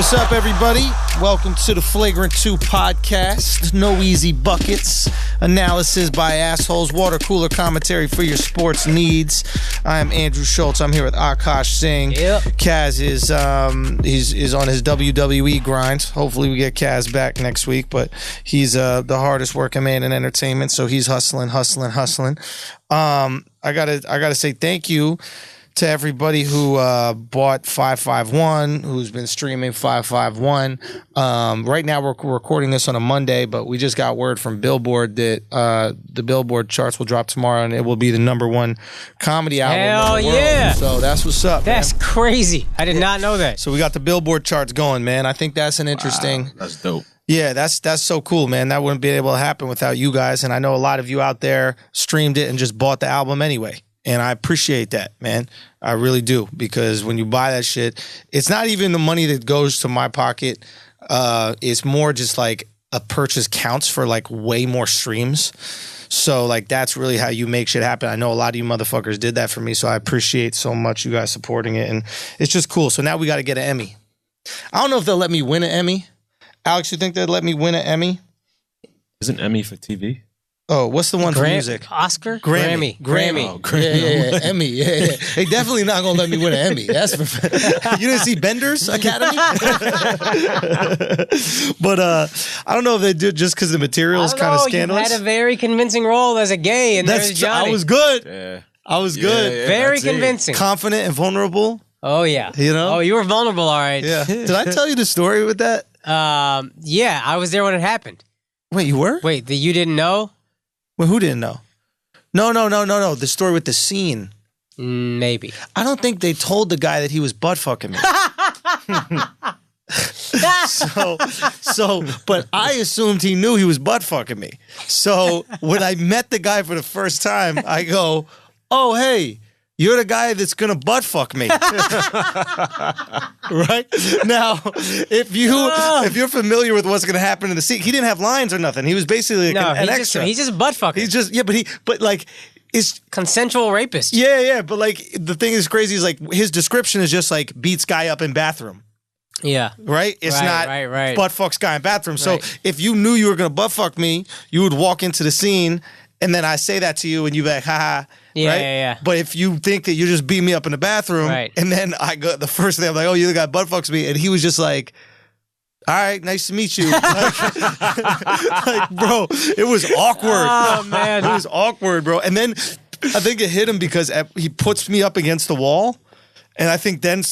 What's up, everybody? Welcome to the Flagrant 2 podcast. No easy buckets. Analysis by assholes. Water cooler commentary for your sports needs. I am Andrew Schulz. I'm here with Akaash Singh. Yep. Kaz is he's on his WWE grind. Hopefully we get Kaz back next week, but he's the hardest working man in entertainment, so he's hustling. I gotta say thank you to everybody who bought 551, who's been streaming 551. Right now we're recording this on a Monday, but we just got word from Billboard that the Billboard charts will drop tomorrow, and it will be the #1 comedy album Hell in the world. yeah. So that's what's up, That's man. crazy. I did not know that. So we got the Billboard charts going, man. I think that's an interesting... Wow, that's dope. Yeah, that's so cool, man. That wouldn't be able to happen without you guys, and I know a lot of you out there streamed it and just bought the album anyway. And I appreciate that, man. I really do, because when you buy that shit, it's not even the money that goes to my pocket. It's more just like a purchase counts for like way more streams. So like that's really how you make shit happen. I know a lot of you motherfuckers did that for me, so I appreciate so much you guys supporting it, and it's just cool. So now we got to get an Emmy. I don't know if they'll let me win an Emmy. Alex, you think they'd let me win an Emmy? Isn't Emmy for TV? Oh, what's the one for music? Oscar? Grammy. Grammy. Oh, Grammy. Yeah. Emmy. Yeah. They definitely not gonna let me win an Emmy. That's for you didn't see Bender's Academy. But I don't know if they do just because the material is kind of scandalous. You had a very convincing role as a gay, and there's Johnny. I was good. Yeah. I was good. Yeah, very that's it. convincing. Confident and vulnerable. Oh yeah. You know? Oh, you were vulnerable, all right. Yeah. Did I tell you the story with that? Yeah, I was there when it happened. Wait, you were? Wait, you didn't know? Well, who didn't know? No. The story with the scene. Maybe. I don't think they told the guy that he was butt fucking me. But I assumed he knew he was butt fucking me. So when I met the guy for the first time, I go, "Oh, hey, you're the guy that's gonna butt fuck me." Right? Now, if you're familiar with what's gonna happen in the scene, he didn't have lines or nothing. He was basically like an extra. He's just butt fucking. He's just but like it's consensual rapist. Yeah, but like the thing is crazy is like his description is just like beats guy up in bathroom. Yeah. Right? It's not right. butt fucks guy in bathroom. So Right. if you knew you were going to butt fuck me, you would walk into the scene and then I say that to you and you'd be like, haha. Yeah, right? yeah. But if you think that you just beat me up in the bathroom Right. and then I go, the first day I'm like, oh, you're the guy butt fucks me. And he was just like, all right, nice to meet you. Like, bro, it was awkward. Oh, man. It was awkward, bro. And then I think it hit him because he puts me up against the wall. And I think then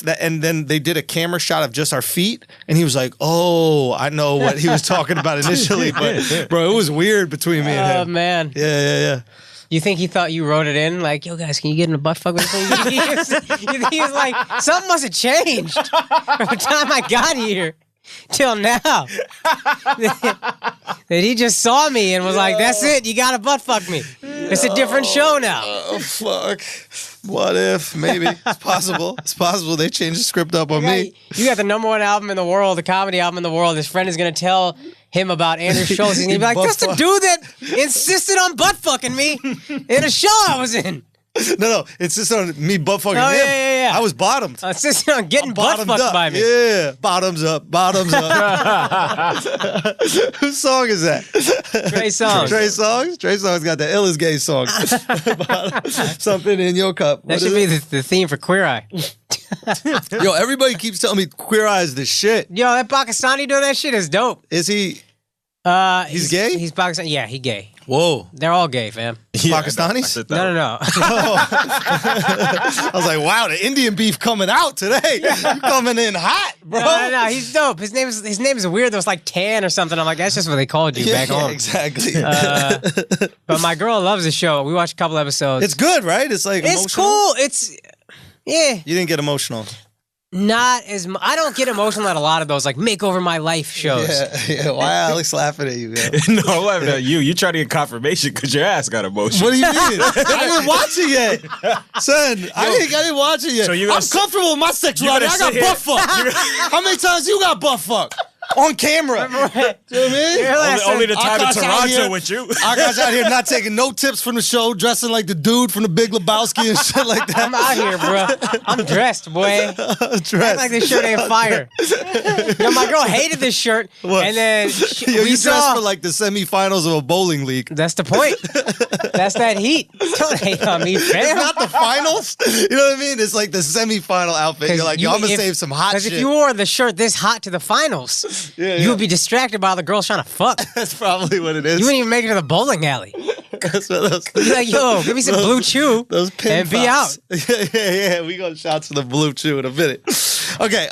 they did a camera shot of just our feet, and he was like, "Oh, I know what he was talking about initially." But bro, it was weird between me and him. Oh man. Yeah. You think he thought you wrote it in? Like, yo, guys, can you get in a butt fuck with me? You think he was like, something must have changed from the time I got here till now. That he just saw me and was like, that's it, you gotta butt fuck me. It's a different show now. Oh fuck! What if? Maybe it's possible. It's possible they changed the script up on me. You got the #1 album in the world, the comedy album in the world. His friend is gonna tell him about Andrew Schulz. He's gonna be like, that's the dude that insisted on butt fucking me in a show I was in. No, it's just on me butt fucking Oh, him. yeah. I was bottomed. Insisted on getting butt Bottomed fucked up. by me. Yeah, bottoms up. Whose song is that? Trey Songz. Trey Songz? Trey Songz got the illest gay song. Something in your cup. That should be the theme for Queer Eye. Yo, everybody keeps telling me Queer Eye is the shit. Yo, that Pakistani doing that shit is dope. Is he? He's gay? He's Pakistani. Yeah, he gay. Whoa. They're all gay, fam. Pakistanis? No. I was like, wow, the Indian beef coming out today. You coming in hot, bro. No, he's dope. His name is weird though. It's like Tan or something. I'm like, that's just what they called you back home. Exactly. But my girl loves the show. We watched a couple episodes. It's good, right? It's like It's emotional? cool. Yeah. You didn't get emotional. Not as I don't get emotional at a lot of those like make over my life shows. Yeah. Why Alex laughing at you? Yo? No, I'm not you. You trying to get confirmation because your ass got emotional. What do you mean? I didn't watch it yet, son. I didn't watch it yet. So I'm comfortable with my sexuality. I got butt fucked. How many times you got butt fucked? On camera. You know what I mean? Only the time in Akaash out here- Toronto with you. Akaash out here not taking no tips from the show, dressing like the dude from the Big Lebowski and shit like that. I'm out here, bro. I'm dressed, boy. Dressed. Act like this shirt ain't fire. Yo, my girl hated this shirt, What? and then Yo, we you saw. dressed for like the semifinals of a bowling league. That's the point. That's that heat. Don't hate on me, fam. Not the finals. You know what I mean? It's like the semifinal outfit. You're like, yo, I'm gonna save some hot shit. Because if you wore the shirt this hot to the finals, Yeah, you would be distracted by all the girls trying to fuck. That's probably what it is. You wouldn't even make it to the bowling alley. That's what those, You're like, yo, give me some blue chew those pin and be out. pops. Yeah. We gonna shout to the blue chew in a minute. Okay.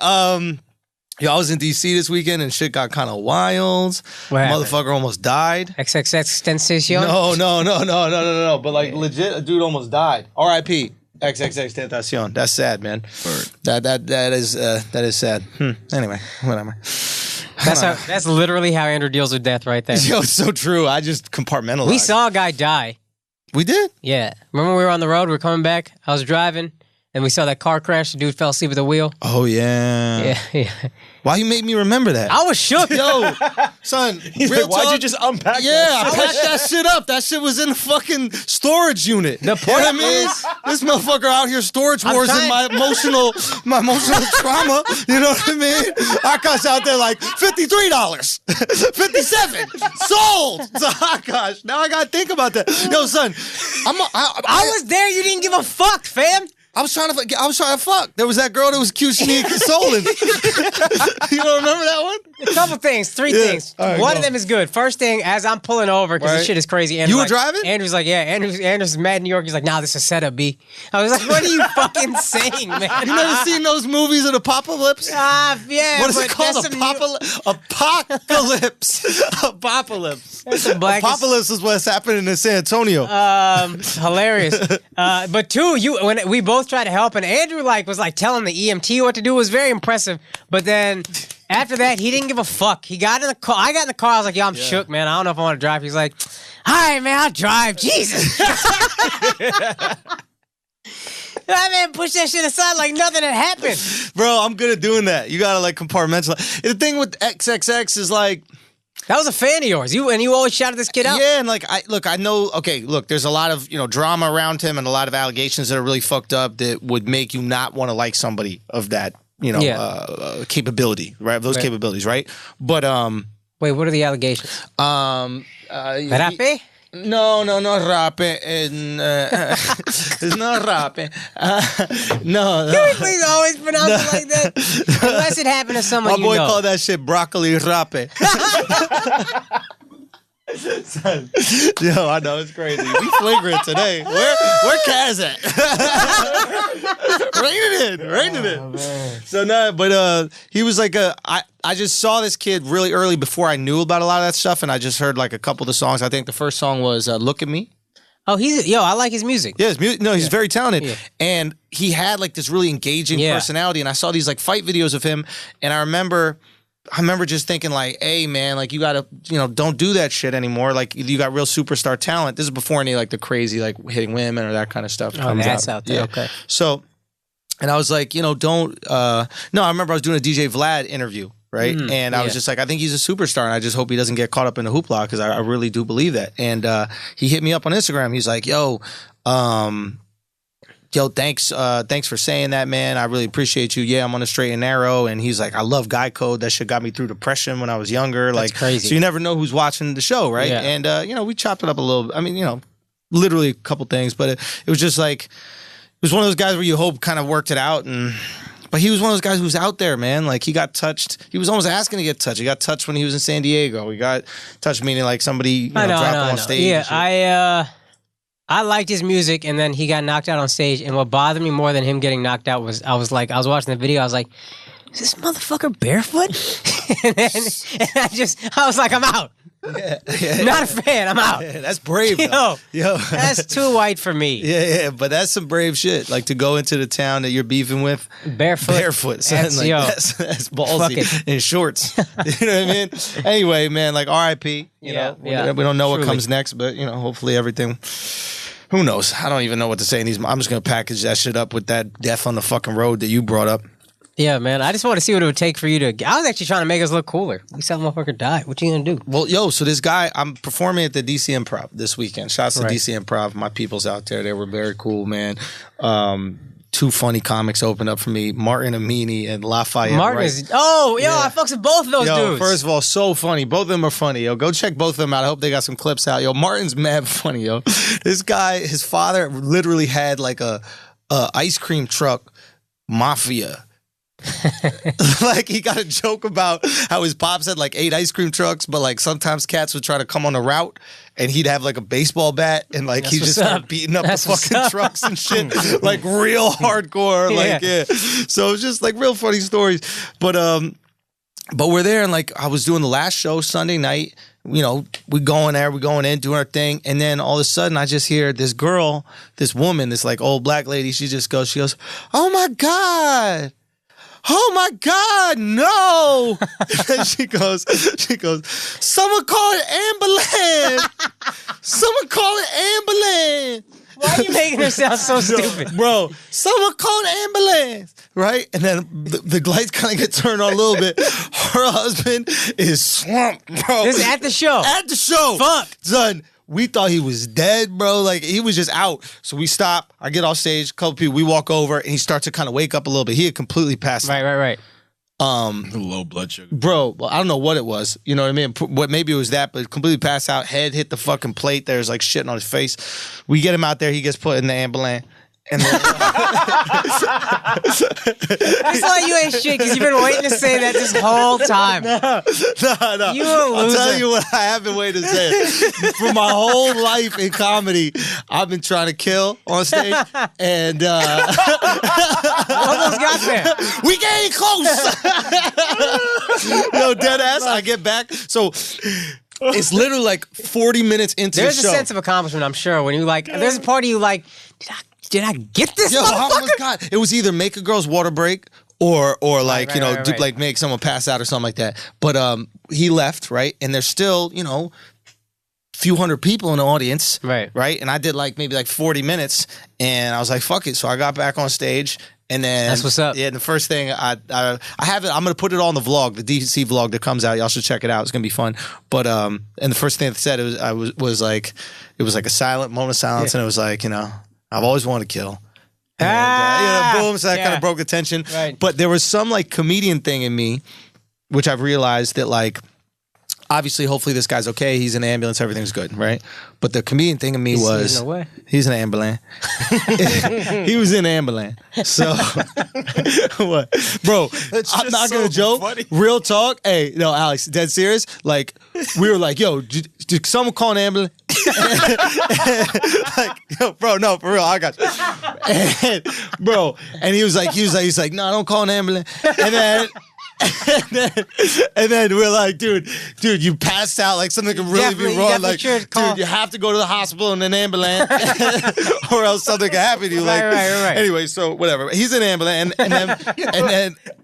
Yo, I was in DC this weekend and shit got kind of wild. What happened? Motherfucker almost died. XXX Extension. No. But like legit, a dude almost died. R.I.P. XXX Tentacion. That's sad, man. That is sad. Anyway, whatever. That's literally how Andrew deals with death right there. Yo, it's so true. I just compartmentalized. We saw a guy die. We did? Yeah. Remember we were on the road, we were coming back, I was driving, and we saw that car crash, the dude fell asleep at the wheel. Oh, yeah. Yeah. Why you made me remember that? I was shook. Yo, son, real Why'd talk. you just unpack Yeah, that? I packed that shit up. That shit was in the fucking storage unit. The You know what I mean? This motherfucker out here storage I'm wars in trying- my emotional trauma. You know what I mean? Akaash out there like $53, $57 sold to Akaash. Now I gotta think about that. Yo, son, I was there, you didn't give a fuck, fam. I was trying to fuck. There was that girl that was cute. She needed consoling. You don't remember that one? A couple things, three things. All right, One go. of them is good. First thing, as I'm pulling over, because Right. this shit is crazy. You Andrew's were like, driving? Andrew's like, yeah. Andrew's mad in New York. He's like, nah, this is a setup, B. I was like, what are you fucking saying, man? You never seen those movies of the apocalypse? Yeah. What is but it called? that's some Apocalypse. Apocalypse. That's the blackest- Apocalypse is what's happening in San Antonio. Hilarious. But two, when we both tried to help, and Andrew was telling the EMT what to do, was very impressive. But then after that, he didn't give a fuck. He got in the car. I got in the car. I was like, yo, I'm shook, man. I don't know if I want to drive. He's like, all right, man, I'll drive. Jesus. That man pushed that shit aside like nothing had happened. Bro, I'm good at doing that. You gotta compartmentalize. The thing with XXX is That was a fan of yours. You always shouted this kid out. yeah, and I know. Okay, look, there's a lot of drama around him and a lot of allegations that are really fucked up that would make you not want to like somebody of that capability, right? Those capabilities, right? But Wait, what are the allegations? Rape? No, not rape. It's not rape. No. Can we please always pronounce it like that? Unless it happened to someone My you boy know. called that shit broccoli rape. Son, yo, I know it's crazy. We flagrant today. Where Kaz at? Rein it in. So no, but he was like I just saw this kid really early before I knew about a lot of that stuff, and I just heard a couple of the songs. I think the first song was "Look at Me." Oh, I like his music. Yeah, his music. No, he's very talented, Yeah. and he had this really engaging personality. And I saw these fight videos of him, and I remember just thinking hey man, you gotta don't do that shit anymore. You got real superstar talent. This is before any the crazy hitting women or that kind of stuff comes that's out there. Yeah. Okay. So, and I was don't. No, I remember I was doing a DJ Vlad interview. Right. And I was just I think he's a superstar and I just hope he doesn't get caught up in the hoopla because I really do believe that. And he hit me up on Instagram. He's like, yo, thanks for saying that, man. I really appreciate you. Yeah, I'm on the straight and narrow. And he's like, I love Guy Code. That shit got me through depression when I was younger. That's crazy. So you never know who's watching the show, right? Yeah. And, we chopped it up a little. I mean, literally a couple things. But it was just it was one of those guys where you hope kind of worked it out. But he was one of those guys who was out there, man. He got touched. He was almost asking to get touched. He got touched when he was in San Diego. He got touched, meaning somebody dropped him on stage. Yeah, I liked his music, and then he got knocked out on stage. And what bothered me more than him getting knocked out was I was watching the video. I was like, is this motherfucker barefoot? and I was like, I'm out. Yeah. Not a fan. I'm out. Yeah, that's brave, though. Yo. That's too white for me. Yeah, but that's some brave shit. To go into the town that you're beefing with barefoot. son. That's ballsy in shorts. You know what I mean? Anyway, man, R.I.P. You know, we don't know what comes next, but hopefully everything. Who knows? I don't even know what to say in these. I'm just gonna package that shit up with that death on the fucking road that you brought up. Yeah, man. I just want to see what it would take for you to. I was actually trying to make us look cooler. We saw the motherfucker die. What you gonna do? Well, so this guy, I'm performing at the DC Improv this weekend. Shouts to DC Improv. My people's out there. They were very cool, man. Two funny comics opened up for me, Martin Amini and Lafayette. Martin is, I fucks with both of those dudes. First of all, so funny. Both of them are funny, yo. Go check both of them out. I hope they got some clips out, yo. Martin's mad funny, yo. This guy, his father literally had like a ice cream truck mafia. Like he got a joke about how his pops had like 8 ice cream trucks, but like sometimes cats would try to come on the route and he'd have like a baseball bat and like he just started beating up the fucking trucks and shit, like real hardcore. Like so it's just like real funny stories. But we're there and like I was doing the last show Sunday night. You know, we going in, doing our thing, and then all of a sudden I just hear this girl, this woman, this like old black lady. She goes, "Oh my God. Oh my God, no!" And she goes, "Someone call an ambulance! Someone call an ambulance!" Why are you making her sound so stupid? Bro, someone call an ambulance! Right? And then the lights kind of get turned on a little bit. Her husband is slumped, bro. This is at the show. At the show. Fuck. Son, we thought he was dead, bro. Like, he was just out. So we stop. I get off stage. A couple people. We walk over, and he starts to kind of wake up a little bit. He had completely passed out. Right. Low blood sugar. Bro, well, I don't know what it was. You know what I mean? Maybe it was that, but completely passed out. Head hit the fucking plate. There's like shitting on his face. We get him out there. He gets put in the ambulance. And then, that's why you ain't shit, because you've been waiting to say that this whole time. No. You a loser. I'll tell you what I have been waiting to say. For my whole life in comedy, I've been trying to kill on stage. And almost got there. We getting close. Yo, dead ass, I get back. So it's literally like 40 minutes into There's the show. a sense of accomplishment, I'm sure, when you like, there's a part of you like, did I get this Yo, motherfucker? oh my God. It was either make a girl's water break or like, right. like make someone pass out or something like that. But he left, right? And there's still, few hundred people in the audience. Right. And I did maybe 40 minutes and I was like, fuck it. So I got back on stage. And then that's what's up. Yeah, the first thing I have it. I'm gonna put it on the vlog, the DC vlog that comes out. Y'all should check it out. It's gonna be fun. But and the first thing I said was like it was like a silent moment of silence, and it was like I've always wanted to kill. And, boom. So that kind of broke the tension. Right. But there was some comedian thing in me, which I've realized that obviously, hopefully this guy's okay. He's in the ambulance. Everything's good, right? But the comedian thing in me was... He's in an ambulance. He was in an ambulance. So, what? Bro, I'm not going to joke. Funny. Real talk. Hey, no, Alex, dead serious. We were like, yo, did someone call an ambulance? Yo, bro, no, for real, I got you. And he was like, no, don't call an ambulance. And then we're like, dude, you passed out. Something could really be wrong. Dude, you have to go to the hospital in an ambulance, or else something could happen to you. Right. Anyway, so whatever. He's in an ambulance, and then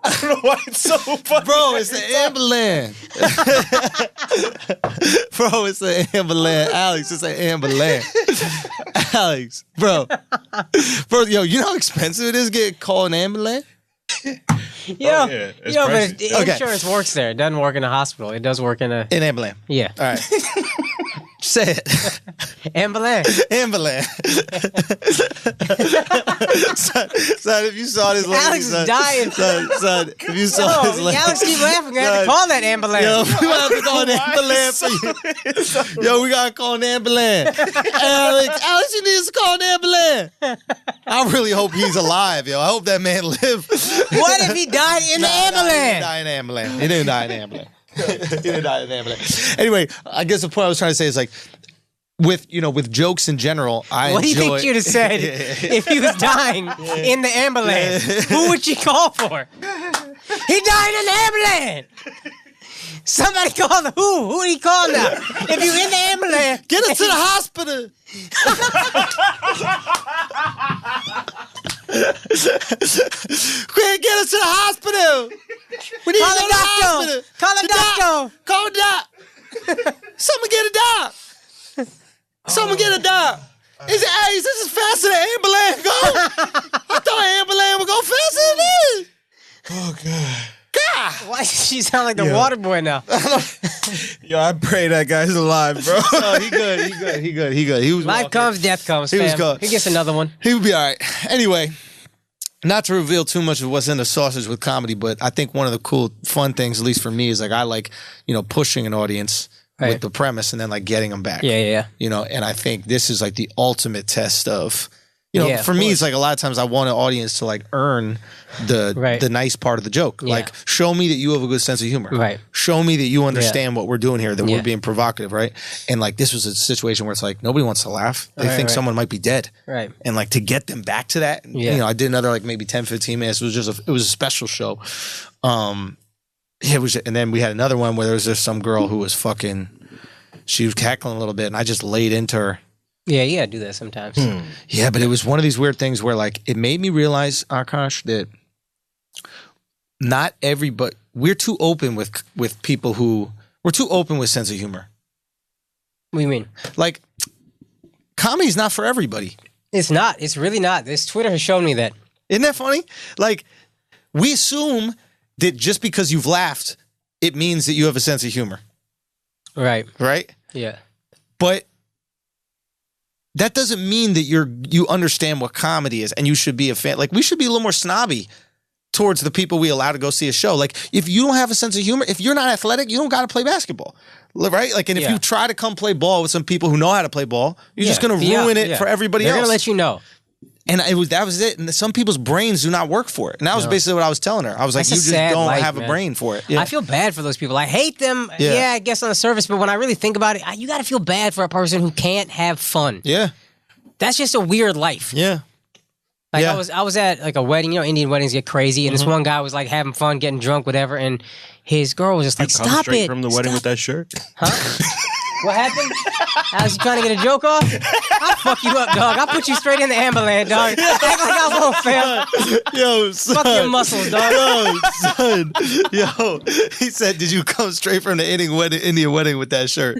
I don't know why it's so funny. Bro, it's the ambulance. Bro, it's the ambulance. Alex, it's an ambulance. Alex, bro, yo, you know how expensive it is to get called an ambulance? But insurance works there. It doesn't work in a hospital. It does work in a... In ambulance. Yeah. All right. Say it. Ambulance. Son, if you saw this lady... Alex is dying. Son, if you saw this lady... Alex, keep laughing. We have to call that ambulance. Yo, we have to call an ambulance for you. Yo, we got to call an ambulance. Alex, you need to call an ambulance. I really hope he's alive, yo. I hope that man lived. What if he died in the ambulance? He didn't die in the ambulance. Anyway, I guess the point I was trying to say is with jokes in general, What do you think you'd have said if he was dying in the ambulance? Who would you call for? He died in the ambulance. Somebody call the who? Who do you call now? If you're in the ambulance, get us to the hospital. Quick, get us to the hospital. We need to go to the hospital. Call the doctor. Call the doc. Someone get a doc. Someone get a doc. Is it, hey, this is faster than ambulance go? I thought ambulance would go faster than this. Oh, Why does she sound like the water boy now? Yo, I pray that guy's alive, bro. Oh, he good. He was Life walking. comes, death comes. He was fam. good. He gets another one. He would be all right. Anyway, not to reveal too much of what's in the sausage with comedy, but I think one of the cool, fun things, at least for me, is like I like, pushing an audience with the premise and then like getting them back. Yeah. And I think this is like the ultimate test of, Yeah, for of me, course. it's like a lot of times I want an audience to like earn the nice part of the joke. Yeah. Like, show me that you have a good sense of humor. Right. Show me that you understand what we're doing here, that we're Yeah. being provocative, right? And like this was a situation where it's like nobody wants to laugh. They think someone might be dead. Right. And like to get them back to that, I did another like maybe 10, 15 minutes. It was just it was a special show. It was, and then we had another one where there was just some girl who was she was cackling a little bit, and I just laid into her. Yeah, you gotta do that sometimes. Yeah, but it was one of these weird things where like it made me realize, Akaash, that not everybody, we're too open with people we're too open with sense of humor. What do you mean? Like, comedy's not for everybody. It's not. It's really not. This Twitter has shown me that. Isn't that funny? Like, we assume that just because you've laughed, it means that you have a sense of humor. Right. Right? Yeah. But that doesn't mean that you understand what comedy is and you should be a fan. Like, we should be a little more snobby towards the people we allow to go see a show. Like, if you don't have a sense of humor, if you're not athletic, you don't got to play basketball. Right? Like, and if you try to come play ball with some people who know how to play ball, you're just going to ruin it for everybody else. They're going to let you know. And that was it. And some people's brains do not work for it. And that was basically what I was telling her. I was like, That's you a just sad don't life, have man. a brain for it. Yeah. I feel bad for those people. I hate them. Yeah. Yeah, I guess on the surface, but when I really think about it, you got to feel bad for a person who can't have fun. Yeah. That's just a weird life. Yeah. Like Yeah. I was at like a wedding. Indian weddings get crazy, and this one guy was like having fun, getting drunk, whatever, and his girl was just like, Come "Stop straight it!" from the wedding with that shirt. Huh? What happened? I was trying to get a joke off. I'll fuck you up, dog. I'll put you straight in the ambulance, dog. Act like I won't, fam. Yo, son. Fuck your muscles, dog. Yo, son. Yo, he said, did you come straight from the Indian wedding with that shirt?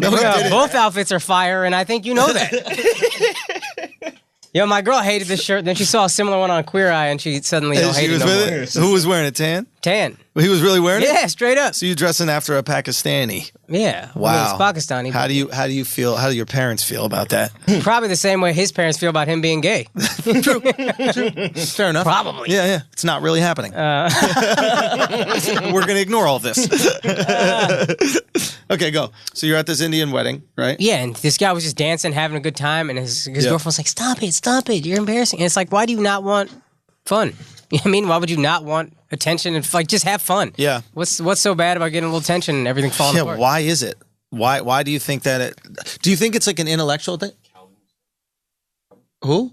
No, he didn't. Both outfits are fire, and I think you know that. Yo, my girl hated this shirt. Then she saw a similar one on Queer Eye, and she suddenly And she hated was it no with more. it? Who was wearing it? Tan? Tan. He was really wearing it? Yeah, straight up. So you dressing after a Pakistani? Yeah. Wow. Well, it's Pakistani. How do you feel? How do your parents feel about that? Probably the same way his parents feel about him being gay. True. Fair enough. Probably. Yeah. It's not really happening. We're gonna ignore all this. Okay, go. So you're at this Indian wedding, right? Yeah, and this guy was just dancing, having a good time, and his girlfriend was like, stop it, you're embarrassing. And it's like, why do you not want fun? You know what I mean? Why would you not want attention and like just have fun? Yeah. What's so bad about getting a little tension and everything falling Yeah. apart? Why is it? Why do you think that? Do you think it's like an intellectual thing? Who?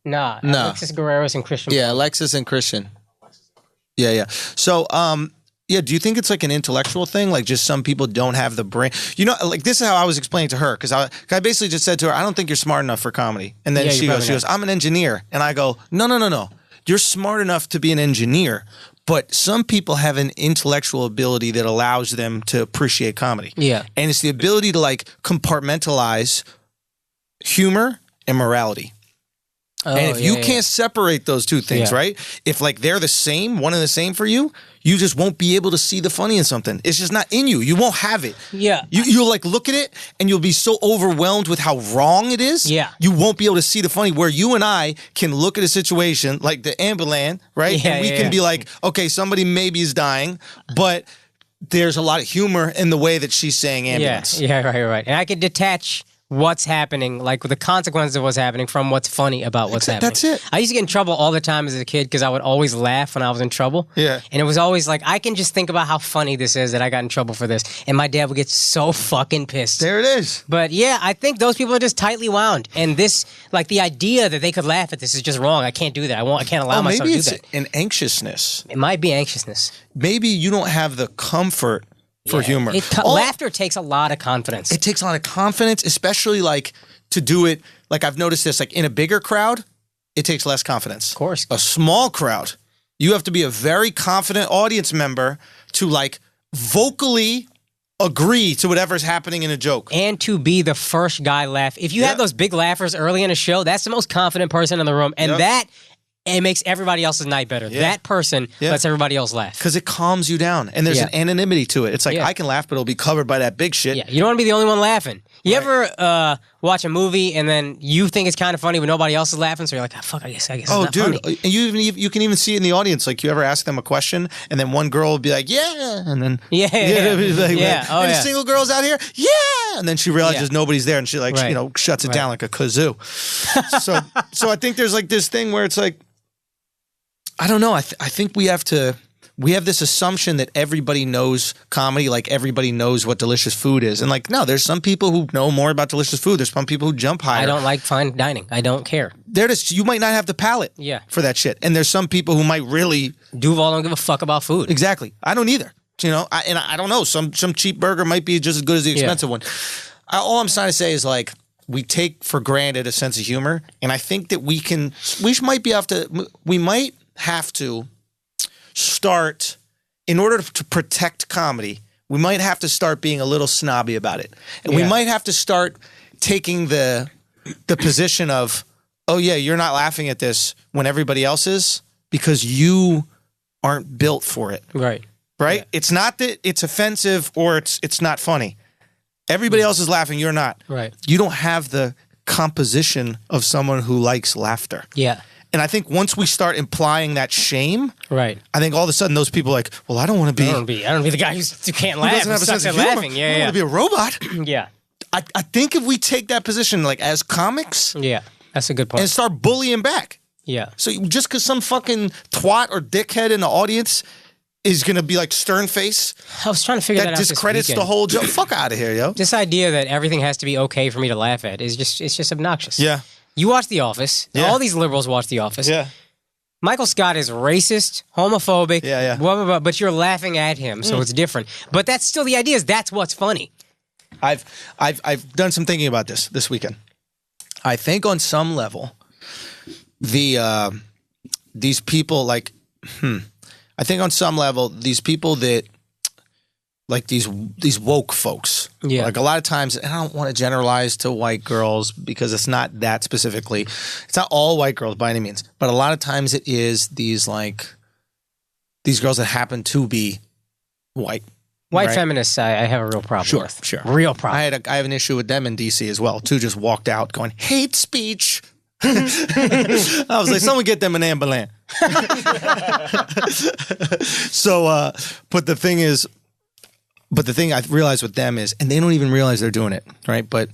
Nah. No. Alexis, Guerreros, and Christian. Yeah, Alexis and Christian. Yeah. So, yeah, do you think it's like an intellectual thing? Like just some people don't have the brain? Like this is how I was explaining to her because I basically just said to her, I don't think you're smart enough for comedy. And then she goes, I'm an engineer. And I go, no. You're smart enough to be an engineer, but some people have an intellectual ability that allows them to appreciate comedy. Yeah. And it's the ability to like compartmentalize humor and morality. Oh, And if you can't separate those two things, right? If like they're the same, one and the same for you, you just won't be able to see the funny in something. It's just not in you. You won't have it. Yeah. You'll like look at it and you'll be so overwhelmed with how wrong it is. Yeah. You won't be able to see the funny where you and I can look at a situation like the ambulance, right? Yeah, and we can be like, okay, somebody maybe is dying, but there's a lot of humor in the way that she's saying ambulance. Yeah, right. And I could detach what's happening, like the consequences of what's happening from what's funny about what's happening. That's it. I used to get in trouble all the time as a kid because I would always laugh when I was in trouble. Yeah. And it was always like, I can just think about how funny this is that I got in trouble for this. And my dad would get so fucking pissed. There it is. But yeah, I think those people are just tightly wound. And this, like the idea that they could laugh at this is just wrong. I can't do that. I can't allow myself maybe to do it's that. an anxiousness. It might be anxiousness. Maybe you don't have the comfort for humor. Laughter takes a lot of confidence. It takes a lot of confidence, especially like to do it. Like I've noticed this, like in a bigger crowd, it takes less confidence. Of course. A small crowd, you have to be a very confident audience member to like vocally agree to whatever's happening in a joke. And to be the first guy laugh. If you have those big laughers early in a show, that's the most confident person in the room. And that it makes everybody else's night better. Yeah. That person lets everybody else laugh. Because it calms you down. And there's an anonymity to it. It's like, I can laugh, but it'll be covered by that big shit. Yeah, you don't want to be the only one laughing. You ever watch a movie and then you think it's kind of funny, but nobody else is laughing, so you're like, oh, fuck, I guess it's not funny. And you can even see it in the audience. Like, you ever ask them a question, and then one girl will be like, yeah, and then... Any single girls out here? Yeah! And then she realizes nobody's there, and she, like, shuts it down like a kazoo. So I think there's, like, this thing where it's like, I don't know. I think we have this assumption that everybody knows comedy, like everybody knows what delicious food is. And like, no, there's some people who know more about delicious food. There's some people who jump higher. I don't like fine dining. I don't care. You might not have the palate for that shit. And there's some people who might really... Duval don't give a fuck about food. Exactly. I don't either. I don't know. Some cheap burger might be just as good as the expensive one. All I'm trying to say is like, we take for granted a sense of humor. And I think that we might have to start, in order to protect comedy, we might have to start being a little snobby about it. And we might have to start taking the position of, oh yeah, you're not laughing at this when everybody else is because you aren't built for it. Right? Yeah. It's not that it's offensive or it's not funny. Everybody else is laughing, you're not. Right. You don't have the composition of someone who likes laughter. Yeah. And I think once we start implying that shame, I think all of a sudden those people are like, well, I don't want to be... I don't want to be the guy who can't laugh. Who doesn't have a sense of humor. Laughing. I don't want to be a robot. I think if we take that position, like, as comics... Yeah, that's a good point. And start bullying back. Yeah. So just because some fucking twat or dickhead in the audience is going to be like stern face... I was trying to figure that out. That discredits the whole joke. Fuck out of here, yo. This idea that everything has to be okay for me to laugh at is just obnoxious. Yeah. You watch The Office. Yeah. All these liberals watch The Office. Yeah. Michael Scott is racist, homophobic, blah, blah, blah, but you're laughing at him, so it's different. But that's still the idea, is that's what's funny. I've done some thinking about this weekend. I think on some level, these people, like, I think on some level, these people that, like these woke folks. Yeah. Like a lot of times, and I don't want to generalize to white girls because it's not that specifically. It's not all white girls by any means. But a lot of times it is these girls that happen to be white. White feminists, I have a real problem with. Sure. Real problem. I have an issue with them in D.C. as well. Two just walked out going, hate speech. I was like, someone get them an ambulance. So, but the thing I realize with them is, and they don't even realize they're doing it, right? But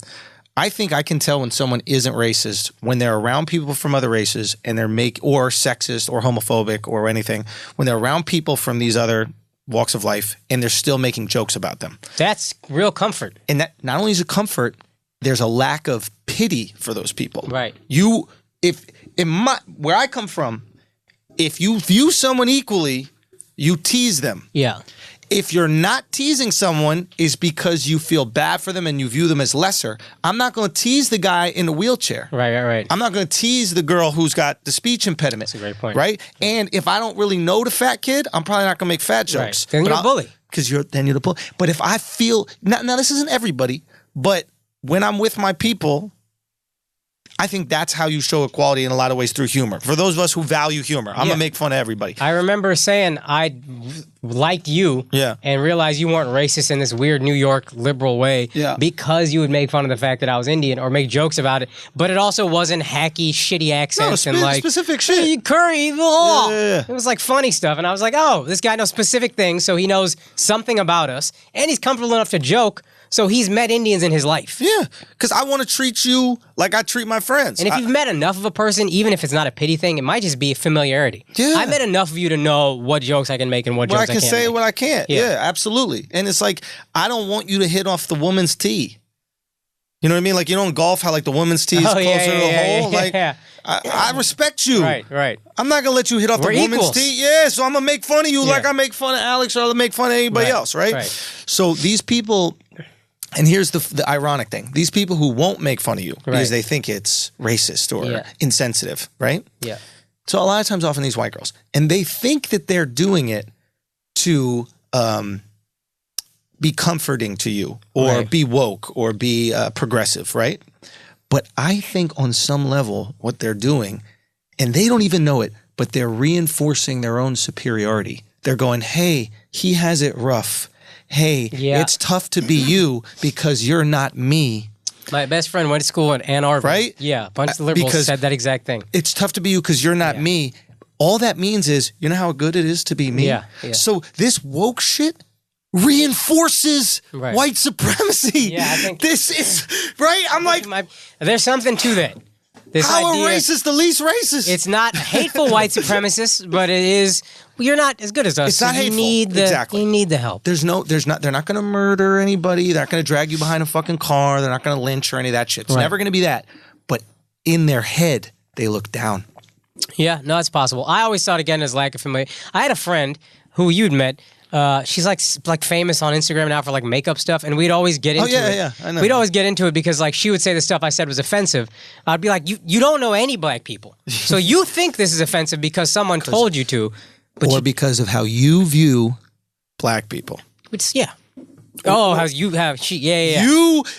I think I can tell when someone isn't racist when they're around people from other races and they're or sexist or homophobic or anything, when they're around people from these other walks of life and they're still making jokes about them. That's real comfort. And that not only is it comfort, there's a lack of pity for those people. Right. Where I come from, if you view someone equally, you tease them. Yeah. If you're not teasing someone is because you feel bad for them and you view them as lesser. I'm not going to tease the guy in the wheelchair. Right. I'm not going to tease the girl who's got the speech impediment. That's a great point. Right? And if I don't really know the fat kid, I'm probably not going to make fat jokes. Right. Then you're a bully. Because then you're the bully. But if I feel... Now, this isn't everybody, but when I'm with my people... I think that's how you show equality in a lot of ways, through humor. For those of us who value humor, I'm going to make fun of everybody. I remember saying I liked you and realized you weren't racist in this weird New York liberal way because you would make fun of the fact that I was Indian or make jokes about it. But it also wasn't hacky, shitty accents and like specific shit. Hey, Curry, It was like funny stuff. And I was like, oh, this guy knows specific things, so he knows something about us. And he's comfortable enough to joke. So he's met Indians in his life. Yeah, because I want to treat you like I treat my friends. And if you've met enough of a person, even if it's not a pity thing, it might just be a familiarity. Yeah. I met enough of you to know what jokes I can make and what jokes I can't say make. What I can't. Yeah, absolutely. And it's like, I don't want you to hit off the woman's tee. You know what I mean? Like, you know in golf how like the woman's tee is closer to the hole? Like, I respect you. Right. I'm not going to let you hit off the woman's tee. Yeah, so I'm going to make fun of you like I make fun of Alex or I'll make fun of anybody else, right? So these people... And here's the ironic thing. These people who won't make fun of you because they think it's racist or insensitive, right? Yeah. So a lot of times often these white girls. And they think that they're doing it to be comforting to you or be woke or be progressive, right? But I think on some level what they're doing, and they don't even know it, but they're reinforcing their own superiority. They're going, hey, he has it rough. Hey, it's tough to be you because you're not me. My best friend went to school in Ann Arbor. Right? Yeah, a bunch of liberals said that exact thing. It's tough to be you because you're not me. All that means is, you know how good it is to be me? Yeah. So this woke shit reinforces white supremacy. Yeah, I think this is right. I'm like, there's something to that. This how idea, are racists the least racist? It's not hateful white supremacists, but it is. You're not as good as us. It's not hateful. You need the help. They're not going to murder anybody. They're not going to drag you behind a fucking car. They're not going to lynch or any of that shit. It's never going to be that. But in their head, they look down. Yeah, no, it's possible. I always thought again as lack of familiarity. I had a friend who you'd met. She's like famous on Instagram now for like makeup stuff, and we'd always get into it. Yeah, I know. We'd always get into it because like she would say the stuff I said was offensive. I'd be like, you don't know any black people, so you think this is offensive because someone told you to, because of how you view black people. It's how you have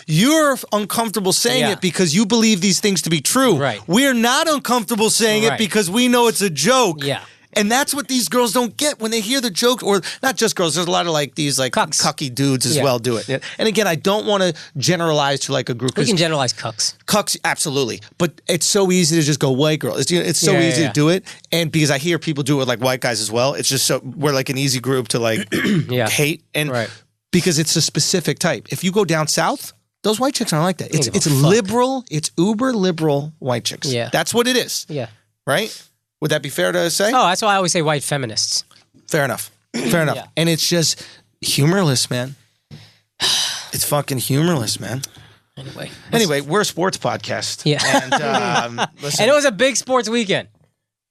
You're uncomfortable saying it because you believe these things to be true. Right. We're not uncomfortable saying it because we know it's a joke. Yeah. And that's what these girls don't get when they hear the joke, or not just girls. There's a lot of like these like cucky dudes as well do it. And again, I don't want to generalize to like a group. We can generalize cucks. Cucks, absolutely. But it's so easy to just go white girl. It's so easy to do it. And because I hear people do it with like white guys as well, it's just we're like an easy group to like hate. And because it's a specific type. If you go down south, those white chicks aren't like that. It's liberal. It's uber liberal white chicks. Yeah. That's what it is. Yeah. Right? Would that be fair to say? Oh, that's why I always say white feminists. Fair enough. Fair enough. Yeah. And it's just humorless, man. It's fucking humorless, man. Anyway, we're a sports podcast. Yeah. And listen, and it was a big sports weekend.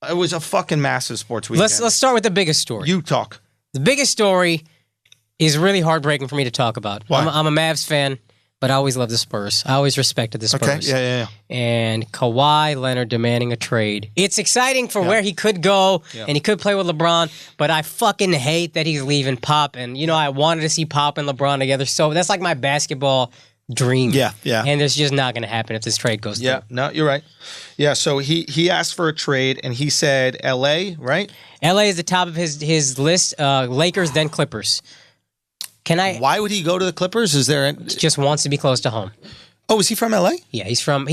It was a fucking massive sports weekend. Let's start with the biggest story. You talk. The biggest story is really heartbreaking for me to talk about. Why? I'm a Mavs fan, but I always loved the Spurs. I always respected the Spurs. Okay, yeah. And Kawhi Leonard demanding a trade. It's exciting for where he could go, and he could play with LeBron, but I fucking hate that he's leaving Pop. And, I wanted to see Pop and LeBron together, so that's like my basketball dream. Yeah. And it's just not going to happen if this trade goes through. Yeah, no, you're right. Yeah, so he asked for a trade, and he said L.A., right? L.A. is the top of his list, Lakers, then Clippers. Why would he go to the Clippers? Just wants to be close to home. Oh, is he from LA? Yeah, he's from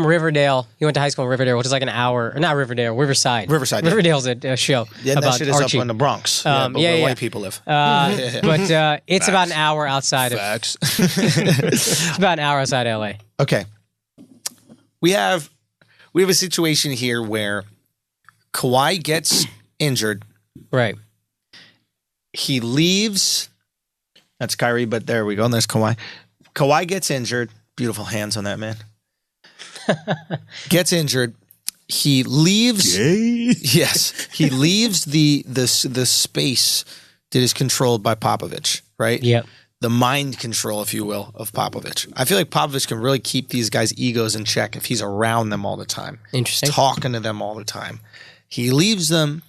Riverdale. He went to high school in Riverdale, which is like an hour. Not Riverdale, Riverside. Riverside. Riverdale's a show about that shit is Archie. up in the Bronx. Where white people live. But it's about an hour outside of. Facts. It's about an hour outside LA. Okay. We have a situation here where Kawhi gets injured. Right. He leaves. That's Kyrie, but there we go. And there's Kawhi. Kawhi gets injured. Beautiful hands on that man. Gets injured. He leaves. Yes, he leaves the space that is controlled by Popovich. Right. Yep. The mind control, if you will, of Popovich. I feel like Popovich can really keep these guys' egos in check if he's around them all the time. Interesting. Talking to them all the time. He leaves them,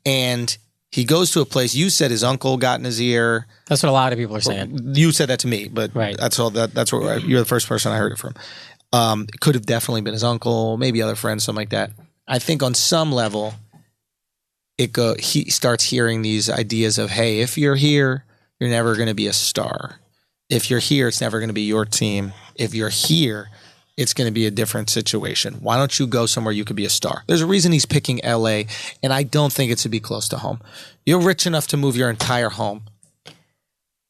and he goes to a place. You said his uncle got in his ear. That's what a lot of people are saying. You said that to me, but right. That's all. That's where you're the first person I heard it from. It could have definitely been his uncle, maybe other friends, something like that. I think on some level, he starts hearing these ideas of, hey, if you're here, you're never going to be a star. If you're here, it's never going to be your team. If you're here, it's going to be a different situation. Why don't you go somewhere you could be a star? There's a reason he's picking LA, and I don't think it's to be close to home. You're rich enough to move your entire home.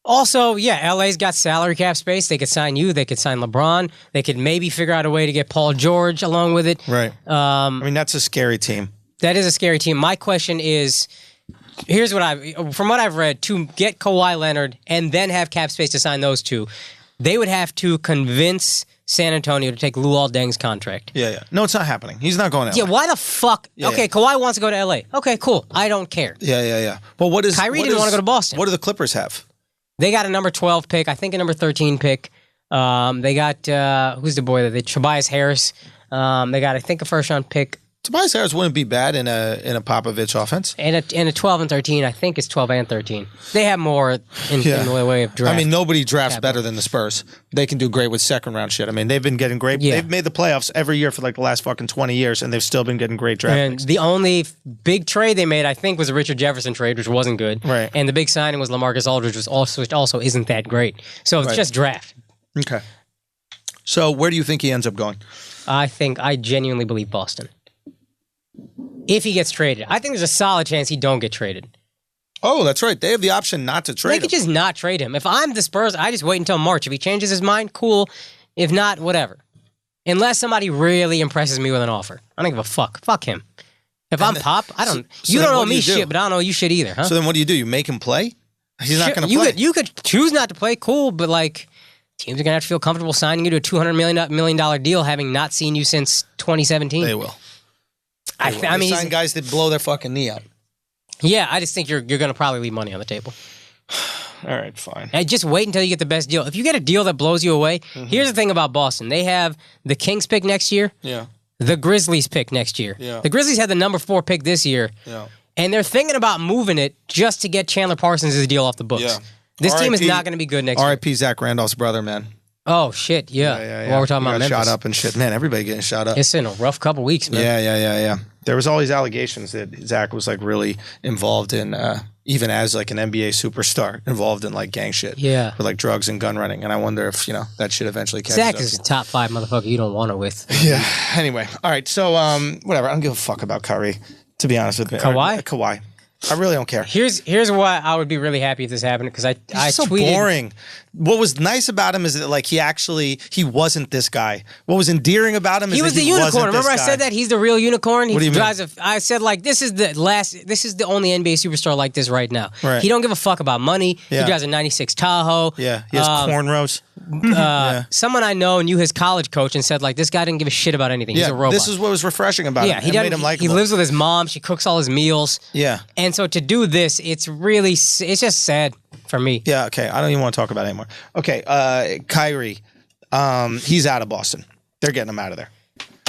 Also, yeah, LA's got salary cap space. They could sign you. They could sign LeBron. They could maybe figure out a way to get Paul George along with it. Right. I mean, that's a scary team. That is a scary team. My question is, here's what from what I've read, to get Kawhi Leonard and then have cap space to sign those two, they would have to convince San Antonio to take Luol Deng's contract. Yeah. No, it's not happening. He's not going to LA. Yeah, why the fuck? Okay, Kawhi wants to go to LA. Okay, cool. I don't care. Yeah. Well, Kyrie didn't want to go to Boston. What do the Clippers have? They got a number 12 pick. I think a number 13 pick. They got, who's the boy that Tobias Harris. They got, I think, a first round pick. Tobias Harris wouldn't be bad in a Popovich offense. And a 12 and 13, I think it's 12 and 13. They have more in the way of draft. I mean, nobody drafts better than the Spurs. They can do great with second round shit. I mean, they've been getting great. Yeah. They've made the playoffs every year for like the last fucking 20 years, and they've still been getting great draft picks. The only big trade they made, I think, was a Richard Jefferson trade, which wasn't good. Right. And the big signing was LaMarcus Aldridge, which also isn't that great. So it's just draft. Okay. So where do you think he ends up going? I genuinely believe Boston. If he gets traded. I think there's a solid chance he don't get traded. Oh, that's right. They have the option not to trade him. They could just not trade him. If I'm the Spurs, I just wait until March. If he changes his mind, cool. If not, whatever. Unless somebody really impresses me with an offer. I don't give a fuck. Fuck him. If I'm Pop, I don't... you don't know me shit, but I don't know you shit either, huh? So then what do? You make him play? He's not going to play. You could choose not to play, cool, but like... Teams are going to have to feel comfortable signing you to a $200 million deal having not seen you since 2017. They will. I mean, sign guys that blow their fucking knee out. Yeah, I just think you're going to probably leave money on the table. All right, fine. And just wait until you get the best deal. If you get a deal that blows you away, here's the thing about Boston. They have the Kings pick next year. Yeah. The Grizzlies pick next year. Yeah. The Grizzlies had the number 4 pick this year. Yeah. And they're thinking about moving it just to get Chandler Parsons' deal off the books. Yeah. This team is not going to be good next year. R.I.P. Zach Randolph's brother, man. Oh, shit, yeah. While we're talking about Memphis. Shot up and shit. Man, everybody getting shot up. It's been a rough couple weeks, man. Yeah. There was all these allegations that Zach was like really involved in, even as like an NBA superstar, involved in like gang shit. Yeah. With like drugs and gun running. And I wonder if, that shit eventually catches Zach up. is a top 5 motherfucker you don't want it with. Yeah. Anyway. All right. So, whatever. I don't give a fuck about Kyrie, to be honest with you. Kawhi? Kawhi. I really don't care. Here's why I would be really happy if this happened, because I so tweeted. Boring. What was nice about him is that like he wasn't this guy. What was endearing about him is he was that the he unicorn. wasn't this Remember I guy. said that he's the real unicorn. What do you mean? I said like this is the only NBA superstar like this right now. Right. He don't give a fuck about money. Yeah. He drives a '96 Tahoe. Yeah, he has cornrows. Someone I know knew his college coach and said like this guy didn't give a shit about anything. He's a robot. This is what was refreshing about him. He made him likable. He lives with his mom. She cooks all his meals. Yeah. And so to do this, it's just sad for me. Yeah, okay. I don't even want to talk about it anymore. Okay, Kyrie. He's out of Boston. They're getting him out of there.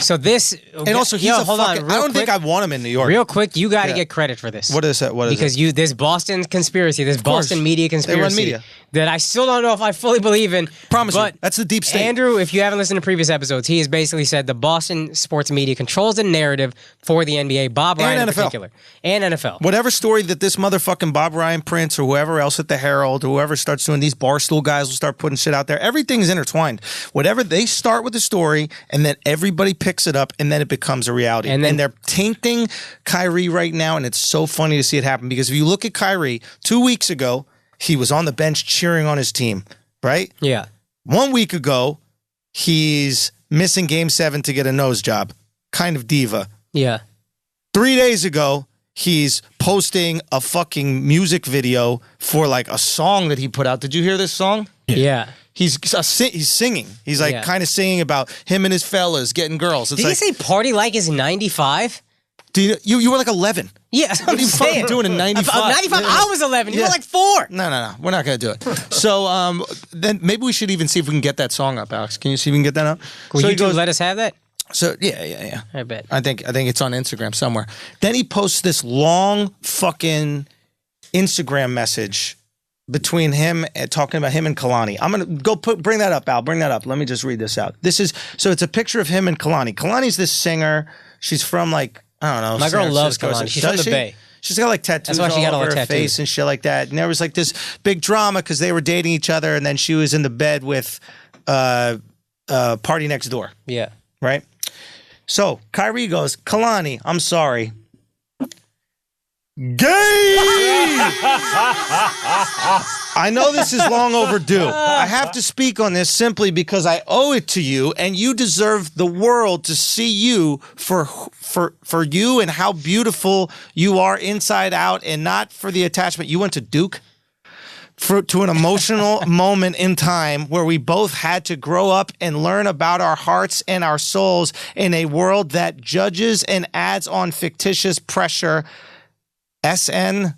So this... And also, he's hold on, I don't think I want him in New York. Real quick, you got to get credit for this. What is that? Because this Boston conspiracy, this Boston media conspiracy... They run media. That I still don't know if I fully believe in. Promise but you. That's the deep state. Andrew, if you haven't listened to previous episodes, he has basically said the Boston sports media controls the narrative for the NBA, Bob Ryan in particular. And NFL. Whatever story that this motherfucking Bob Ryan prints or whoever else at the Herald or whoever starts doing, these Barstool guys will start putting shit out there. Everything's intertwined. Whatever, they start with the story and then everybody picks it up and then it becomes a reality. And they're tainting Kyrie right now, and it's so funny to see it happen because if you look at Kyrie, 2 weeks ago, he was on the bench cheering on his team, right? Yeah. 1 week ago, he's missing Game 7 to get a nose job. Kind of diva. Yeah. 3 days ago, he's posting a fucking music video for like a song that he put out. Did you hear this song? Yeah. He's singing. He's like kind of singing about him and his fellas getting girls. It's Did like, he say party like is 95? You were like 11. Yeah, what are you fucking doing in 95? 95, I was 11. You were like 4. No. We're not going to do it. So then maybe we should even see if we can get that song up, Alex. Can you see if we can get that up? Will you let us have that? So yeah. I bet. I think it's on Instagram somewhere. Then he posts this long fucking Instagram message between him and talking about him and Kalani. I'm gonna go bring that up, Al. Bring that up. Let me just read this out. It's a picture of him and Kalani. Kalani's this singer. She's from like I don't know. My girl loves Kalani. She's from the Bay. She's got like tattoos all over her face and shit like that. And there was like this big drama because they were dating each other, and then she was in the bed with Party Next Door. Yeah. Right. So Kyrie goes, Kalani, I'm sorry. Gay! I know this is long overdue. I have to speak on this simply because I owe it to you, and you deserve the world to see you for you and how beautiful you are inside out, and not for the attachment. You went to Duke to an emotional moment in time where we both had to grow up and learn about our hearts and our souls in a world that judges and adds on fictitious pressure. SN, I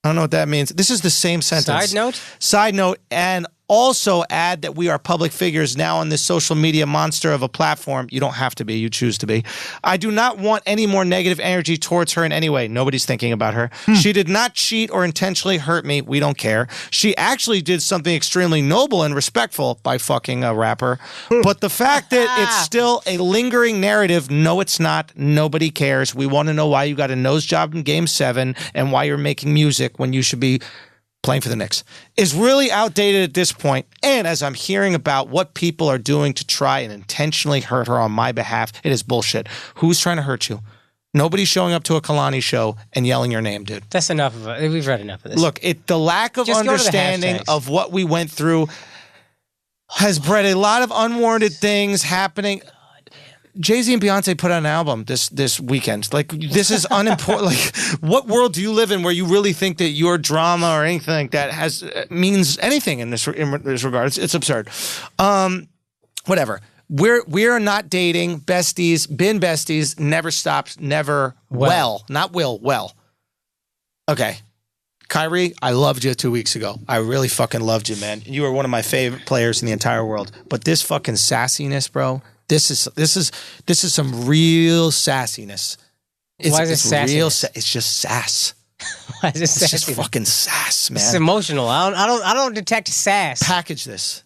don't know what that means. This is the same sentence. Side note? Side note, and also add that we are public figures now on this social media monster of a platform. You don't have to be. You choose to be. I do not want any more negative energy towards her in any way. Nobody's thinking about her. She did not cheat or intentionally hurt me. We don't care. She actually did something extremely noble and respectful by fucking a rapper. But the fact that it's still a lingering narrative, no, it's not. Nobody cares. We want to know why you got a nose job in Game 7 and why you're making music when you should be playing for the Knicks, is really outdated at this point. And as I'm hearing about what people are doing to try and intentionally hurt her on my behalf, it is bullshit. Who's trying to hurt you? Nobody's showing up to a Kalani show and yelling your name, dude. That's enough of it. We've read enough of this. Look, the lack of understanding of what we went through has bred a lot of unwarranted things happening. Jay-Z and Beyonce put out an album this weekend. Like, this is unimportant. Like, what world do you live in where you really think that your drama or anything like that means anything in this regard? It's absurd. Whatever. We're not dating, besties, been besties, never stopped, never well. Okay. Kyrie, I loved you 2 weeks ago. I really fucking loved you, man. You were one of my favorite players in the entire world. But this fucking sassiness, bro. This is some real sassiness. Why is it sassiness? It's just sass. Why is it It's sassy? just fucking sass, man. It's emotional. I don't detect sass. Package this.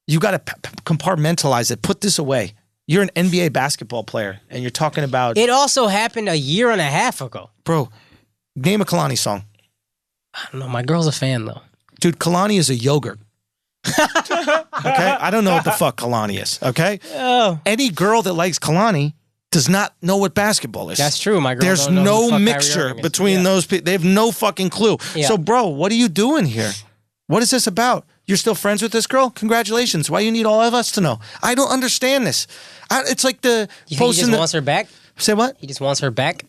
You got to compartmentalize it. Put this away. You're an NBA basketball player, and you're talking about... It also happened a year and a half ago. Bro, name a Kalani song. I don't know. My girl's a fan, though. Dude, Kalani is a yogurt. Okay? I don't know what the fuck Kalani is, okay? Oh. Any girl that likes Kalani does not know what basketball is. That's true. My girl There's don't know who the no fuck Kyrie mixture Irving is. between those people. They have no fucking clue. Yeah. So, bro, what are you doing here? What is this about? You're still friends with this girl? Congratulations. Why you need all of us to know? I don't understand this. It's like the You think he just wants her back? Say what? He just wants her back?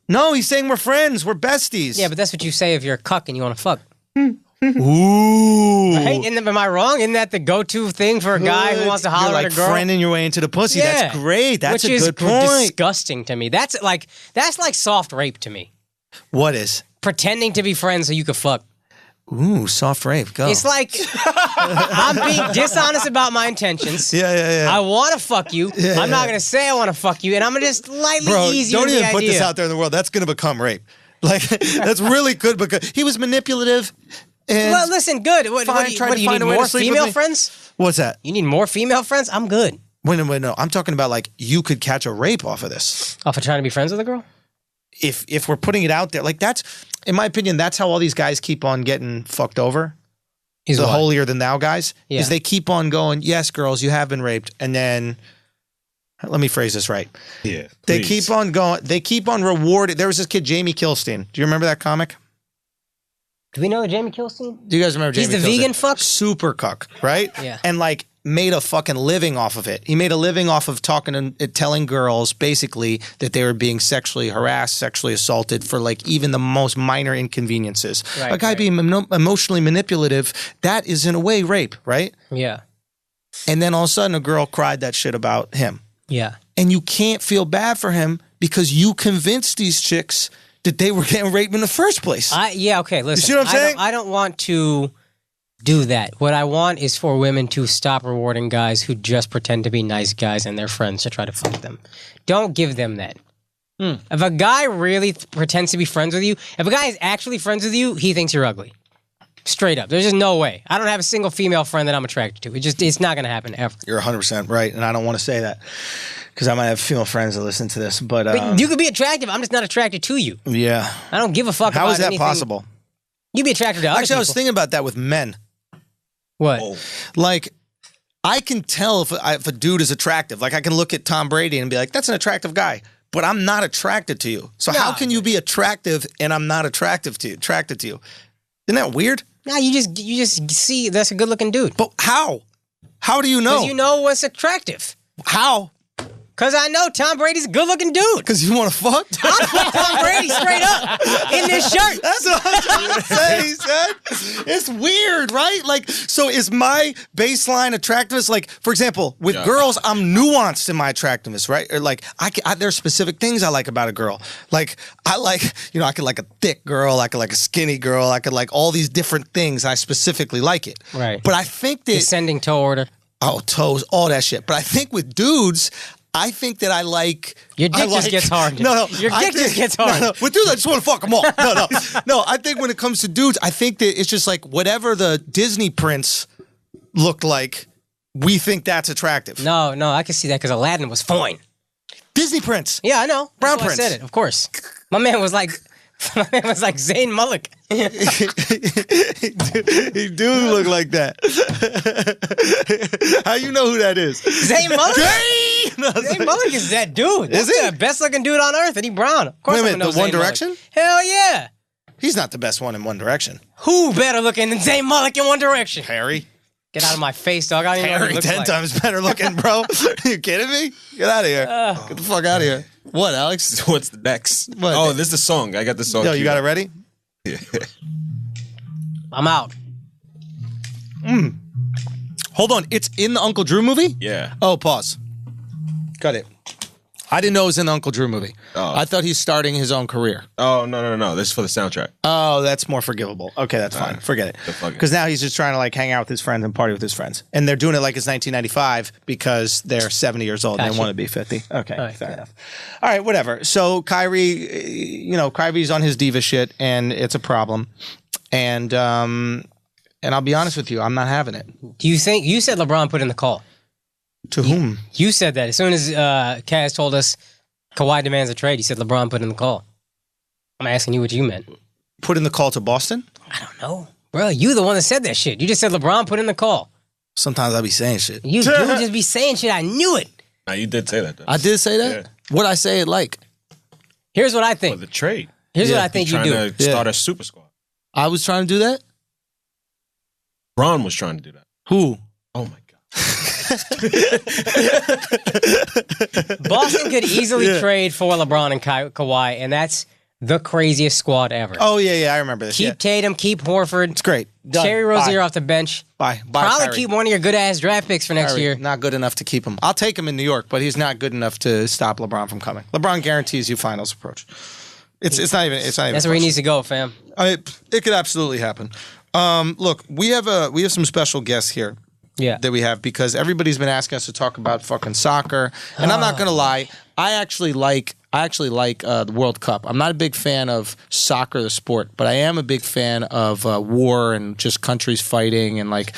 No, he's saying we're friends. We're besties. Yeah, but that's what you say if you're a cuck and you want to fuck. Ooh. Right? Am I wrong? Isn't that the go-to thing for a guy who wants to holler You're like at a girl? friending your way into the pussy. Yeah. That's great. That's Which a is good point. disgusting to me. That's like soft rape to me. What is? Pretending to be friends so you could fuck. Ooh, soft rape. Go. It's like I'm being dishonest about my intentions. Yeah. I want to fuck you. I'm not going to say I want to fuck you, and I'm going to just lightly ease you don't into the even put idea. this out there in the world. That's going to become rape. Like, that's really good because he was manipulative. And Well, listen, good. What do you need more female friends? What's that? You need more female friends? I'm good. Wait, no. I'm talking about like you could catch a rape off of this. Off of trying to be friends with a girl? If we're putting it out there, like that's, in my opinion, that's how all these guys keep on getting fucked over. He's the what? holier than thou guys. Yeah. Is they keep on going, yes, girls, you have been raped. And then, let me phrase this right. Yeah. They please. keep on going, they keep on rewarding. There was this kid, Jamie Kilstein. Do you remember that comic? Do we know Jamie Kilstein? Do you guys remember Jamie He's the Kilstein? vegan fuck? Super cuck, right? Yeah. And like made a fucking living off of it. He made a living off of talking and telling girls basically that they were being sexually harassed, sexually assaulted for like even the most minor inconveniences. Right, a guy right. being emotionally manipulative, that is in a way rape, right? Yeah. And then all of a sudden a girl cried that shit about him. Yeah. And you can't feel bad for him because you convinced these chicks that they were getting raped in the first place. Okay, listen. You see what I'm saying? I don't want to do that. What I want is for women to stop rewarding guys who just pretend to be nice guys and their friends to try to fuck them. Don't give them that. If a guy really pretends to be friends with you, if a guy is actually friends with you, he thinks you're ugly. Straight up. There's just no way. I don't have a single female friend that I'm attracted to. It's not going to happen ever. You're 100% right, and I don't want to say that because I might have female friends that listen to this. But you could be attractive. I'm just not attracted to you. Yeah. I don't give a fuck about How is that anything. possible? You be attracted to other Actually, I was people. thinking about that with men. What? Like, I can tell if a dude is attractive. Like, I can look at Tom Brady and be like, that's an attractive guy. But I'm not attracted to you. So how can you be attractive and I'm not attracted to you? Isn't that weird? Nah, you just see that's a good looking dude. But how? How do you know? Because you know what's attractive. How? Because I know Tom Brady's a good-looking dude. Because you want to fuck? I'll fuck Tom Brady straight up in this shirt. That's what I'm trying to say, son. It's weird, right? Like, so is my baseline attractiveness, like, for example, with girls, I'm nuanced in my attractiveness, right? Or like, there's specific things I like about a girl. Like, I could like a thick girl, I could like a skinny girl, I could like all these different things. I specifically like it. Right. But I think that... Descending toe order. Oh, toes, all that shit. But I think with dudes... I think that I like... Your dick just gets hard. No. Your dick just gets hard. No. With dudes, I just want to fuck them all. No. No, I think when it comes to dudes, I think that it's just like whatever the Disney prince looked like, we think that's attractive. No, I can see that because Aladdin was fine. Disney prince. Yeah, I know. Brown That's why prince. I said it, of course. My man was like Zayn Malik. He do look like that. How you know who that is? Zayn Malik? Zayn Malik is that dude. That's the best looking dude on earth, and he brown. Of course, Wait a minute, know the One Zayn Malik. Direction? Hell yeah. He's not the best one in One Direction. Who better looking than Zayn Malik in One Direction? Harry. Get out of my face, dog. I don't even know what Harry he looks 10 like. times better looking, bro. Are you kidding me? Get out of here. Get the fuck out of here. What, Alex? What's the next? What? Oh, this is the song. I got the song. Yo, you got it ready? Yeah. I'm out. Hold on. It's in the Uncle Drew movie? Yeah. Oh, pause. Cut it. I didn't know it was in the Uncle Drew movie. Oh. I thought he's starting his own career. Oh, no. This is for the soundtrack. Oh, that's more forgivable. Okay, that's fine. Forget it. Because now he's just trying to like hang out with his friends and party with his friends. And they're doing it like it's 1995 because they're 70 years old and Gotcha. they want to be 50. Okay, All right, fair good. enough. All right, whatever. So Kyrie, Kyrie's on his diva shit and it's a problem. And I'll be honest with you, I'm not having it. Do you think you said LeBron put in the call? To whom? You said that as soon as Kaz told us Kawhi demands a trade. You said LeBron put in the call. I'm asking you what you meant. Put in the call to Boston? I don't know, bro. You the one that said that shit. You just said LeBron put in the call. Sometimes I be saying shit. You do just be saying shit. I knew it. Nah, you did say that, though. I did say that? Yeah. What'd I say it like? Here's what I For think. the trade. Here's Yeah, what I think you Trying do. to start a super squad. I was trying to do that? Bron was trying to do that. Who? Oh, my God. Boston could easily trade for LeBron and Kawhi, and that's the craziest squad ever. Oh, yeah, I remember this. Keep Yeah. Tatum, keep Horford. It's great. Done. Terry Rozier off the bench. Bye. Probably Kyrie. keep one of your good-ass draft picks for next Kyrie, year. Not good enough to keep him. I'll take him in New York, but he's not good enough to stop LeBron from coming. LeBron guarantees you finals approach. It's not even. That's where he needs to go, fam. It could absolutely happen. Look, we have some special guests here. Yeah. That we have because everybody's been asking us to talk about fucking soccer, and I'm not gonna lie, I actually like the World Cup. I'm not a big fan of soccer, the sport, but I am a big fan of war and just countries fighting and like,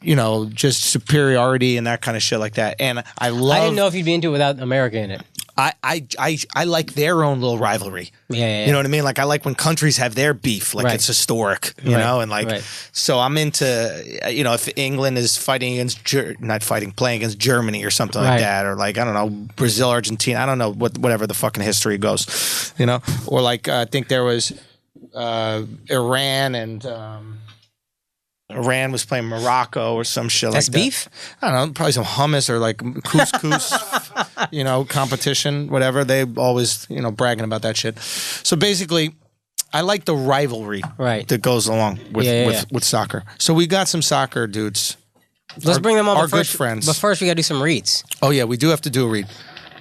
just superiority and that kind of shit like that. And I didn't know if you'd be into it without America in it. I like their own little rivalry. Yeah. You know what I mean? Like I like when countries have their beef, like Right. it's historic, you know, and like Right. so I'm into if England is fighting against playing against Germany or something like Right. that, or like I don't know, Brazil, Argentina, I don't know whatever the fucking history goes, or like I think there was Iran and Iran was playing Morocco or some shit That's like that. beef? I don't know, probably some hummus or like couscous, competition, whatever. They always, bragging about that shit. So basically, I like the rivalry that goes along with soccer. So we got some soccer dudes. Let's bring them on. Our But first, good friends. But first, we got to do some reads. Oh, yeah, we do have to do a read.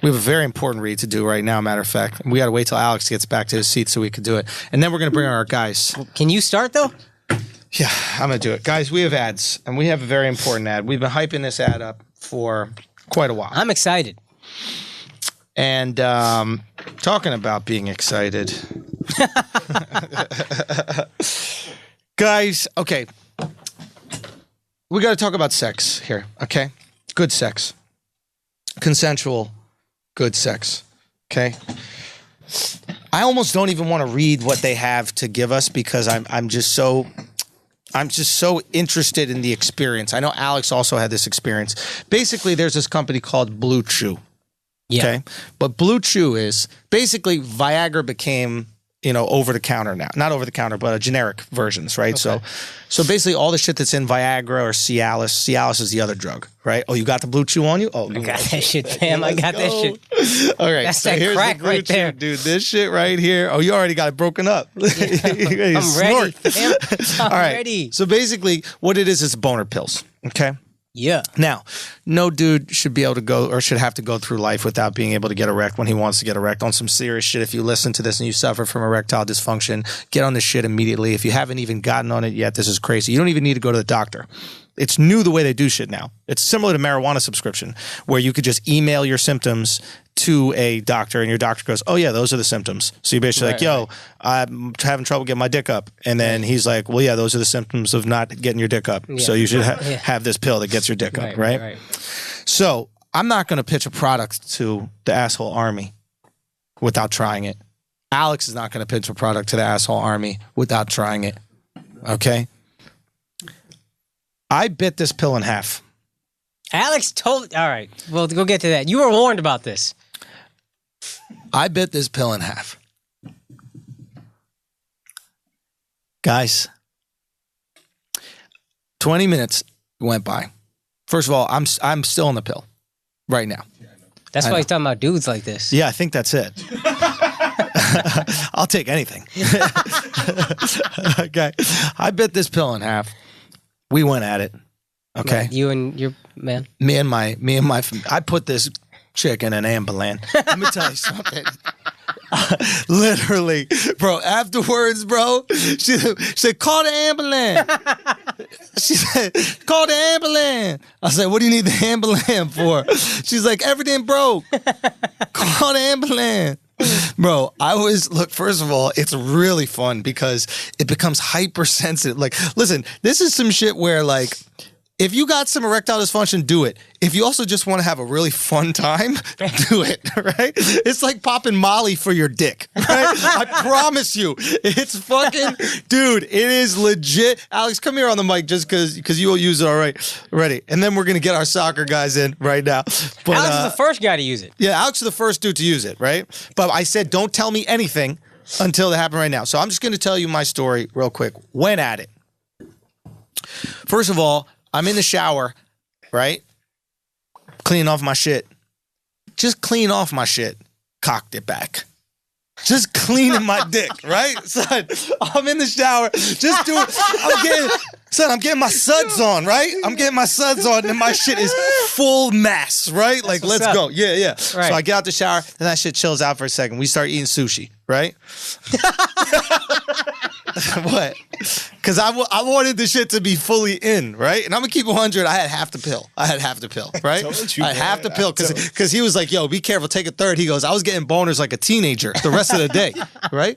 We have a very important read to do right now, matter of fact. We got to wait till Alex gets back to his seat so we can do it. And then we're going to bring on our guys. Can you start, though? Yeah, I'm going to do it. Guys, we have ads, and we have a very important ad. We've been hyping this ad up for quite a while. I'm excited. And talking about being excited. Guys, okay. We got to talk about sex here, okay? Good sex. Consensual, good sex, okay? I almost don't even want to read what they have to give us because I'm just so interested in the experience. I know Alex also had this experience. Basically, there's this company called Blue Chew. Yeah. Okay. But Blue Chew is basically Viagra became over the counter now. Not over the counter, but generic versions, right? Okay. So basically all the shit that's in Viagra or Cialis. Cialis is the other drug, right? Oh, you got the Blue Chew on you? Oh, I got that shit, fam. I got that shit. All right. That's that crack right there. Dude, this shit right here. Oh, you already got it broken up. I'm ready, fam. I'm ready. So basically what it is boner pills, okay? Yeah. Now, no dude should be able to go or should have to go through life without being able to get erect when he wants to get erect. On some serious shit, if you listen to this and you suffer from erectile dysfunction, get on this shit immediately. If you haven't even gotten on it yet, this is crazy. You don't even need to go to the doctor. It's new the way they do shit now. It's similar to marijuana subscription, where you could just email your symptoms to a doctor and your doctor goes, oh yeah, those are the symptoms. So you're basically like, yo, I'm having trouble getting my dick up. And then he's like, well, yeah, those are the symptoms of not getting your dick up. Yeah. So you should have this pill that gets your dick up, right? So I'm not going to pitch a product to the asshole army without trying it. Alex is not going to pitch a product to the asshole army without trying it. Okay? I bit this pill in half. Alex told... All right. Well, go get to that. You were warned about this. I bit this pill in half. Guys, 20 minutes went by. First of all, I'm still on the pill right now. That's why he's talking about dudes like this. Yeah, I think that's it. I'll take anything. Okay. I bit this pill in half. We went at it. Okay. Man, you and your man. Me and my I put this chick in an ambulance. Let me tell you something. Literally, bro, afterwards, bro, she said, call the ambulance. She said, call the ambulance. I said, what do you need the ambulance for? She's like, everything broke. Call the ambulance. Bro, look, first of all, it's really fun because it becomes hypersensitive. Like, listen, this is some shit where, like, if you got some erectile dysfunction, do it. If you also just want to have a really fun time, do it, right? It's like popping Molly for your dick, right? I promise you. It's fucking, dude, it is legit. Alex, come here on the mic just because you will use it already. And then we're going to get our soccer guys in right now. But, Alex is the first guy to use it. Yeah, Alex is the first dude to use it, right? But I said, don't tell me anything until it happened right now. So I'm just going to tell you my story real quick. Went at it. First of all, I'm in the shower, right? Cleaning off my shit. Just clean off my shit. Cocked it back. Just cleaning my dick, right? Son, I'm in the shower. Just do it. I'm getting my suds on, right? I'm getting my suds on and my shit is full mass, right? Like, let's go. Yeah. Right. So I get out the shower and that shit chills out for a second. We start eating sushi, right? What? Because I wanted the shit to be fully in, right? And I'm going to keep 100. I had half the pill, right? I had half the pill because he was like, yo, be careful, take a third. He goes, I was getting boners like a teenager the rest of the day, right?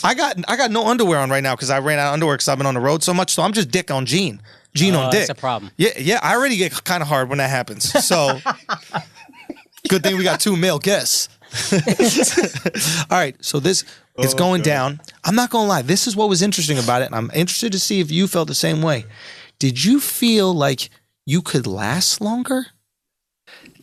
I got no underwear on right now because I ran out of underwear because I've been on the road so much. So I'm just dick on Gene on dick. That's a problem. Yeah, I already get kind of hard when that happens. So good thing we got 2 male guests. All right, so it's going down. I'm not going to lie. This is what was interesting about it, and I'm interested to see if you felt the same way. Did you feel like you could last longer?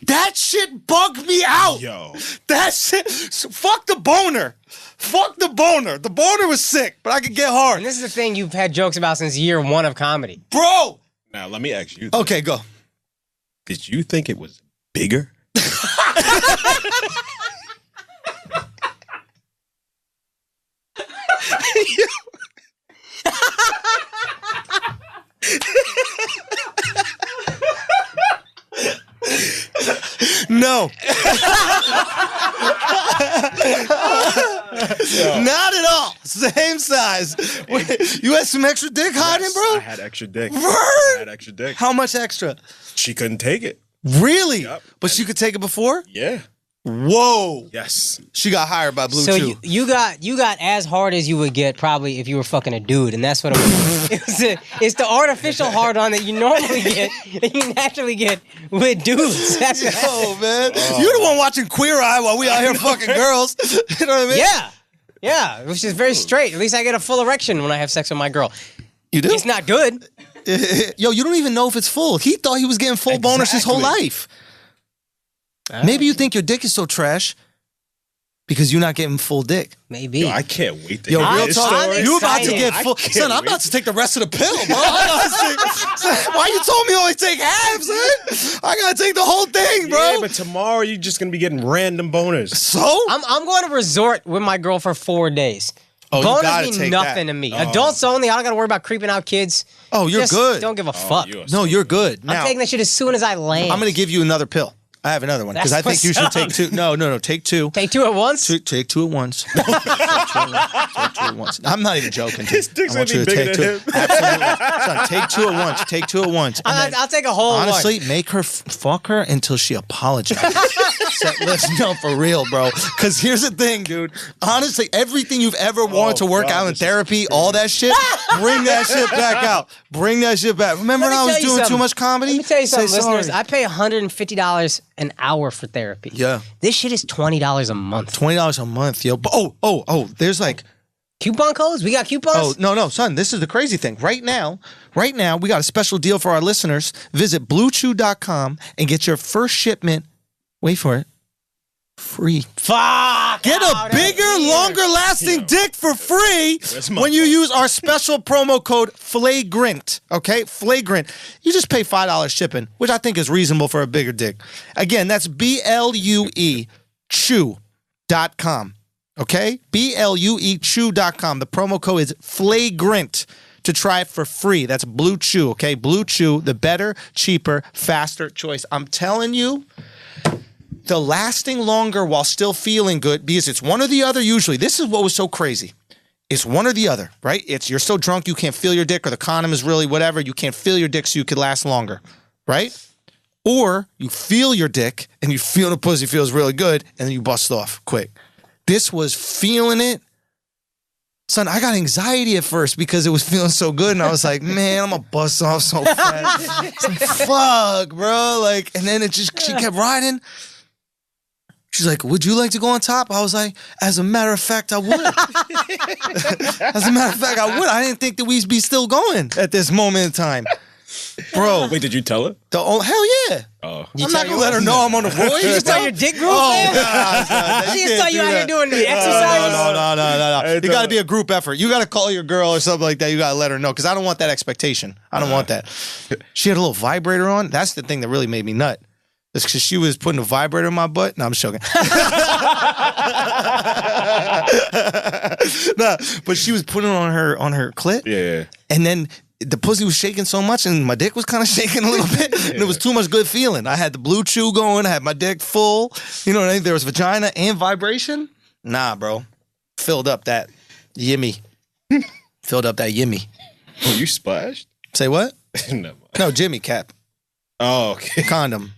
That shit bugged me out. Yo. That shit. Fuck the boner. Fuck the boner. The boner was sick, but I could get hard. And this is the thing you've had jokes about since year 1 of comedy. Bro. Now, let me ask you. Okay, go. Did you think it was bigger? No. Not at all. Same size. Wait, you had some extra dick hiding, bro? I had extra dick. Word? I had extra dick. How much extra? She couldn't take it. Really? Yep. But she could take it before? Yeah. Whoa. Yes. She got hired by Blue So Chew. you got as hard as you would get probably if you were fucking a dude, and that's what it was. It's the artificial hard on that you normally get, that you naturally get with dudes. That's what happened. Man. You're the one watching Queer Eye while we out here fucking girls. You know what I mean? Yeah, which is very straight. At least I get a full erection when I have sex with my girl. You do? It's not good. Yo, you don't even know if it's full. He thought he was getting full bonus his whole life. Maybe you think your dick is so trash Because you're not getting full dick. Maybe. Yo, I can't wait to Yo, hear real this talk. story. You about to get I full. can't Son, I'm wait. about to take the rest of the pill, bro. Why you told me only take half, son? I gotta take the whole thing, bro. Yeah, but tomorrow you're just gonna be getting random boners. So? I'm going to resort with my girl for 4 days. Oh, you Bonus gotta mean take nothing that. to me. Adults only. I don't got to worry about creeping out kids. Oh, you're Just good. Don't give a fuck. No, you're good. Now, I'm taking that shit as soon as I land. I'm gonna give you another pill. I have another one because I That's think you should what's take up. 2. No, take 2. Take 2 at once? Take 2 at once. Take 2 at once. I'm not even joking. Dude. His dick's I want gonna you be to bigger take than 2. him. Absolutely. Son, take 2 at once. Take 2 at once. And then, I'll take a whole honestly, one. make her fuck her until she apologizes. Listen, no, for real, bro. Because here's the thing, dude. Honestly, everything you've ever wanted to work God, out in this is therapy, all that shit, bring that shit back out. Bring that shit back. Remember Let me when I was tell you doing too something. much comedy? Let me tell you something, Say listeners. sorry. I pay $150 an hour for therapy. Yeah. This shit is $20 a month. $20 a month, yo. But there's like, Coupon codes? We got coupons? oh, no, son, this is the crazy thing. Right now, we got a special deal for our listeners. Visit BlueChew.com and get your first shipment, wait for it, free. Fuck! Get a bigger, longer-lasting dick for free when you use our special promo code FLAGRANT, okay? FLAGRANT. You just pay $5 shipping, which I think is reasonable for a bigger dick. Again, that's BLUE chew.com, okay? BLUE chew.com. The promo code is FLAGRANT to try it for free. That's Blue Chew, okay? Blue Chew, the better, cheaper, faster choice. I'm telling you, the lasting longer while still feeling good, because it's one or the other usually. This is what was so crazy. It's one or the other, right? It's you're so drunk you can't feel your dick, or the condom is really whatever. You can't feel your dick so you could last longer, right? Or you feel your dick and you feel the pussy feels really good and then you bust off quick. This was feeling it. Son, I got anxiety at first because it was feeling so good, and I was like, man, I'm gonna bust off so fast. It's like, fuck, bro. Like, and then she kept riding. She's like, would you like to go on top? I was like, as a matter of fact, I would. As a matter of fact, I would. I didn't think that we'd be still going at this moment in time. Bro. Wait, did you tell her? Hell yeah. Oh. I'm not gonna let her know I'm on the boy. You just tell your dick group? Oh, God. She just tell you out here doing the exercises? No. It got to be a group effort. You got to call your girl or something like that. You got to let her know, because I don't want that expectation. I don't want that. She had a little vibrator on. That's the thing that really made me nut. It's because she was putting a vibrator in my butt. No, I'm just joking. No, but she was putting it on her clit. Yeah. And then the pussy was shaking so much, and my dick was kind of shaking a little bit, and it was too much good feeling. I had the Blue Chew going. I had my dick full. You know what I mean? There was vagina and vibration. Nah, bro. Filled up that yimmy. Filled up that yimmy. Oh, you splashed? Say what? No. No, Jimmy Cap. Oh, okay. Condom.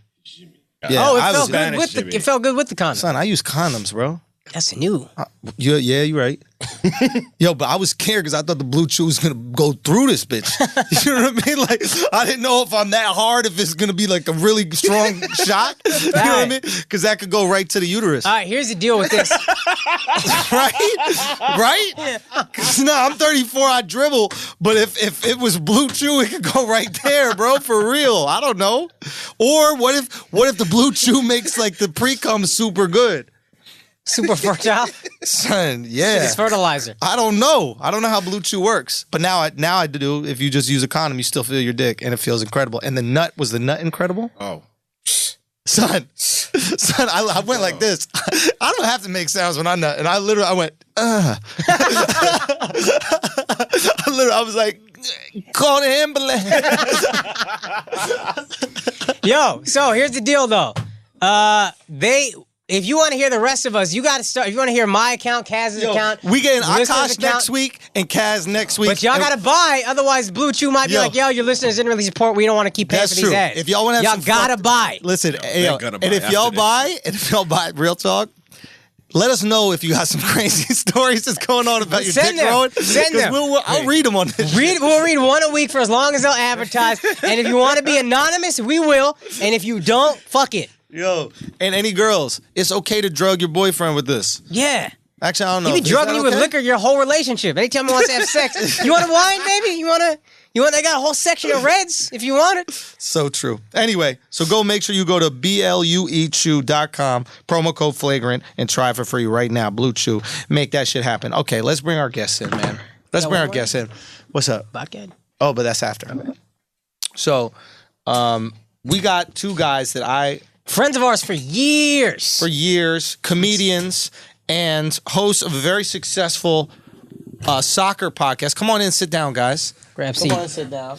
Oh, I was it felt good with the condom. Son, I use condoms, bro. That's new. Yeah, you're right. Yo, but I was scared because I thought the Blue Chew was going to go through this bitch. You know what I mean? Like, I didn't know if I'm that hard, if it's going to be like a really strong shock. You know what I mean? Because that could go right to the uterus. All right, here's the deal with this. Right? Because I'm 34, I dribble. But if it was Blue Chew, it could go right there, bro, for real. I don't know. Or what if the Blue Chew makes like the pre-cum super good? Super fertile. Son, yeah. It's fertilizer. I don't know. I don't know how Blue Chew works. But now I do. If you just use a condom, you still feel your dick, and it feels incredible. And was the nut incredible? Oh. Son, I went like this. I don't have to make sounds when I nut. And I went, I was like, call the ambulance. Yo, so here's the deal, though. If you want to hear the rest of us, you got to start. If you want to hear my account, Kaz's account, we getting listeners' Akaash account, next week and Kaz next week. But y'all got to buy, otherwise Blue Chew might be like, yo, your listeners didn't really support. We don't want to keep paying That's for these true. ads. If y'all want to have y'all got to buy. Listen, they're gonna buy and if after y'all buy, real talk, let us know if you got some crazy stories that's going on about your dick growing. Send them. I'll read them on this. We'll read one a week for as long as they'll advertise. And if you want to be anonymous, we will. And if you don't, fuck it. Yo, and any girls, it's okay to drug your boyfriend with this. Yeah. Actually, I don't know. You be drugging me with liquor your whole relationship. Anytime he wants to have sex, you want a wine, baby? You want? They got a whole section of reds if you want it. So true. Anyway, so make sure you go to BLUEchew.com, promo code Flagrant, and try it for free right now. Blue Chew. Make that shit happen. Okay, let's bring our guests in, man. Let's bring our guests in. What's up? Bucket. Oh, but that's after. Okay. So, we got two guys that friends of ours for years. Comedians and hosts of a very successful soccer podcast. Come on in, sit down, guys. Grab seat. Come on and sit down.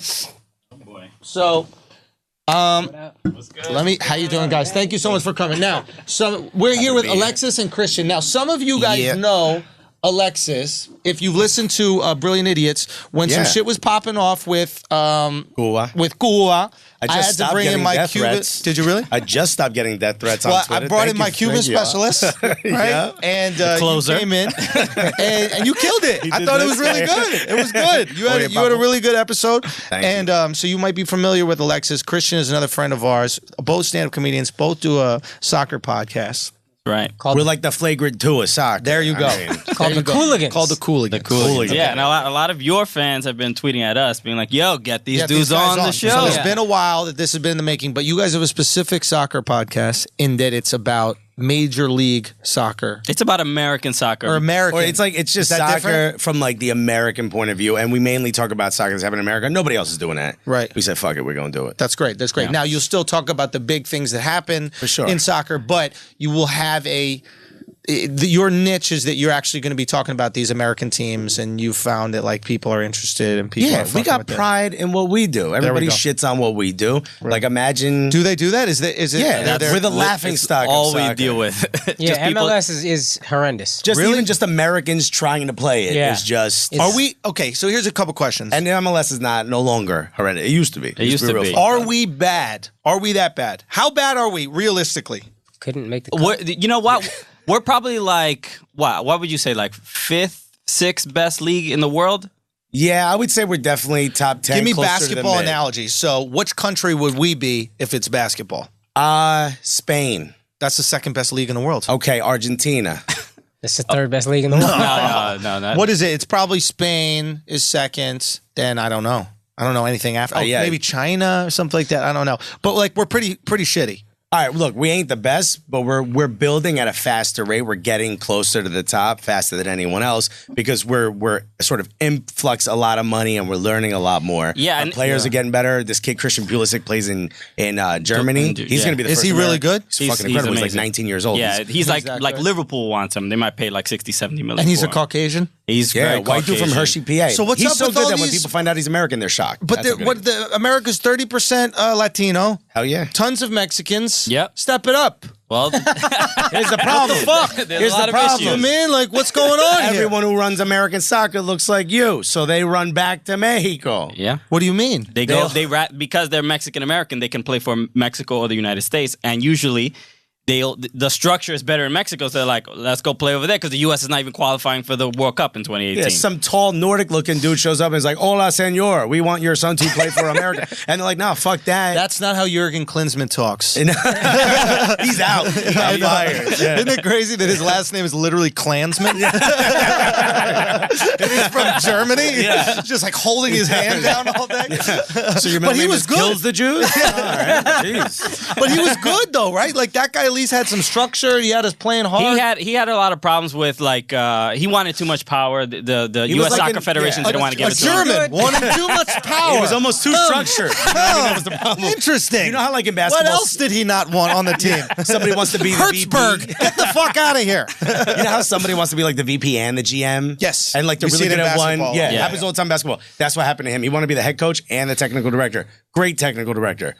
Oh boy. So, how you doing, guys? Thank you so much for coming. Now, we're here with Alexis and Christian. Now, some of you guys know Alexis, if you've listened to Brilliant Idiots, when some shit was popping off with Kua, I had to bring in my Cuban. Did you really? I just stopped getting death threats on Twitter. I brought in my Cuban specialist, right? Yeah. And you came in, and you killed it. I thought it was really good. It was good. You had a really good episode. Thank you. So you might be familiar with Alexis. Christian is another friend of ours. Both stand-up comedians. Both do a soccer podcast. Right. We're like the Flagrant 2 of soccer. There you go. Called the Cooligans. Called the Cooligans. Yeah, and a lot of your fans have been tweeting at us, being like, yo, get these dudes on the show. So it's been a while that this has been in the making, but you guys have a specific soccer podcast in that it's about Major League Soccer. It's about American soccer. Or American. Or it's just soccer different? from like the American point of view, and we mainly talk about soccer that's happening in America. Nobody else is doing that. Right. We said, fuck it, we're going to do it. That's great. Yeah. Now, you'll still talk about the big things that happen in soccer, but you will have your niche is that you're actually going to be talking about these American teams, and you found that like people are interested and people. We got pride in what we do. Everybody shits on what we do. Right. Like imagine. Do they do that? Is it? Yeah, we're the laughing stock. All of we deal with. Yeah, MLS is horrendous. Even just Americans trying to play it is just. Are we okay? So here's a couple questions. And MLS is no longer horrendous. It used to be. It used to be. Are we bad? Are we that bad? How bad are we realistically? Couldn't make the cut. You know what? We're probably like, what would you say, like 5th, 6th best league in the world? Yeah, I would say we're definitely top 10. Give me basketball analogies. So which country would we be if it's basketball? Spain. That's the 2nd best league in the world. Okay, Argentina. It's the 3rd best league in the world. No. What is it? It's probably Spain is 2nd. Then I don't know. I don't know anything after. Maybe China or something like that. I don't know. But like we're pretty shitty. All right, look, we ain't the best, but we're building at a faster rate. We're getting closer to the top faster than anyone else because we're sort of influx a lot of money and we're learning a lot more. Yeah, our players are getting better. This kid Christian Pulisic plays in Germany. He's going to be the first. Is he really good? He's fucking incredible. He's like 19 years old. Yeah, he's like Liverpool wants him. They might pay like 60, 70 million. And he's a Caucasian? He's very white dude from Hershey, PA. So what's he's up so with good all that when these- people find out he's American, they're shocked. But America's 30% Latino. Hell yeah. Tons of Mexicans. Yep. Step it up. Well, Here's the problem. Here's the problem. Man, like what's going on here? Everyone who runs American soccer looks like you, so they run back to Mexico. Yeah. What do you mean? Because they're Mexican American, they can play for Mexico or the United States, and usually the structure is better in Mexico, so they're like, let's go play over there because the U.S. is not even qualifying for the World Cup in 2018. Yeah, some tall Nordic-looking dude shows up and is like, "Hola, senor, we want your son to play for America." And they're like, "No, fuck that." That's not how Jurgen Klinsmann talks. He's out. He got fired. Yeah. Isn't it crazy that his last name is literally Klansman? And he's from Germany? Yeah. Just like holding his hand down all day? So your middle name is Kills the Jews? All right. Jeez. But he was good though, right? Like that guy at least had some structure. He had us playing hard. He had a lot of problems with like he wanted too much power. The U.S. Soccer Federation didn't want to give it to him. German wanted too much power. He was almost too structured. That was the problem. Interesting. You know how like in basketball, what else did he not want on the team? somebody wants to be the Hertzberg, VP. get the fuck out of here. You know how somebody wants to be like the VP and the GM? Yes. And like they're We really see it good in at one. basketball. Yeah, it Yeah. happens all the time in basketball. That's what happened to him. He wanted to be the head coach and the technical director. Great technical director.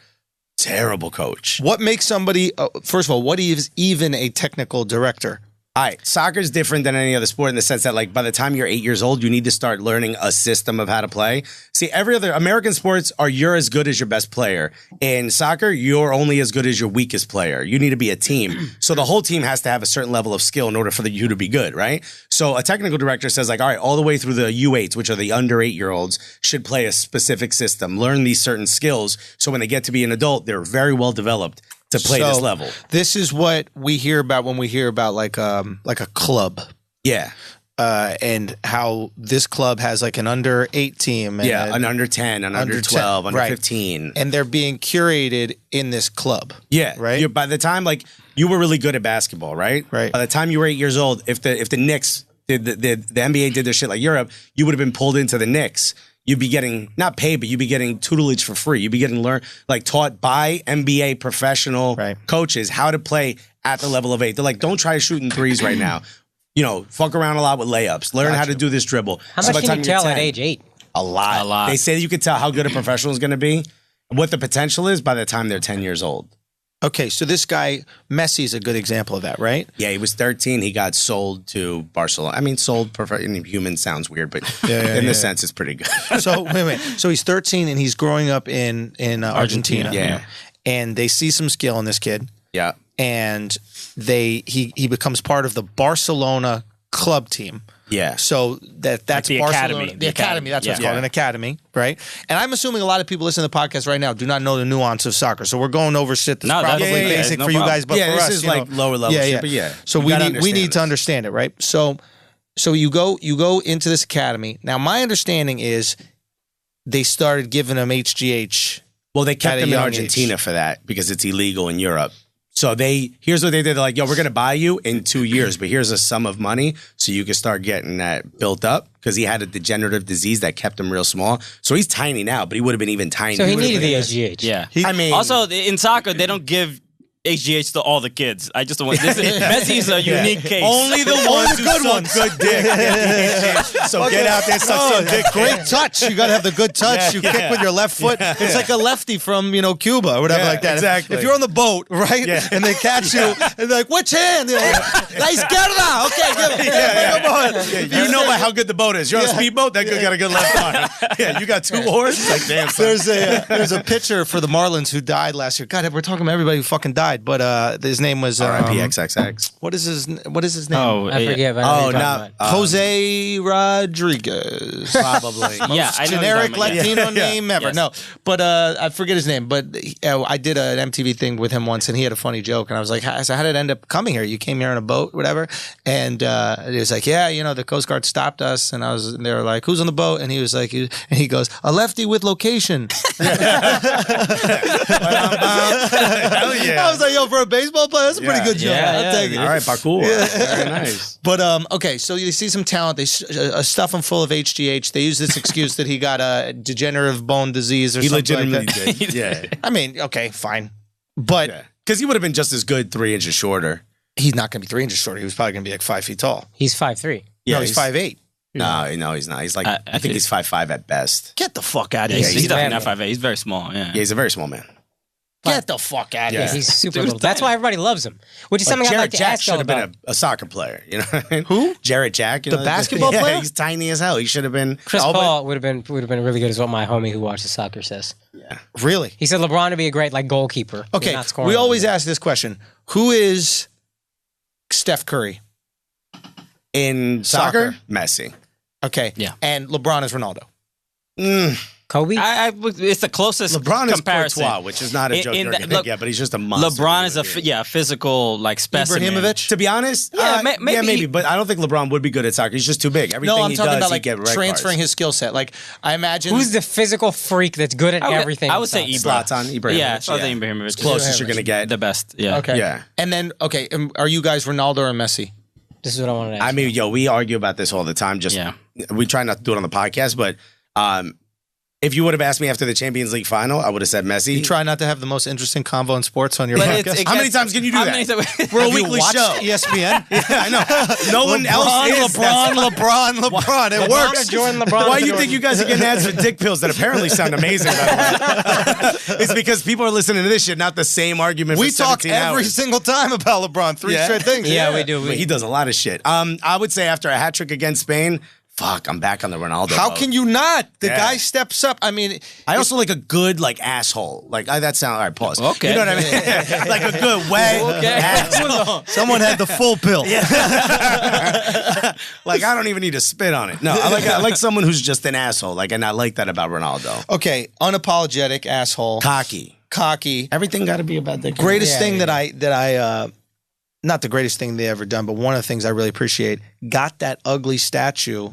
Terrible coach. What makes somebody, first of all, what is even a technical director? All right, soccer is different than any other sport in the sense that, like, by the time you're 8 years old, you need to start learning a system of how to play. See, every other American sports are you're as good as your best player. In soccer, you're only as good as your weakest player. You need to be a team. So the whole team has to have a certain level of skill in order for you to be good, right? So a technical director says, like, all right, all the way through the U8s, which are the under 8-year-olds, should play a specific system, learn these certain skills. So when they get to be an adult, they're very well developed to play this level. This is what we hear about when we hear about like a club. Yeah. And how this club has like an under 8 team. And an under 10, an under 12, 10, under right. 15. And they're being curated in this club. Yeah. Right? By the time, like, you were really good at basketball, right? Right. By the time you were 8 years old, if the Knicks, the NBA did their shit like Europe, you would have been pulled into the Knicks. You'd be getting, not paid, but you'd be getting tutelage for free. You'd be getting taught by NBA professional coaches how to play at the level of 8. They're like, don't try shooting threes right now. You know, fuck around a lot with layups. Learn how to do this dribble. How much can you tell at age 8? A lot. They say that you could tell how good a professional is going to be, what the potential is by the time they're 10 years old. Okay, so this guy, Messi, is a good example of that, right? Yeah, he was 13. He got sold to Barcelona. I mean, sold, human sounds weird, but in this sense, it's pretty good. So, wait. So he's 13 and he's growing up in Argentina. Yeah. And they see some skill in this kid. Yeah. And he becomes part of the Barcelona club team. Yeah. So that's like the Barcelona. academy. The academy, that's what it's called, an academy, right? And I'm assuming a lot of people listening to the podcast right now do not know the nuance of soccer. So we're going over shit that's probably basic for you guys, but for us, this is like lower level shit, but yeah. So we need to understand it, right? So you go into this academy. Now, my understanding is they started giving them HGH. Well, they kept them in Argentina for that because it's illegal in Europe. So here's what they did. They're like, yo, we're going to buy you in 2 years, but here's a sum of money so you can start getting that built up because he had a degenerative disease that kept him real small. So he's tiny now, but he would have been even tinier. So he needed the SGH. Yeah. I mean, also in soccer, they don't give HGH to all the kids. I just don't want Messi's a unique case. Only the ones who suck good dick. So get out there, suck some dick. Great touch. You got to have the good touch. You kick with your left foot. It's like a lefty from, Cuba or whatever like that. Exactly. If you're on the boat, right, and they catch you, and they're like, which hand? They're like, La izquierda. Okay, give it. Come on. You know by how good the boat is. You're on a speedboat, that guy got a good left arm. Yeah, you got 2 oars. It's like, damn, son. There's a pitcher for the Marlins who died last year. God, we're talking about everybody who fucking died. But his name was R.I.P. XXX. What is his name? I forget. Jose Rodriguez. Probably. Yeah, I know generic Latino name ever. Yes. No, but I forget his name. But I did an MTV thing with him once, and he had a funny joke. And I was like, "So how did it end up coming here? You came here on a boat, whatever?" And he was like, "Yeah, the Coast Guard stopped us." And they were like, "Who's on the boat?" And he was like, and he goes, "A lefty with location." Hell yeah. I was like, "Yo, for a baseball player, that's a pretty good joke. I'll take it." All right, parkour. Very nice. But okay, so you see some talent. They stuff him full of HGH. They use this excuse that he got a degenerative bone disease or something like that. Legitimately did. Yeah. I mean, okay, fine, but Because he would have been just as good 3 inches shorter. he's not going to be 3 inches shorter. He was probably going to be like 5 feet tall. He's 5'3". Yeah, No, he's 5'8". No, he's not. He's like, I think he's 5'5" at best. Get the fuck out of He's here! definitely not 5'8". He's very small. Yeah. Yeah, he's a very small man. Get the fuck out of Yeah, here! he's super little. That's why everybody loves him. Which is something I'd like Jared to Jack ask should y'all have about. been a soccer player. You know what I mean? Who? Jared Jack. The basketball player? He's tiny as hell. He should have been. Chris Paul would have been really good, is what my homie who watches soccer says. Really? He said LeBron would be a great goalkeeper. Okay, Not scoring we a always little ask this question: who is Steph Curry In soccer, Messi. Okay, Yeah. and LeBron is Ronaldo. bit. Kobe. It's the closest LeBron comparison. is Courtois, which is not a joke you're going to get, but he's just a monster. LeBron is a physical specimen. Ibrahimovic? To be honest, maybe, but I don't think LeBron would be good at soccer. He's just too big. Everything No, I'm he talking does, about he like get red transferring cards. his skill set. Like I imagine Who's the physical freak that's good at everything? I would say in Ibra. Zlatan, Ibrahimovic. Yeah, Zlatan Ibrahimovic. Closest you're going to get. The best. Yeah. Okay. Yeah. And then are you guys Ronaldo or Messi? This is what I wanted to ask. I mean, we argue about this all the time. We try not to do it on the podcast, but if you would have asked me after the Champions League final, I would have said Messi. You try not to have the most interesting convo in sports on your But podcast. How many times can you do that? We're a Have you weekly watched show. ESPN. Yeah, I know. No one else is. LeBron. It works. Jordan, LeBron. Why do you think you guys are getting ads for dick pills that apparently sound amazing, by the way? It's because people are listening to this shit, not the same argument We for talk 17 every hours. single time about LeBron. Three straight things. Yeah, we do. But he does a lot of shit. I would say after a hat trick against Spain, fuck, I'm back on the Ronaldo. How can you not? The Yeah. guy steps up. I mean, I also like a good asshole. That sounds all right. Pause. Okay. You know what I mean? Like a good way. Asshole. someone had the full pill. Like I don't even need to spit on it. No, I like someone who's just an asshole. And I like that about Ronaldo. Okay, unapologetic asshole, Cocky. cocky. Everything got to be about the Greatest thing that I not the greatest thing they ever done, but one of the things I really appreciate, got that ugly statue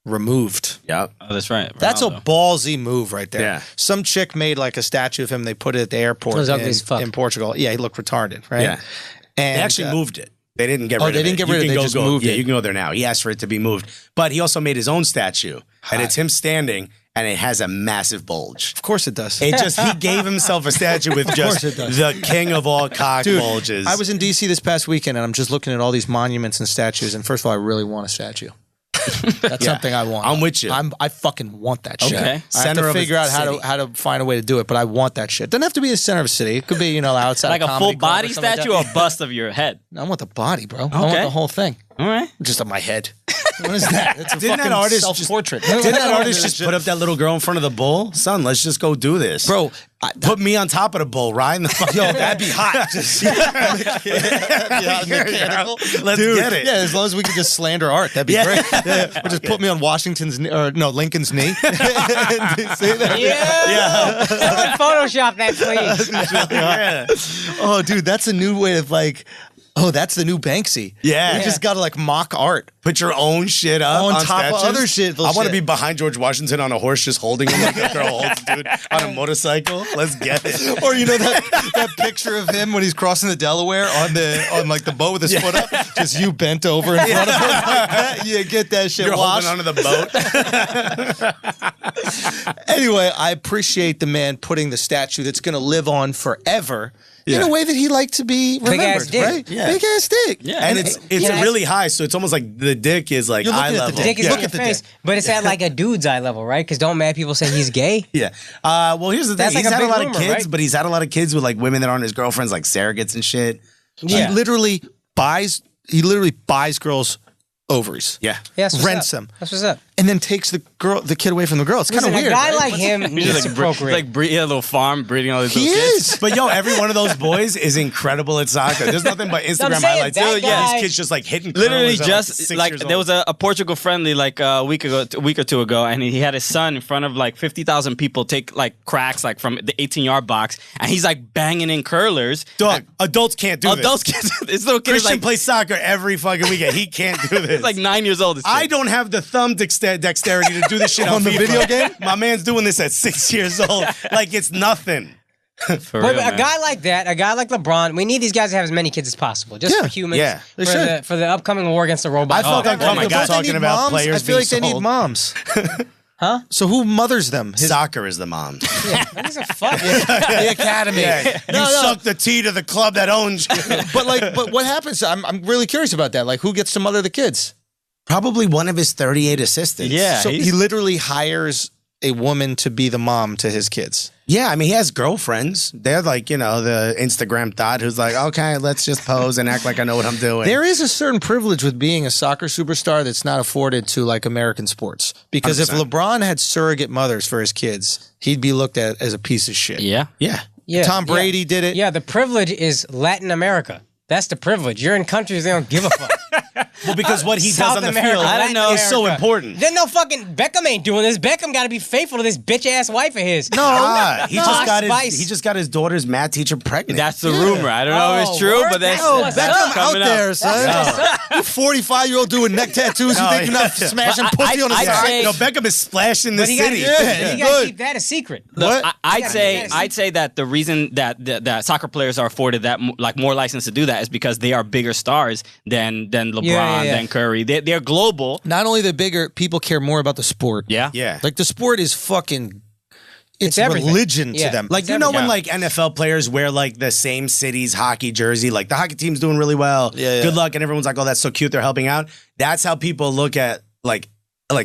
removed. Yep. Oh, that's right. That's a Ronaldo. ballsy move right there. Yeah. Some chick made like a statue of him. They put it at the airport It was ugly as fuck. in Portugal. Yeah, he looked retarded, right? Yeah. And They actually moved it. They didn't get rid of it. they didn't get rid of it. They just moved Yeah, it. you can go there now. He asked for it to be moved. But he also made his own statue. And it's him standing, and it has a massive bulge. Of course it does. He gave himself a statue with just it does. the king of all cock Dude, bulges. I was in D.C. this past weekend, and I'm just looking at all these monuments and statues. And first of all, I really want a statue. That's something I want. I'm with you. I fucking want that shit. Okay. I have Center to of a figure out city. how to find a way to do it, but I want that shit. Doesn't have to be the center of a city. It could be, outside Like a a comedy full club body or something like statue that. or a bust of your head. I want the body, bro. I want Okay. the whole thing. All right. Just on my head. What is that? It's a Didn't fucking that artist self-portrait. Didn't that artist just put up that little girl in front of the bull? Son, let's just go do this. Bro, Put me on top of the bull, right? In the fucking that'd be hot. Just, mechanical. Let's Dude, get it. Yeah, as long as we could just slander art, that'd be great. Yeah. Or just put me on Washington's knee, or no, Lincoln's knee. See that? Yeah. Someone Photoshop that, please. Yeah. Oh, dude, that's a new way of that's the new Banksy. Yeah. You just gotta mock art. Put your own shit up On top of statues. other shit, I want to shit. be behind George Washington on a horse, just holding him like a girl holds a dude on a motorcycle. Let's get it. Or that picture of him when he's crossing the Delaware on the boat with his foot up, just you bent over in front of him like that. Yeah, get that shit You're washed. holding onto the boat. Anyway, I appreciate the man putting the statue that's going to live on forever in a way that he liked to be remembered, Big-ass dick. right? Yeah. Big ass dick. Yeah. And it's really high, so it's almost like the dick is like You're looking eye at the level. Dick is Yeah. in your Look at the face, dick. but it's at like a dude's eye level, right? Because don't mad people say he's gay? Yeah. Well, here's the thing. That's like He's a had a big lot of rumor, kids, right? but he's had a lot of kids with women that aren't his girlfriends, like surrogates and shit. Yeah. He literally buys girls' ovaries. Yeah. Yeah, that's what's Rents up. them. That's what's up. And then takes the kid away from the girl. It's kind of Listen, weird. a guy right? like him needs to He's procreate. a little farm breeding all these He little kids. is. But every one of those boys is incredible at soccer. There's nothing but Instagram saying, highlights. that guy- These kids just hitting Literally curlers at, just 6 like years there old. was a Portugal friendly a week or two ago, and he had his son in front of 50,000 people take cracks from the 18-yard box, and he's banging in curlers. Dog, adults can't do Adults this. kids, this little kid is Christian plays soccer every fucking weekend. He can't do this. he's 9 years old. I don't have the thumb dexterity to do this shit on the FIFA. video game? My man's doing this at 6 years old. It's nothing. For But real, a man. guy like that, a guy like LeBron, we need these guys to have as many kids as possible, just Yeah, for humans, yeah, they should. for the upcoming war against the robots. I felt Oh, uncomfortable my God. Talking They need about moms. players I feel like being they need sold. moms. Huh? So who mothers them? Soccer is the mom. That is a fuck. The academy. You suck the tea to the club that owns you. But what happens? I'm really curious about that. Who gets to mother the kids? Probably one of his 38 assistants. Yeah. So he's- he literally hires a woman to be the mom to his kids. Yeah, I mean, he has girlfriends. They're the Instagram thought who's okay, let's just pose and act like I know what I'm doing. There is a certain privilege with being a soccer superstar that's not afforded to American sports. Because if 100%. LeBron had surrogate mothers for his kids, he'd be looked at as a piece of shit. Yeah. Yeah. Yeah, Tom Brady did it. Yeah, the privilege is Latin America. That's the privilege. You're in countries they don't give a fuck. Well, because what he does South on the America, field I don't know. is so America. important. Then no fucking Beckham ain't doing this. Beckham got to be faithful to this bitch ass wife of his. No. He just got Spice. he just got his daughter's math teacher pregnant. That's the rumor. I don't know if it's true, word? but that's No, that's Beckham out coming up. there, son. You 45-year-old doing neck tattoos. You think you're not smashing pussy on the I'd side? say- no, Beckham is splashing the But he got city. Yeah. to Good. keep that a secret. Look, What? I'd say that the reason that soccer players are afforded that more license to do that is because they are bigger stars than LeBron, Yeah. than Curry. They're global. Not only the bigger, people care more about the sport. Yeah. Yeah. The sport is fucking, it's everything. religion Yeah. to them. When Yeah. NFL players wear the same city's hockey jersey, the hockey team's doing really well. Yeah, yeah. Good luck, and everyone's oh, that's so cute. They're helping out. That's how people look at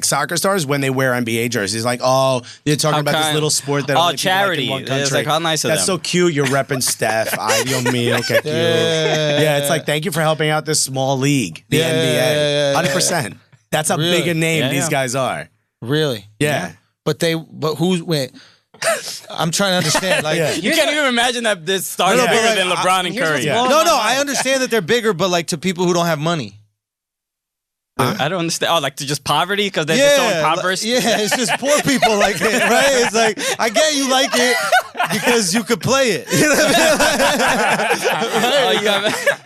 soccer stars when they wear NBA jerseys. Oh, you're talking about this little sport that only people charity. in one It's country. how nice of That's them. so cute. You're repping Steph. Ay, Dios mío, qué cute. Yeah, it's thank you for helping out this small league, the NBA. 100%. That's how Really? big a name Yeah, these yeah. guys are. Really? Yeah. But who's, wait. I'm trying to understand. You can't even imagine that this stars No, are but bigger like, than LeBron and here's Curry. what's Yeah. blowing No, my I mind. understand that they're bigger, but to people who don't have money. I don't understand. To just poverty because they're so impoverished. Yeah, it's just poor people like it, right? It's I get you like it, because you could play it.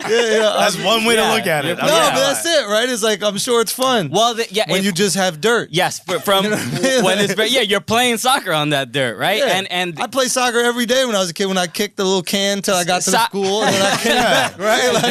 That's one way to look at it. No, but that's it, right? It's like, I'm sure it's fun. Well, when you just have dirt. Yes, from when it's you're playing soccer on that dirt, right? Yeah. And I play soccer every day when I was a kid. When I kicked the little can till I got to the school, and then I came back, right? Like,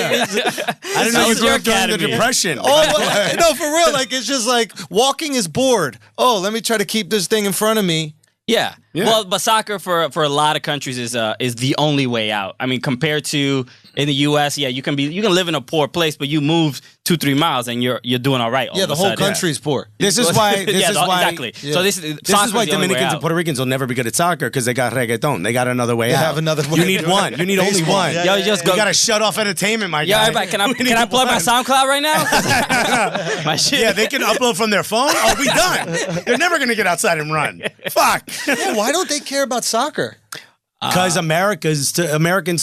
I didn't know you grew up during the academy. Depression. No, for real. Like, it's just like walking is bored. Oh, let me try to keep this thing in front of me. Yeah. Well, but soccer for a lot of countries is the only way out. I mean, compared to in the U.S., you can live in a poor place, but you move 2-3 miles and you're doing all right. The whole country's poor. This is why. Exactly. Yeah. So this is why Dominicans and Puerto Ricans will never be good at soccer because they got reggaeton. They got another way out. have another way. You need one. You need only one. Yo, you just go. You got to shut off entertainment, my guy. Yeah, everybody, can I plug my SoundCloud right now? My shit. Yeah, they can upload from their phone. Oh, we done. They're never gonna get outside and run. Fuck. Yeah, why don't they care about soccer? Because Americans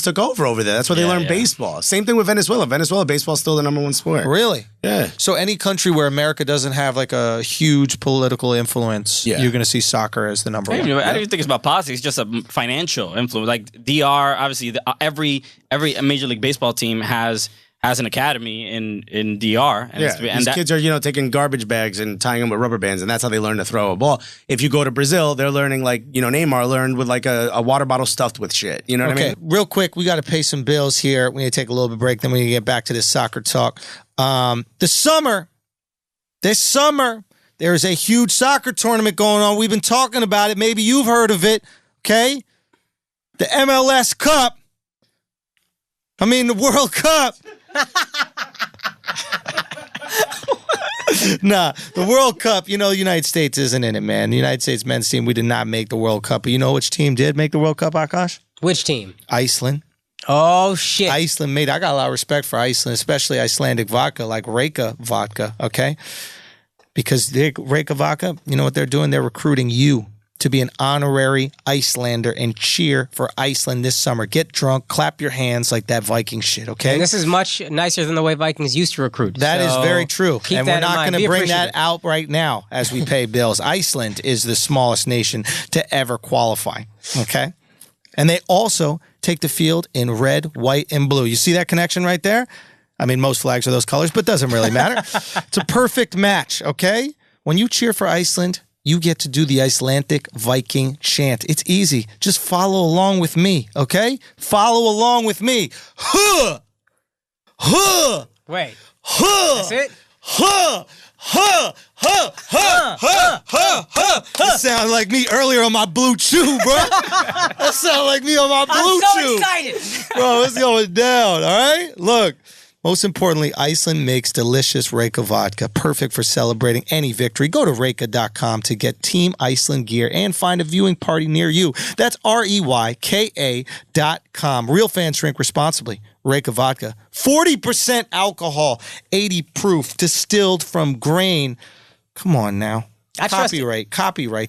took over there. That's where they learned baseball. Same thing with Venezuela. Venezuela, baseball's still the number one sport. Really? Yeah. So any country where America doesn't have like a huge political influence, you're going to see soccer as the number one. I don't even think it's about politics. It's just a financial influence. Like DR, obviously, every Major League Baseball team has an academy in DR. And these kids are, taking garbage bags and tying them with rubber bands, and that's how they learn to throw a ball. If you go to Brazil, they're learning like, Neymar learned with like a water bottle stuffed with shit. You know what I mean? Real quick, we got to pay some bills here. We need to take a little bit of break, then we need to get back to this soccer talk. This summer, there is a huge soccer tournament going on. We've been talking about it. Maybe you've heard of it, okay? The MLS Cup. The World Cup. Nah, the World Cup, the United States isn't in it, man. The United States men's team, we did not make the World Cup. But you know which team did make the World Cup, Akaash? Which team? Iceland. Oh, shit. Iceland made. I got a lot of respect for Iceland, especially Icelandic vodka, like Reyka vodka, okay? Because Reyka vodka, you know what they're doing? They're recruiting you to be an honorary Icelander and cheer for Iceland this summer. Get drunk, clap your hands like that Viking shit, okay? And this is much nicer than the way Vikings used to recruit. That is very true. Keep and that we're in not mind. going to Be bring that appreciative. out right now as we pay bills. Iceland is the smallest nation to ever qualify, okay? And they also take the field in red, white, and blue. You see that connection right there? Most flags are those colors, but it doesn't really matter. It's a perfect match, okay? When you cheer for Iceland, you get to do the Icelandic Viking chant. It's easy. Just follow along with me, okay? Follow along with me. Huh! Huh! Wait. Huh! That's it? Huh! Huh! Huh! Huh! Huh! Huh! Huh! That sounded like me earlier on my blue chew, bro. That sounded like me on my blue chew. I'm so excited. Bro, it's going down, all right? Look. Most importantly, Iceland makes delicious Reyka vodka, perfect for celebrating any victory. Go to Reyka.com to get Team Iceland gear and find a viewing party near you. That's REYKA.com. Real fans drink responsibly. Reyka vodka, 40% alcohol, 80 proof, distilled from grain. Come on now. Copyright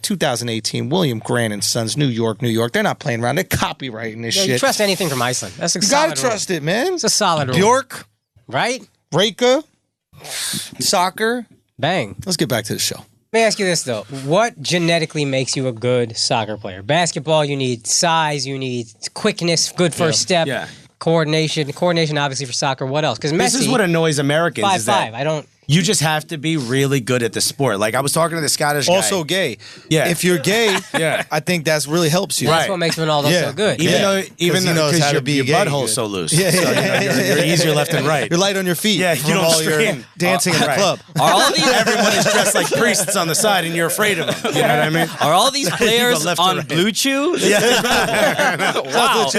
2018, William Grant and Sons, New York. They're not playing around. They're copywriting this shit. You trust anything from Iceland. That's a You solid gotta trust rule. it, man. It's a solid rule. Bjork. Right? Reyka, soccer. Bang. Let's get back to the show. Let me ask you this, though. What genetically makes you a good soccer player? Basketball, you need size, you need quickness, good first step, coordination. Coordination, obviously, for soccer. What else? Because Messi, This is what annoys Americans. 5'5". Is that you just have to be really good at the sport. Like I was talking to the Scottish guy. Also gay. Yeah. If you're gay, I think that's really helps you. That's what makes Ronaldo so good. Even he knows how to be your gay butthole's good. so loose. Yeah. You're easier left and right. You're light on your feet. Yeah, you from don't all your strain. dancing in the Right. club. Are all these Everyone is dressed like priests on the side, and you're afraid of them. You know what I mean? Are all these players left to on right. Blue Chew? Wow.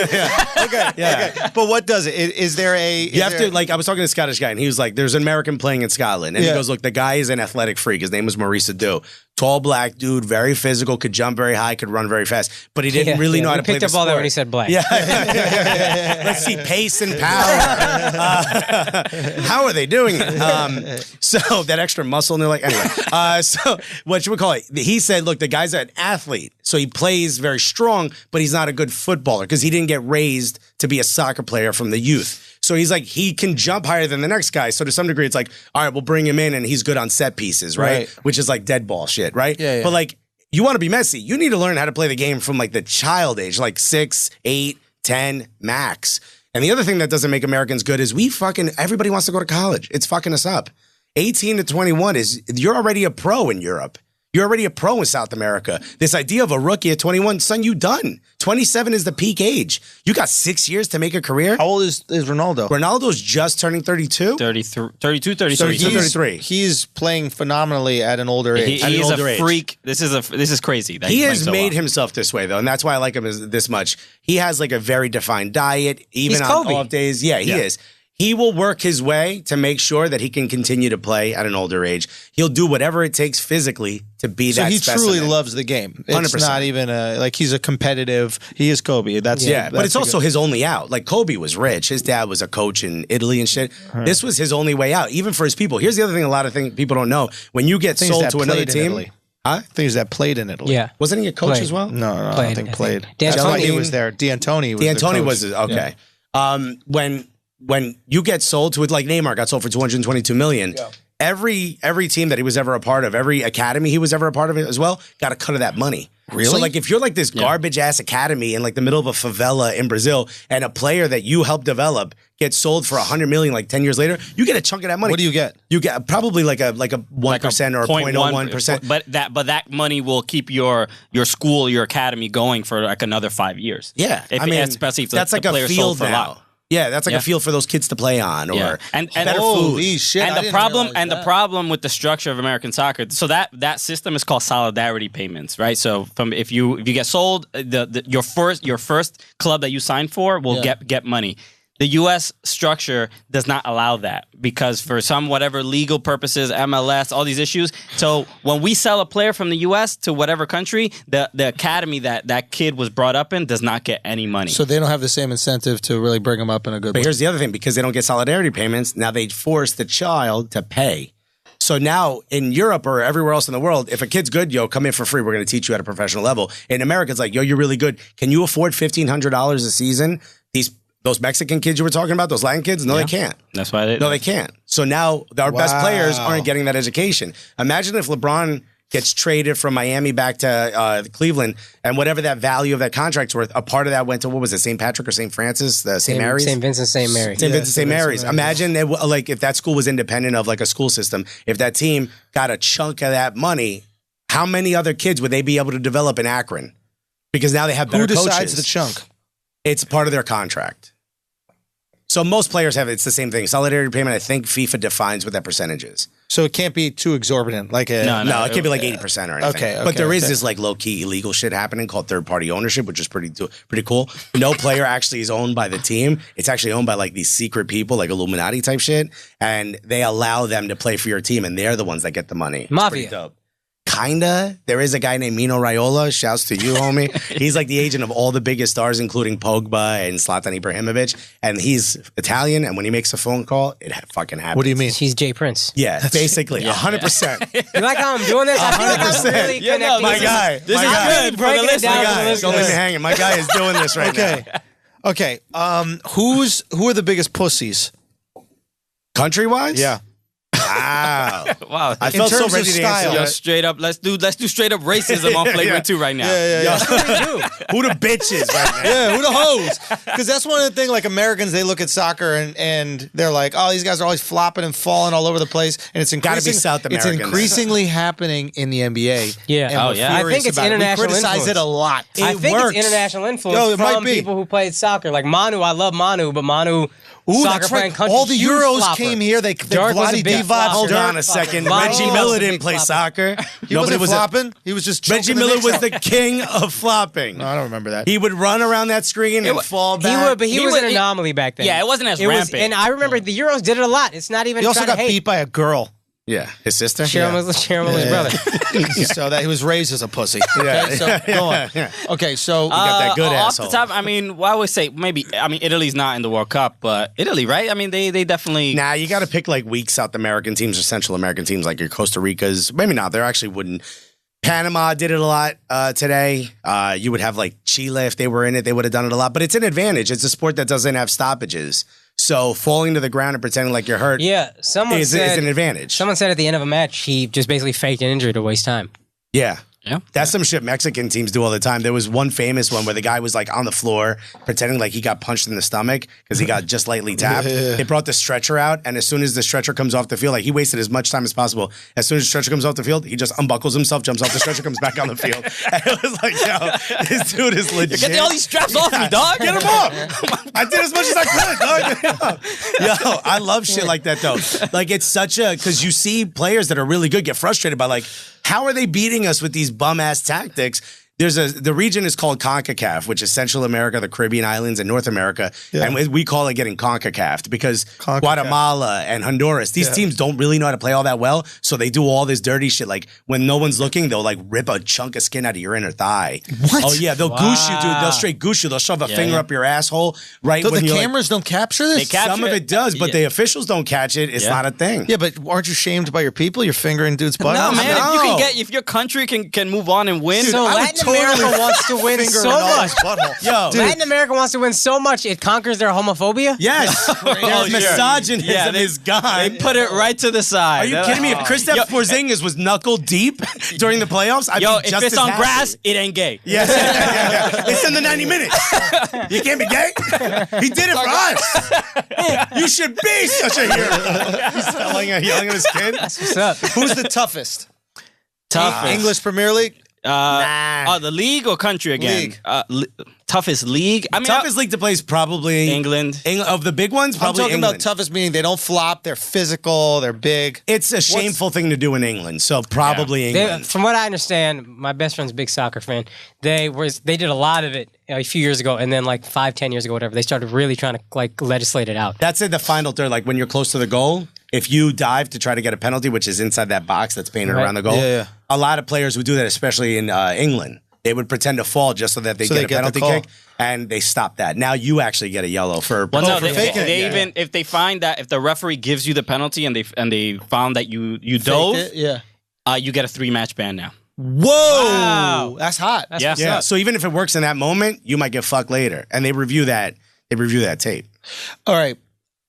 Okay. But what does it? Is there a? You have to, like, I was talking to a Scottish guy, and he was like, there's an American playing in Scotland. And he goes, look, the guy is an athletic freak. His name was Maurice Adu. Tall black dude, very physical, could jump very high, could run very fast. But he didn't really know how to play the picked up all that sport. when he said black. Yeah. Let's see pace and power. How are they doing it? So that extra muscle, and they're like, anyway. So what should we call it? He said, look, the guy's an athlete. So he plays very strong, but he's not a good footballer because he didn't get raised to be a soccer player from the youth. So he's like, he can jump higher than the next guy. So to some degree, it's like, all right, we'll bring him in and he's good on set pieces, right? Which is like dead ball shit, right? Yeah. But like, you want to be Messi, you need to learn how to play the game from like the child age, like 6, 8, 10 max. And the other thing that doesn't make Americans good is everybody wants to go to college. It's fucking us up. 18 to 21 you're already a pro in Europe. You're already a pro in South America. This idea of a rookie at 21, son, you done. 27 is the peak age. You got 6 years to make a career. How old is Ronaldo? Ronaldo's just turning 32. 33. He's playing phenomenally at an older age. He's a freak. This is crazy. He has made himself this way, though, and that's why I like him this much. He has like a very defined diet, even on off days. Yeah, he is. He will work his way to make sure that he can continue to play at an older age. He'll do whatever it takes physically to be that specimen. So he truly loves the game. It's 100%. not even he's a competitive. He is Kobe. But it's also his only out. Like Kobe was rich. His dad was a coach in Italy and shit. Right. This was his only way out, even for his people. Here's the other thing: a lot of people don't know. When you get sold to another team, things that played in Italy. Yeah, wasn't he a coach as well? No, I don't think played. D'Antoni was there. D'Antoni was okay. Yeah. When you get sold to it, like Neymar got sold for $222 million, every team that he was ever a part of, every academy he was ever a part of as well, got a cut of that money. Really? So like if you're like this garbage ass academy in like the middle of a favela in Brazil, and a player that you helped develop gets sold for $100 million like 10 years later, you get a chunk of that money. What do you get? You get probably like a 1% or 0.01%. But that money will keep your school, your academy going for like another 5 years. Yeah, especially if that's the like a player's field sold for a now. lot. Yeah, that's like a field for those kids to play on, or better food. Shit, and the problem with the structure of American soccer, so that system is called solidarity payments, right? So if you get sold, your first club that you signed for will get money. The U.S. structure does not allow that because for some whatever legal purposes, MLS, all these issues. So when we sell a player from the U.S. to whatever country, the academy that kid was brought up in does not get any money. So they don't have the same incentive to really bring him up in a good way. But here's the other thing, because they don't get solidarity payments, now they force the child to pay. So now in Europe or everywhere else in the world, if a kid's good, come in for free. We're going to teach you at a professional level. In America, it's like, you're really good. Can you afford $1,500 a season? Those Mexican kids you were talking about, those Latin kids, no, they can't. That's why they can't. So now our best players aren't getting that education. Imagine if LeBron gets traded from Miami back to Cleveland, and whatever that value of that contract's worth, a part of that went to, what was it, St. Patrick or St. Francis, St. Mary's? St. Vincent, St. Mary. St. Vincent, St. Mary's. Imagine if that school was independent of like a school system, if that team got a chunk of that money, how many other kids would they be able to develop in Akron? Because now they have better coaches. Who decides the chunk? It's part of their contract. So most players have it. It's the same thing. Solidarity payment, I think FIFA defines what that percentage is. So it can't be too exorbitant. No, it can't be like 80% or anything. Okay. But there is this like low-key illegal shit happening called third-party ownership, which is pretty cool. No player actually is owned by the team. It's actually owned by like these secret people, like Illuminati type shit. And they allow them to play for your team, and they're the ones that get the money. Mafia. Dope. Kinda. There is a guy named Mino Raiola. Shouts to you, homie. He's like the agent of all the biggest stars, including Pogba and Zlatan Ibrahimovic. And he's Italian. And when he makes a phone call, it fucking happens. What do you mean? He's Jay Prince. Yeah, basically, 100%. You like how I'm doing this? I feel like I'm really connecting. My guy. This is good for the listeners. Don't leave me hanging. My guy is doing this right now. Okay. Who are the biggest pussies? Country-wise? Yeah. Wow. Wow. I felt so terms of ready to style. answer Yo, that. straight up, let's do straight up racism on Flagrant 2 right now. Yeah. Who the bitches right now? Yeah, who the hoes? Because that's one of the things, like Americans, they look at soccer and they're like, oh, these guys are always flopping and falling all over the place. And it's Gotta be South American. It's increasingly happening in the NBA. Yeah. And we're I think it's international We criticize influence. it a lot. I think works. it's international influence Yo, it might from be. people who played soccer. Like Manu, I love Manu, but Manu, Ooh, soccer that's playing right. country, All the huge Euros flopper. came here. They Dirk was a Vlade big Divac. flopper. Hold Dirk. on a second. Vlade Reggie was Miller a didn't big play flopper. soccer. He wasn't flopping. He was just Reggie choking the Miller knicks was out. the king of flopping. No, I don't remember that. He would run around that screen and fall He back. would, but he was an anomaly back then. Yeah, it wasn't as rampant. And I remember the Euros did it a lot. It's not even He also trying got to hate. beat by a girl. Yeah, his sister. Sharon Miller's brother. So that he was raised as a pussy. Yeah. Okay, so go on. Okay, so got that good off asshole. the top, I mean, well, I would say maybe. I mean, Italy's not in the World Cup, but Italy, right? I mean, they definitely. Nah, you got to pick like weak South American teams or Central American teams, like your Costa Ricas. Maybe not. They actually wouldn't. Panama did it a lot today. You would have like Chile if they were in it. They would have done it a lot. But it's an advantage. It's a sport that doesn't have stoppages. So falling to the ground and pretending like you're hurt Someone is said an advantage. Someone said at the end of a match he just basically faked an injury to waste time. Yeah. Yeah. That's some shit Mexican teams do all the time. There was one famous one where the guy was like on the floor pretending like he got punched in the stomach because he got just lightly tapped. They brought the stretcher out, and as soon as the stretcher comes off the field, like he wasted as much time as possible. As soon as the stretcher comes off the field, he just unbuckles himself, jumps off the stretcher, comes back on the field. And it was like, yo, this dude is legit. Get all these straps off me, dog. Get him off. I did as much as I could, dog. Yo, I love shit like that, though. Like, it's such a, because you see players that are really good get frustrated by, like, how are they beating us with these bum-ass tactics? The region is called CONCACAF, which is Central America, the Caribbean islands, and North America. Yeah. And we call it getting CONCACAF because Guatemala and Honduras, these teams don't really know how to play all that well. So they do all this dirty shit. Like when no one's looking, they'll like rip a chunk of skin out of your inner thigh. What? Oh yeah, they'll goose you, dude. They'll straight goose you. They'll shove a finger up your asshole. Right. So the cameras don't capture this? Some of it does, but the officials don't catch it. It's not a thing. Yeah, but aren't you shamed by your people? Your finger in dude's butt? No, man. If your country can move on and win. So Latin America wants to win so much. Yo, Latin America wants to win so much it conquers their homophobia. Yes, misogynism is gone. They put it right to the side. Are you kidding me? If Kristaps Porzingis was knuckle deep during the playoffs, I'd be just if it's as on happy. grass, it ain't gay. Yeah. It's in the 90 minutes. You can't be gay. He did it for us. You should be such a hero. He's yelling at his kid. That's what's up. Who's the toughest? Toughest. English Premier League? The league or country again? Toughest league? I mean, toughest league to play is probably England. Of the big ones, probably I'm talking England. about toughest meaning they don't flop, they're physical, they're big. It's a shameful thing to do in England, so probably England. From what I understand, my best friend's a big soccer fan. They did a lot of it a few years ago, and then like 5-10 years ago, whatever, they started really trying to like legislate it out. That's in the final third, like when you're close to the goal. If you dive to try to get a penalty, which is inside that box that's painted around the goal, a lot of players would do that, especially in England. They would pretend to fall just so that they get a penalty kick, and they stop that. Now you actually get a yellow for faking it. Even if they find that if the referee gives you the penalty and they found that you dove, you get a 3-match ban now. Whoa, wow. That's hot. That's So even if it works in that moment, you might get fucked later, and they review that. They review that tape. All right,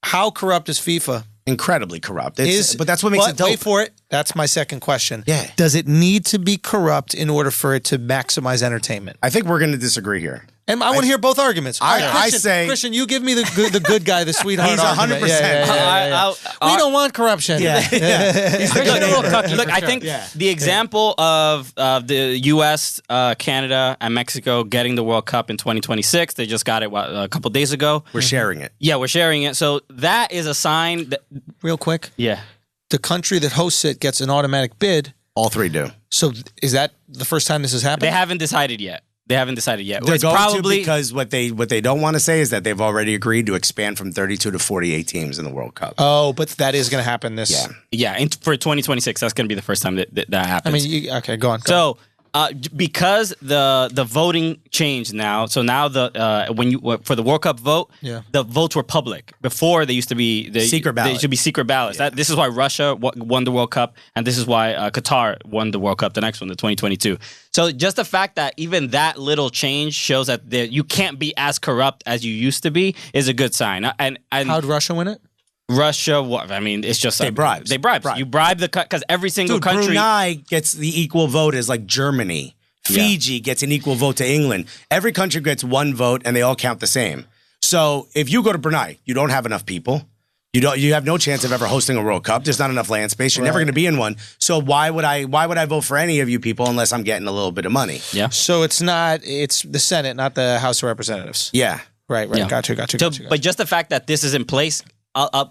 how corrupt is FIFA? Incredibly corrupt. But that's what makes it dope. Wait for it. That's my second question. Yeah. Does it need to be corrupt in order for it to maximize entertainment? I think we're going to disagree here. And I want to hear both arguments. I say... Christian, you give me the good guy, the sweetheart. He's 100%. We don't want corruption. He's a little cucky. Look, I think the example of the U.S., Canada, and Mexico getting the World Cup in 2026, they just got it a couple days ago. We're sharing it. Yeah, we're sharing it. So that is a sign that... Real quick. Yeah. The country that hosts it gets an automatic bid. All three do. So is that the first time this has happened? They haven't decided yet. They're going to, because what they don't want to say is that they've already agreed to expand from 32 to 48 teams in the World Cup. Oh, but that is going to happen this. Yeah. For 2026, that's going to be the first time that happens. I mean, okay, go on. So because the voting changed now, so now for the World Cup vote, the votes were public. Before they used to be secret ballot. They should be secret ballots. This is why Russia won the World Cup, and this is why Qatar won the World Cup, the next one, the 2022. So just the fact that even that little change shows that you can't be as corrupt as you used to be is a good sign. And how'd Russia win it? Russia, I mean, it's just... They bribe. You bribe because every single country... Brunei gets the equal vote as like Germany. Fiji gets an equal vote to England. Every country gets one vote and they all count the same. So if you go to Brunei, you don't have enough people. You have no chance of ever hosting a World Cup. There's not enough land space. You're never going to be in one. So why would I vote for any of you people unless I'm getting a little bit of money? Yeah. So it's the Senate, not the House of Representatives. Yeah. Right. Yeah. Gotcha. But just the fact that this is in place,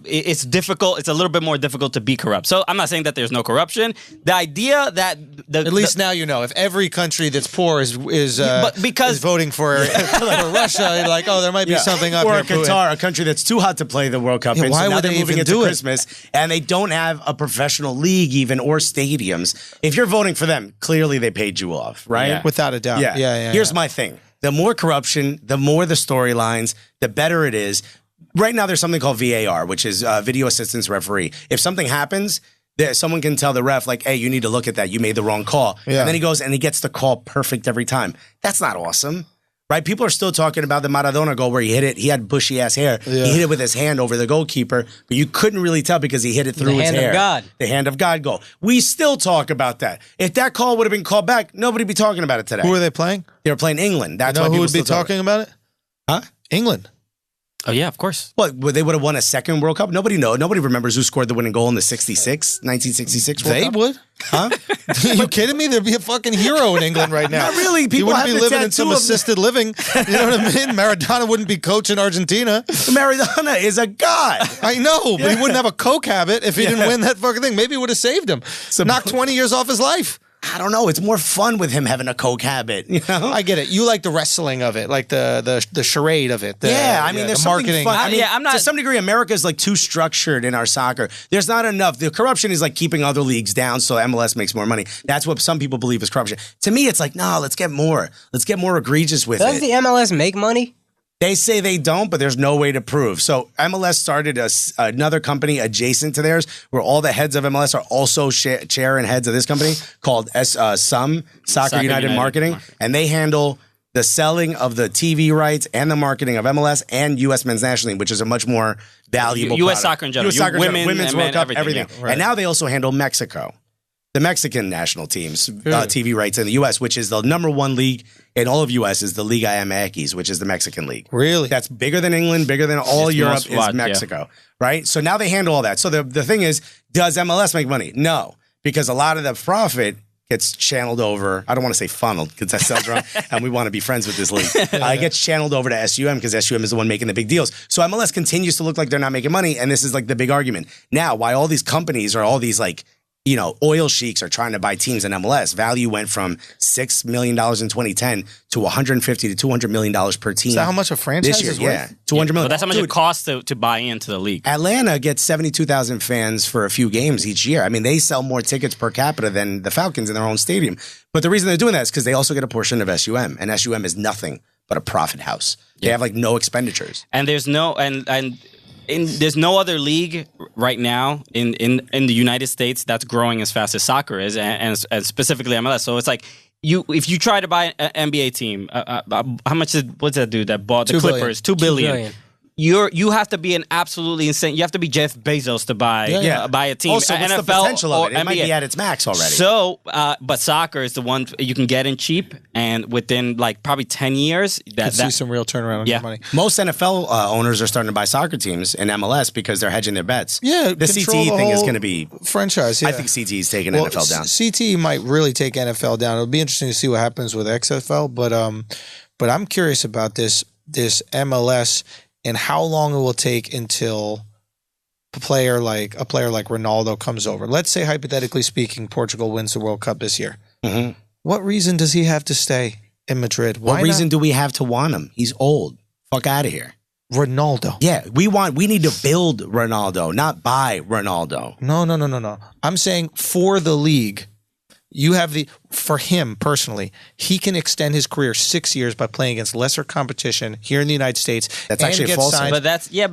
it's difficult. It's a little bit more difficult to be corrupt. So I'm not saying that there's no corruption. The idea that at least now you know if every country that's poor is voting for Russia, you're like, oh, there might be something up or here. Or Qatar, a country that's too hot to play the World Cup. Why would they moving even it do to it? Christmas, and they don't have a professional league even or stadiums. If you're voting for them, clearly they paid you off, right? Yeah. Without a doubt. Yeah. Here's my thing: the more corruption, the more the storylines, the better it is. Right now, there's something called VAR, which is video assistance referee. If something happens, someone can tell the ref, like, hey, you need to look at that. You made the wrong call. Yeah. And then he goes and he gets the call perfect every time. That's not awesome, right? People are still talking about the Maradona goal where he hit it. He had bushy ass hair. Yeah. He hit it with his hand over the goalkeeper, but you couldn't really tell because he hit it through his hair. The hand of God. The hand of God goal. We still talk about that. If that call would have been called back, nobody would be talking about it today. Who were they playing? They were playing England. That's why who people would be still talking about it? Huh? England. Oh, yeah, of course. What, they would have won a second World Cup? Nobody knows. Nobody remembers who scored the winning goal in the 1966 World Cup. They would. Huh? Are you kidding me? There'd be a fucking hero in England right now. Not really. People he wouldn't have be the living in some tattoo of- assisted living. You know what I mean? Maradona wouldn't be coaching Argentina. Maradona is a god. I know, but he wouldn't have a coke habit if he didn't win that fucking thing. Maybe it would have saved him. Knocked 20 years off his life. I don't know. It's more fun with him having a coke habit. You know? I get it. You like the wrestling of it, like the charade of it. There's the something marketing. fun. I mean, I'm not to some degree, America's like too structured in our soccer. There's not enough. The corruption is like keeping other leagues down so MLS makes more money. That's what some people believe is corruption. To me, it's like, no, let's get more. Let's get more egregious with Does it. the MLS make money? They say they don't, but there's no way to prove. So MLS started another company adjacent to theirs where all the heads of MLS are also chair and heads of this company called Soccer United Marketing. And they handle the selling of the TV rights and the marketing of MLS and U.S. Men's National Team, which is a much more valuable U.S. product. soccer in general. U.S. soccer in general. Women, Women's men, World Cup, everything. yeah, right. And now they also handle Mexico. The Mexican national teams, TV rights in the U.S., which is the number one league in all of U.S., is the Liga MX, which is the Mexican league. Really? That's bigger than England, bigger than all It's Europe most is watched, Mexico, right? So now they handle all that. So the thing is, does MLS make money? No, because a lot of the profit gets channeled over. I don't want to say funneled because that sounds wrong, and we want to be friends with this league. It gets channeled over to SUM because SUM is the one making the big deals. So MLS continues to look like they're not making money, and this is like the big argument. Now, why all these companies or all these like, you know, oil sheiks are trying to buy teams in MLS. Value went from $6 million in 2010 to $150 to $200 million per team. Is that how much a franchise this year? is Yeah, worth? $200 million. But that's how much Dude, it costs to buy into the league. Atlanta gets 72,000 fans for a few games each year. I mean, they sell more tickets per capita than the Falcons in their own stadium. But the reason they're doing that is because they also get a portion of SUM, and SUM is nothing but a profit house. They have like no expenditures. And there's no there's no other league right now in the United States that's growing as fast as soccer is, and specifically MLS. So it's like if you try to buy an NBA team, how much what's that dude that bought the Clippers? $2 billion. You have to be an absolutely insane. You have to be Jeff Bezos to buy a team. Also, what's NFL the potential of it? It NBA. might be at its max already. So, but soccer is the one you can get in cheap, and within like probably 10 years, Could see some real turnaround on your money. Most NFL owners are starting to buy soccer teams in MLS because they're hedging their bets. Yeah, the control CTE the thing is whole going to be franchise. Yeah. I think CTE is taking NFL down. CTE might really take NFL down. It'll be interesting to see what happens with XFL, but I'm curious about this MLS and how long it will take until a player like Ronaldo comes over. Let's say, hypothetically speaking, Portugal wins the World Cup this year. Mm-hmm. What reason does he have to stay in Madrid? What reason do we have to want him? He's old. Fuck out of here. Ronaldo. Yeah, we need to build Ronaldo, not buy Ronaldo. No. I'm saying for the league, for him personally, he can extend his career 6 years by playing against lesser competition here in the United States. That's actually a false. But that's You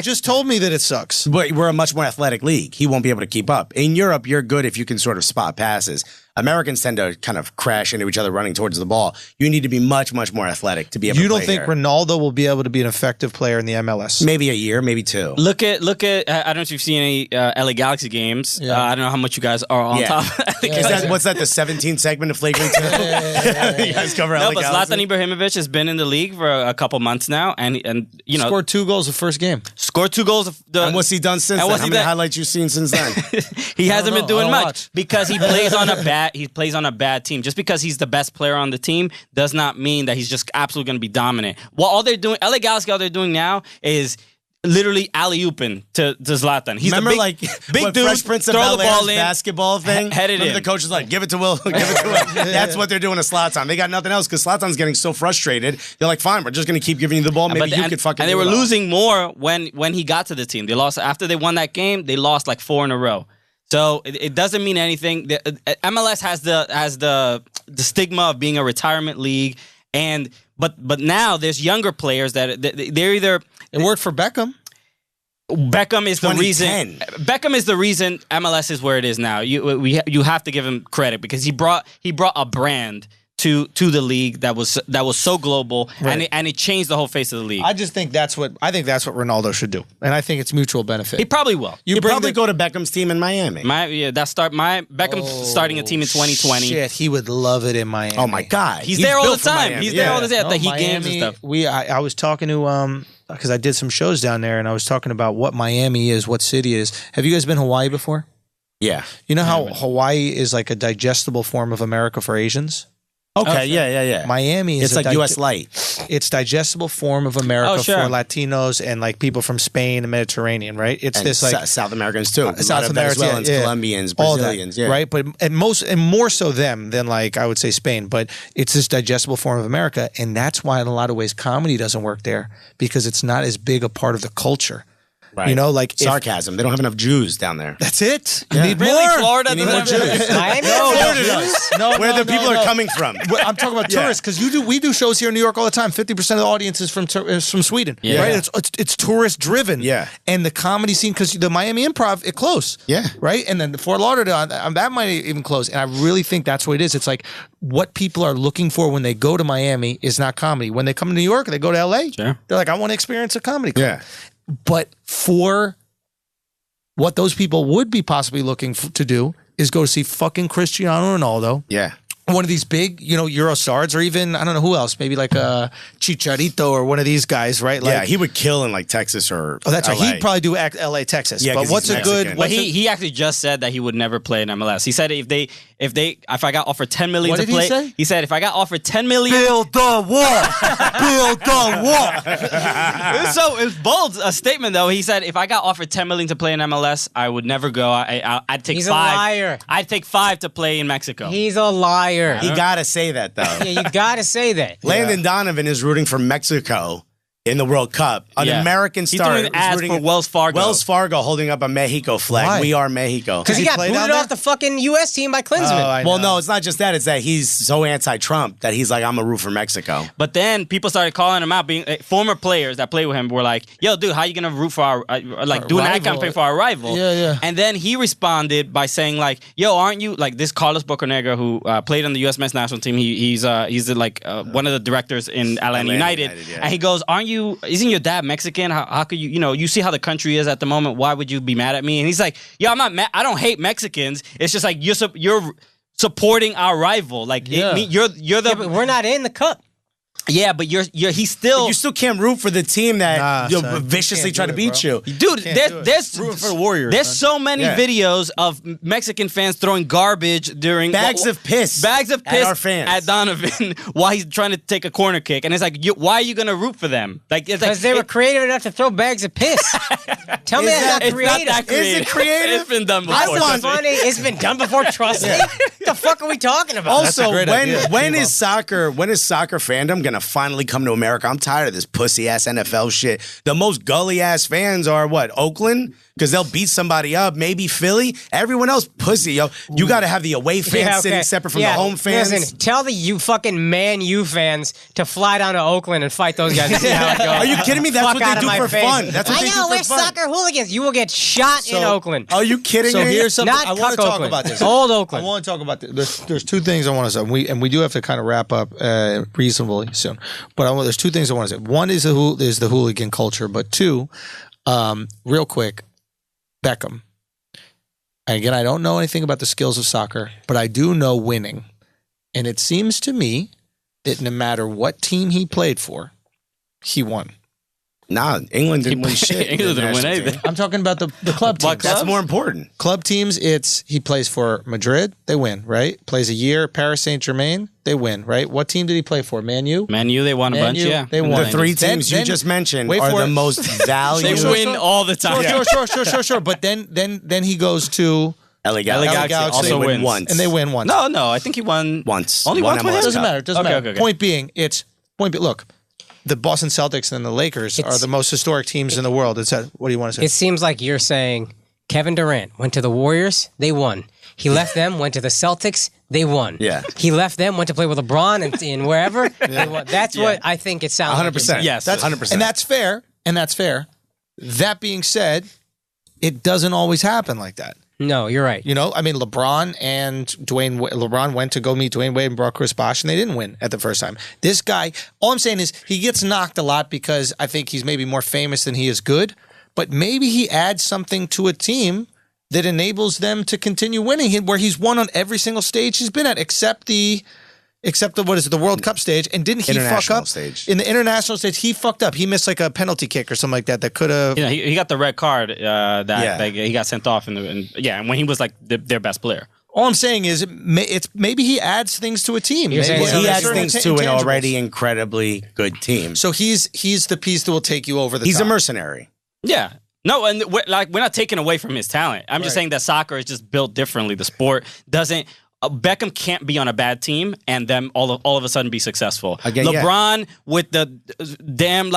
just told me that it sucks. But we're a much more athletic league. He won't be able to keep up. In Europe, you're good if you can sort of spot passes. Americans tend to kind of crash into each other running towards the ball. You need to be much, much more athletic to be able to play. You don't think here. Ronaldo will be able to be an effective player in the MLS? Maybe a year, maybe two. Look at. I don't know if you've seen any LA Galaxy games. Yeah. I don't know how much you guys are on top. What's that? The 17th segment of Flagrant 2? You guys cover LA but Galaxy? Zlatan Ibrahimovic has been in the league for a couple months now, and you know Scored 2 goals the first game. scored 2 goals. And what's he done since then? How many highlights you seen since then? He hasn't been doing much watch. because he plays on a bad team. Just because he's the best player on the team does not mean that he's just absolutely going to be dominant. Well, all they're doing, LA Galaxy, all they're doing now is literally alley-ooping to Zlatan. He's Remember, the big dude, Fresh Prince of throw the Bel-Air's ball in, basketball thing? head it Remember in. the coach was like, give it to Will, give it to Will. That's what they're doing to Zlatan. They got nothing else because Zlatan's getting so frustrated. They're like, fine, we're just going to keep giving you the ball. Maybe you could fucking And they do were it all. losing more when he got to the team. They lost after they won that game. They lost like 4 in a row. So it doesn't mean anything. MLS has the stigma of being a retirement league, but now there's younger players that they're either. It worked for Beckham. Beckham is the reason. 2010. Beckham is the reason MLS is where it is now. You have to give him credit because he brought a brand to the league that was so global, and it changed the whole face of the league. I just think that's what Ronaldo should do, and I think it's mutual benefit. He probably will. You probably go to Beckham's team in Miami. Beckham's starting a team in 2020. Shit, he would love it in Miami. Oh my God, He's there all built the for time. Miami. He's there all the time at the Heat Miami, games and stuff. I was talking to because I did some shows down there, and I was talking about what Miami is, what city is. Have you guys been to Hawaii before? Yeah. You know how Hawaii is like a digestible form of America for Asians? Okay, yeah. Miami is It's like U.S. light. It's digestible form of America sure. for Latinos and like people from Spain and Mediterranean, right? It's And this like South Americans too. South Americans, Venezuelans, yeah. Colombians, all that, Brazilians, yeah. right? But and more so them than like I would say Spain. But it's this digestible form of America, and that's why in a lot of ways comedy doesn't work there because it's not as big a part of the culture. Right. You know, like sarcasm. They don't have enough Jews down there. That's it. You Yeah. need Really? more. Florida You need doesn't more have Jews. Miami? Florida does. Where the people are coming from. I'm talking about Yeah. tourists because we do shows here in New York all the time. 50% of the audience is from Sweden, Yeah. right? It's tourist driven, Yeah. And the comedy scene because the Miami Improv it closed, Yeah. right, and then the Fort Lauderdale that might even close, and I really think that's what it is. It's like what people are looking for when they go to Miami is not comedy. When they come to New York, they go to LA, Sure. they're like, I want to experience a comedy club. Yeah. But for what those people would be possibly looking to do is go to see fucking Cristiano Ronaldo. Yeah. One of these big, Euro stars, or even, I don't know who else, maybe like a Chicharito or one of these guys, right? Like, Yeah, he would kill in like Texas or oh, that's LA. right. He'd probably do LA, Texas. Yeah, but 'cause what's he's a good... Mexican. But he actually just said that he would never play in MLS. He said if I got offered $10 million What to did he play, say? he said if I got offered $10 million, Build the wall! Build the wall! it's bold a statement though. He said if I got offered $10 million to play in MLS, I would never go. I'd take He's 5. a liar. I'd take 5 to play in Mexico. He's a liar. He gotta say that though. Yeah, you gotta say that. Landon Donovan is rooting for Mexico in the World Cup. An Yeah. American He's star doing ads rooting for Wells Fargo. Wells Fargo holding up a Mexico flag. Why? We are Mexico. Because he got play booted down there? off the fucking U.S. team by Klinsman. I Well, know. no, it's not just that. It's that he's so anti-Trump that he's like, I'm a root for Mexico. But then people started calling him out. Being former players that play with him were like, "Yo, dude, how you gonna root for our do an ad rival. campaign for our rival?" Yeah, yeah. And then he responded by saying like, "Yo, aren't you like this Carlos Bocanegra who played on the U.S. men's national team? He's one of the directors in Atlanta United. Yeah. And he goes, Isn't your dad Mexican? How could you see how the country is at the moment? Why would you be mad at me?" And he's like, "Yo, I'm not mad. I don't hate Mexicans. It's just like you're supporting our rival. Like you're the Yeah, but we're not in the cup. yeah, but he's still You still can't root for the team that Nah, son, viciously you try can't to do it, beat bro. you. Dude, there's Rooting for the Warriors, There's man. so many Yeah. videos of Mexican fans throwing garbage during Bags of piss at our fans. at Donovan while he's trying to take a corner kick, and it's like, why are you gonna root for them? Like, it's like Because they were creative enough to throw bags of piss. Tell me Is that's not it's creative. not that creative. Is it creative? It's been done before. I want trust me. funny. It's been done before. Trust me. The fuck are we talking about? Also, a great idea. when is soccer fandom gonna finally come to America? I'm tired of this pussy ass NFL shit. The most gully ass fans are what? Oakland? Because they'll beat somebody up. Maybe Philly. Everyone else pussy. Yo, you got to have the away fans sitting separate from the home fans. Listen, tell the fucking Man U fans to fly down to Oakland and fight those guys and see how it goes. Are you kidding me? That's Fuck what out they of do my for face. fun. That's what I they know, do we're for fun. soccer hooligans. You will get shot in Oakland. Are you kidding So me? here's something Not I want to Cuck talk Oakland. about this. Old I Oakland. want to talk about this. There's two things I want to say, and we do have to kind of wrap up reasonably soon. But there's two things I want to say. One is the hooligan culture, but two, real quick, Beckham. And again, I don't know anything about the skills of soccer, but I do know winning. And it seems to me that no matter what team he played for, he won. Nah, England didn't win shit. England didn't win National anything. team. I'm talking about the club teams. That's more important. Club teams, he plays for Madrid, they win, right? Plays a year, Paris Saint-Germain, they win, right? What team did he play for? Man U? Man U, they won a Man bunch, U, yeah. they In won. The three 90s. teams you then- just mentioned wait are for the it. most They valued. win all the time. Sure. But then he goes to LA Galaxy. LA Galaxy also win wins. once. and they win once. No, I think he won Once. Only One once with MLS him? Doesn't Cup. matter. Doesn't Okay, matter. okay. Point being, look, the Boston Celtics and the Lakers are the most historic teams in the world. What do you want to say? It seems like you're saying Kevin Durant went to the Warriors, they won. He left them, went to the Celtics, they won. Yeah. He left them, went to play with LeBron and wherever. They won. That's what I think it sounds like. 100%. Yes. That's 100%. And that's fair. That being said, it doesn't always happen like that. No, you're right. You know, I mean, LeBron went to go meet Dwayne Wade and brought Chris Bosh, and they didn't win at the first time. This guy, all I'm saying is he gets knocked a lot because I think he's maybe more famous than he is good, but maybe he adds something to a team that enables them to continue winning, where he's won on every single stage he's been at, except the the World Cup stage, and didn't he fuck up stage. in the international stage? He fucked up. He missed like a penalty kick or something like that could have. Yeah, he got the red card. That he got sent off and when he was like their best player. All I'm saying is, it's maybe he adds things to a team. You're saying Maybe He adds certain things to an intangibles. already incredibly good team. So he's the piece that will take you over the He's top. a mercenary. Yeah. No, and we're not taking away from his talent. I'm just saying that soccer is just built differently. The sport doesn't. Beckham can't be on a bad team and then all of a sudden be successful. Again, LeBron with the damn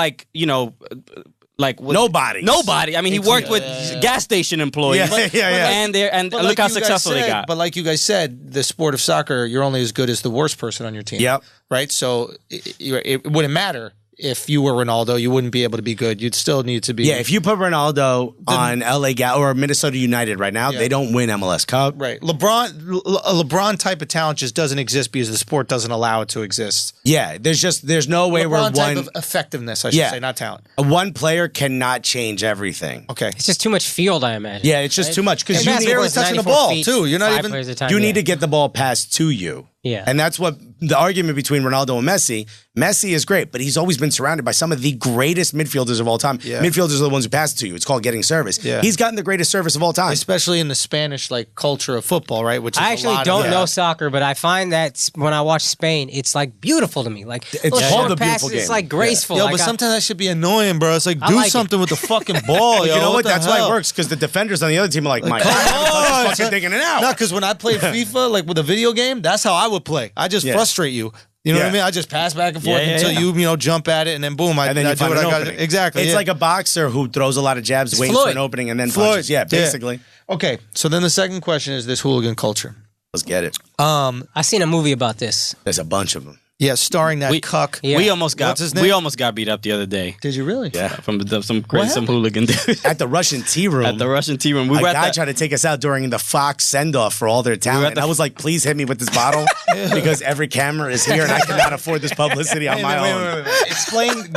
Nobody. I mean, he worked with gas station employees. And But look like how you guys successful they said- got. But like you guys said, the sport of soccer, you're only as good as the worst person on your team. Yep. Right? So it wouldn't matter. If you were Ronaldo, you wouldn't be able to be good. You'd still need to be. Yeah, if you put Ronaldo on LA or Minnesota United right now, they don't win MLS Cup. Right. A LeBron type of talent just doesn't exist because the sport doesn't allow it to exist. Yeah, there's no way where LeBron type one of effectiveness, I should say, not talent. one player cannot change everything. Okay. It's just too much field, I imagine. Yeah, it's just too much because And you that's need, where he's touching the ball, too. You're not even. you need to get the ball passed to you. Yeah. And that's what the argument between Ronaldo and Messi. Messi is great, but he's always been surrounded by some of the greatest midfielders of all time. Yeah. Midfielders are the ones who pass it to you. It's called getting service. Yeah. He's gotten the greatest service of all time. Especially in the Spanish culture of football, right? Which is I a actually lot don't of, know soccer, but I find that when I watch Spain, it's like beautiful to me. Like It's short a beautiful passes, game. It's like graceful. Yo, Like, but sometimes that should be annoying, bro. It's like, I do like it. something with the fucking ball, yo. You know what? the That's why it hell? works, because the defenders on the other team are like, my Come God, on, fucking son. thinking it out. No, because when I played FIFA, with a video game, that's how I would play. I just frustrate you. You know what I mean? I just pass back and forth until you jump at it, and then boom, and then I you do find what an I got. opening. Exactly. It's like a boxer who throws a lot of jabs, waits for Floyd. an opening, and then punches. Yeah, basically. Okay, so then the second question is this hooligan culture. Let's get it. I seen a movie about this. There's a bunch of them. Yeah, starring that We- cuck. Yeah. We almost got What's his name? we almost got beat up the other day. Did you really? Yeah. From some hooligan dude At the Russian tea room. at the Russian tea room. We A were guy at tried to take us out during the Fox send-off for all their talent. at the- And I was like, please hit me with this bottle because every camera is here and I cannot afford this publicity on my own. Wait. Explain,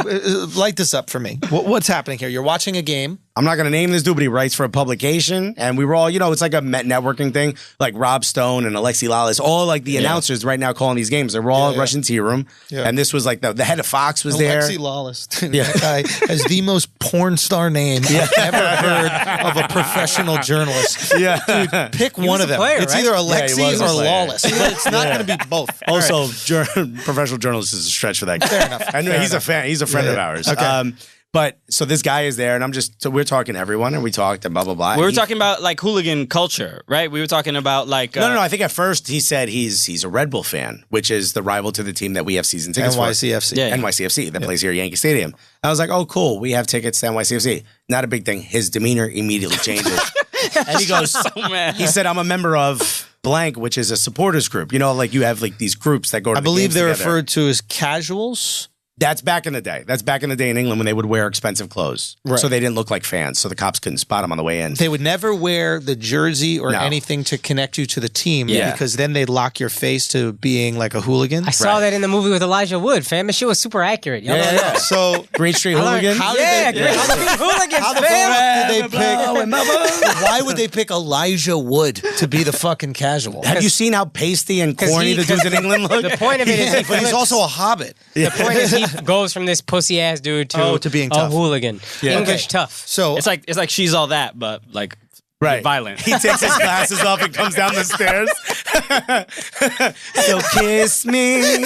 light this up for me. What's happening here? You're watching a game. I'm not going to name this dude, but he writes for a publication. And we were all, it's like a networking thing. Like Rob Stone and Alexis Lawless, all like the announcers right now calling these games. They were all Russian tea room. Yeah. And this was like the head of Fox was there. Alexi Lawless. That guy has the most porn star name I've ever heard of a professional journalist. Yeah. Dude, pick one of them. player, It's right? either Yeah, he Alexi was a or player. Lawless. But it's not going to be both. Also, professional journalist is a stretch for that guy. Fair enough. Anyway, he's a fan. He's a friend of ours. Okay. But so this guy is there, and we're talking to everyone, and we talked and blah blah blah. We were talking about like hooligan culture, right? We were talking about like No. I think at first he said he's a Red Bull fan, which is the rival to the team that we have season tickets NYCFC. for. Yeah. NYCFC that plays here at Yankee Stadium. I was like, oh, cool. We have tickets to NYCFC. Not a big thing. His demeanor immediately changes, and he goes, so mad. he said, I'm a member of blank, which is a supporters group. You have like these groups that go to I the believe games they're together. referred to as casuals. That's back in the day. That's back in the day in England when they would wear expensive clothes. Right. So they didn't look like fans. So the cops couldn't spot them on the way in. They would never wear the jersey or No. anything to connect you to the team Yeah. because then they'd lock your face to being like a hooligan. I saw that in the movie with Elijah Wood, fam. That shit was super accurate. Y'all know that? So Green Street I learned- Hooligan. How did Yeah, they- great. how the- Hooligans, How the fam. fuck did they pick? Why would they pick Elijah Wood to be the fucking casual? Have you seen how pasty and 'Cause corny he- the dudes in England look? The point of it is he But he's flips. also a hobbit. The point is he goes from this pussy ass dude to being a tough. hooligan. English Okay. tough. So It's like she's all that, but like Right. violent. He takes his glasses off and comes down the stairs. So kiss me.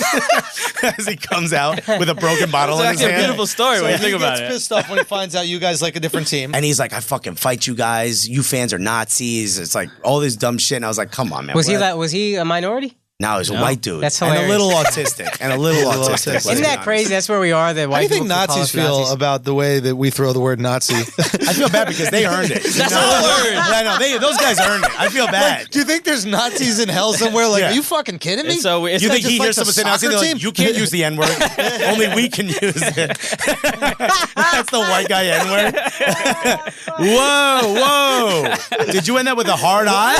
As he comes out with a broken bottle It's in his actually a hand. beautiful story when you he think about gets it. pissed off when he finds out you guys like a different team. And he's like, I fucking fight you guys. You fans are Nazis. It's like all this dumb shit. And I was like, come on, man. Was What? he a minority? No, he's a white dude. That's and a hilarious. little autistic. let's Isn't be that honest. crazy? That's where we are. That How white do you think people call Nazis us feel Nazis. about the way that we throw the word Nazi? I feel bad because they earned it. That's not a word. I know. Those guys earned it. I feel bad. Do you think there's Nazis in hell somewhere? Like, Yeah. are you fucking kidding me? It's so weird. You It's think just he like hears the someone say Nazi? soccer They're like, team? you can't use the N-word. Only we can use it. That's the white guy N-word. Whoa. Did you end up with a hard eye?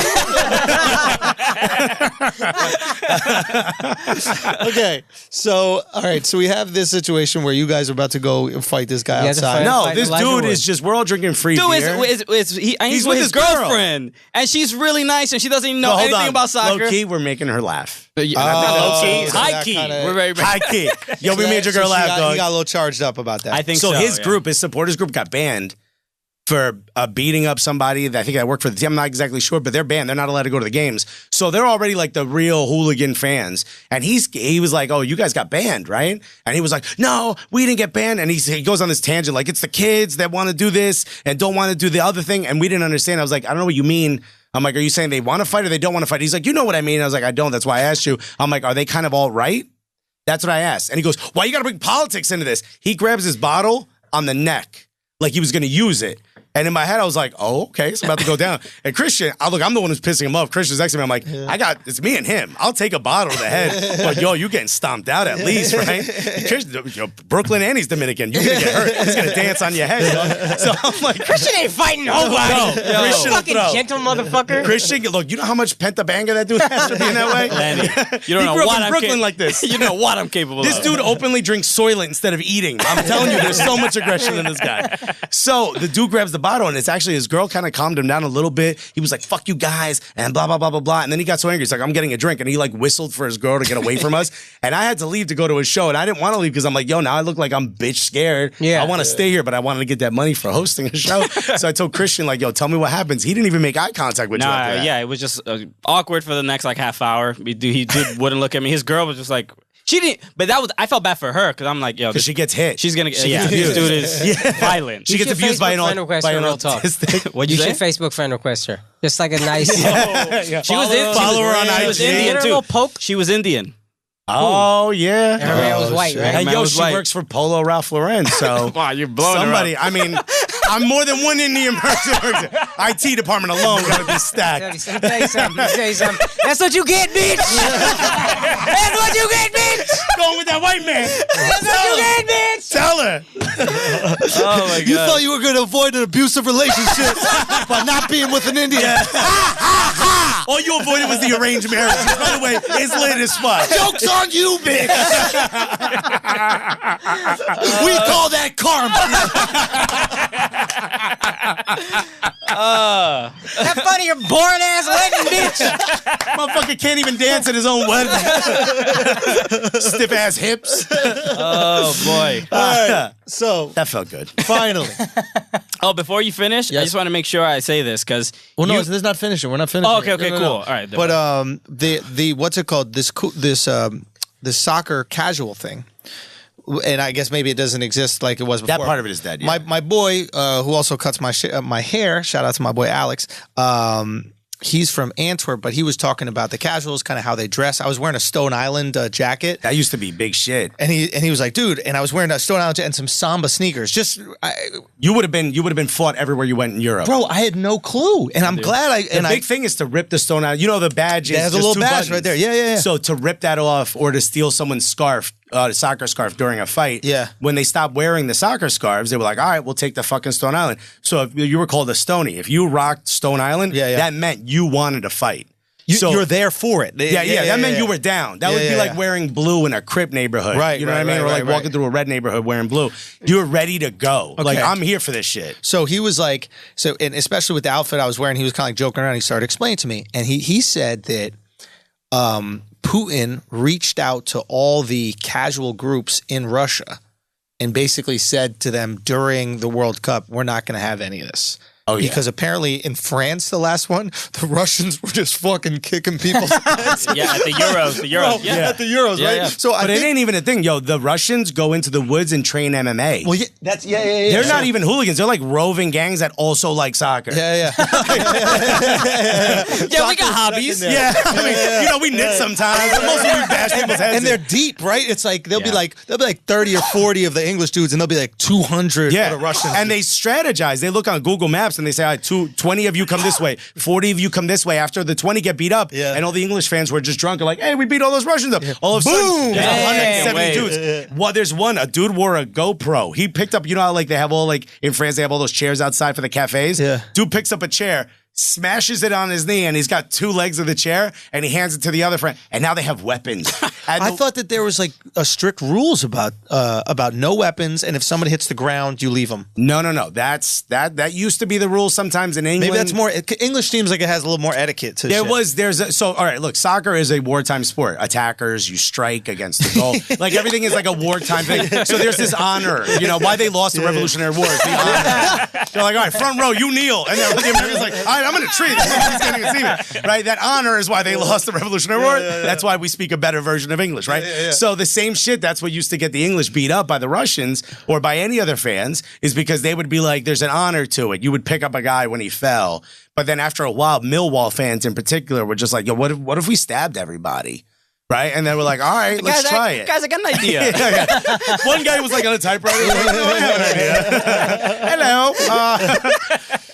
Okay, so all right, so we have this situation where you guys are about to go fight this guy You guys are outside. fighting- No, Like this Elijah dude Wood. is just, we're all drinking free Dude, beer. he's with his girl. girlfriend, and she's really nice, and she doesn't even know Hold anything on. about soccer. Low key, we're making her laugh. Low key, so high that key. kinda- We're very. High key. Yo, we made your girl laugh, He dog. got a little charged up about that. I think So so. his yeah. group, his supporters group, got banned for beating up somebody that I think I work for the team. I'm not exactly sure, but they're banned. They're not allowed to go to the games. So they're already like the real hooligan fans. And he was like, oh, you guys got banned, right? And he was like, no, we didn't get banned. And he goes on this tangent like, it's the kids that want to do this and don't want to do the other thing. And we didn't understand. I was like, I don't know what you mean. I'm like, are you saying they want to fight or they don't want to fight? He's like, you know what I mean? I was like, I don't. That's why I asked you. I'm like, are they kind of all right? That's what I asked. And he goes, why you got to bring politics into this? He grabs his bottle on the neck like he was going to use it. And in my head, I was like, oh, okay, it's about to go down. And Christian, I'm the one who's pissing him off. Christian's next to me. I'm like, it's me and him. I'll take a bottle to the head. But yo, you getting stomped out at least, right? Christian, Brooklyn and he's Dominican. You're going to get hurt. He's going to dance on your head. Dog. So I'm like, Christian ain't fighting nobody. No, Christian will Fucking throw. gentle motherfucker. Christian, look, you know how much pent-up anger that dude has for being that way? Lenny, you don't He know grew up what in I'm Brooklyn like this. You know what I'm capable This of. dude openly drinks Soylent instead of eating. I'm telling you, there's so much aggression in this guy. So the dude grabs the bottle, and it's actually his girl kind of calmed him down a little bit. He was like, fuck you guys, and blah, blah, blah, blah, blah. And then he got so angry. He's like, I'm getting a drink. And he like whistled for his girl to get away from us. And I had to leave to go to his show. And I didn't want to leave because I'm like, yo, now I look like I'm bitch scared. Yeah. I want to stay here, but I wanted to get that money for hosting a show. So I told Christian, like, yo, tell me what happens. He didn't even make eye contact with you. after that. Yeah, it was just awkward for the next like half hour. He wouldn't look at me. His girl was just like, she didn't. But I felt bad for her because I'm like, yo, Because she gets hit. she's gonna get. She Yeah, gets this dude is violent. She gets should abused by an Facebook friend request her, real talk. autistic. What'd You you should say? Facebook friend request her. Just like a nice. She was in. Follow her on She was IG. Indian Get her a too. little poke. She was Indian. Oh, yeah. Her hair was white, shit. right? And Man yo, was she white. works for Polo Ralph Lauren, so Wow, you're blowing somebody. her up. I mean, I'm more than one Indian person. IT department alone got to be Let me stacked. tell you something. Let me tell you something. That's what you get, bitch. That's what you get, bitch. Going with that white man. That's what you get, bitch. Tell her. Oh my god. You thought you were going to avoid an abusive relationship by not being with an Indian. All you avoided was the arranged marriage. By the way, it's lit as fuck. Joke's on you, bitch. We call that karma. Have fun of your boring ass wedding, bitch. Motherfucker can't even dance at his own wedding. Stiff ass hips. Oh boy. All right. So, That felt good. finally. Oh, before you finish, I Yes. just want to make sure I say this because. Well, no, this is not finishing. We're not finishing. Oh, okay, No, cool. no. All right. But the what's it called? This soccer casual thing, and I guess maybe it doesn't exist like it was before. That part of it is dead. Yeah. My boy, who also cuts my hair. Shout out to my boy Alex. He's from Antwerp, but he was talking about the casuals, kind of how they dress. I was wearing a Stone Island jacket. That used to be big shit. And he was like, dude, and I was wearing a Stone Island jacket and some Samba sneakers. You would have been fought everywhere you went in Europe. Bro, I had no clue, and I'm glad The big thing is to rip the stone out. You know the badge is There's a just little two badge buttons. right there. Yeah. So to rip that off or to steal someone's scarf, soccer scarf during a fight. Yeah. When they stopped wearing the soccer scarves, they were like, all right, we'll take the fucking Stone Island. So if you were called a Stony, if you rocked Stone Island, that meant you wanted to fight. You're there for it. Yeah, that meant you were down. That would be like wearing blue in a Crip neighborhood. Right, You know what I right, mean? Or right, like walking through a red neighborhood wearing blue. You're ready to go. Like, I'm here for this shit. So he was like, and especially with the outfit I was wearing, he was kind of like joking around. He started explaining to me, and he said that Putin reached out to all the casual groups in Russia and basically said to them during the World Cup, we're not going to have any of this. Oh, yeah. Because apparently in France, the last one, the Russians were just fucking kicking people's heads. Yeah, at the Euros. The Euros. Bro, at the Euros, Yeah, right? yeah. So But it ain't even a thing, yo. The Russians go into the woods and train MMA. well, yeah, that's yeah. They're not even hooligans. They're like roving gangs that also like soccer. Yeah. Yeah, we got hobbies. Yeah. I mean, you know, we knit sometimes. But mostly we bash people's heads. And they're in. deep, right? It's like they'll be Yeah. like 30 or 40 of the English dudes, and they'll be like 200 Yeah, of the Russians. and they strategize. They look on Google Maps and they say, all right, 20 of you come this way, 40 of you come this way. After the 20 get beat up, and all the English fans were just drunk, are like, hey, we beat all those Russians up. All of a sudden, Boom! there's Yeah. 170 dudes. Well, there's one, a dude wore a GoPro. He picked up, you know how like they have all like, in France, they have all those chairs outside for the cafes? Yeah. Dude picks up a chair, smashes it on his knee, and he's got 2 legs of the chair, and he hands it to the other friend, and now they have weapons. And I thought that there was like a strict rules about no weapons, and if somebody hits the ground, you leave them. No. That used to be the rule sometimes in England. Maybe that's more English seems like it has a little more etiquette to shit. All right, look, soccer is a wartime sport. Attackers, you strike against the goal. Like everything is like a wartime thing. So there's this honor, you know, why they lost the Revolutionary War. Is the honor. They're like, all right, front row, you kneel. And then the Americans like, all right, I'm in a tree. He's can't even see me. Right? That honor is why they lost the Revolutionary War. That's why we speak a better version of English, right? So the same shit, that's what used to get the English beat up by the Russians or by any other fans, is because they would be like, there's an honor to it. You would pick up a guy when he fell. But then after a while, Millwall fans in particular were just like, yo, what if we stabbed everybody? Right? And then we're like, all right, let's try it. Guys, I got an idea. One guy was like on a typewriter. Like, oh, I have an idea. Hello.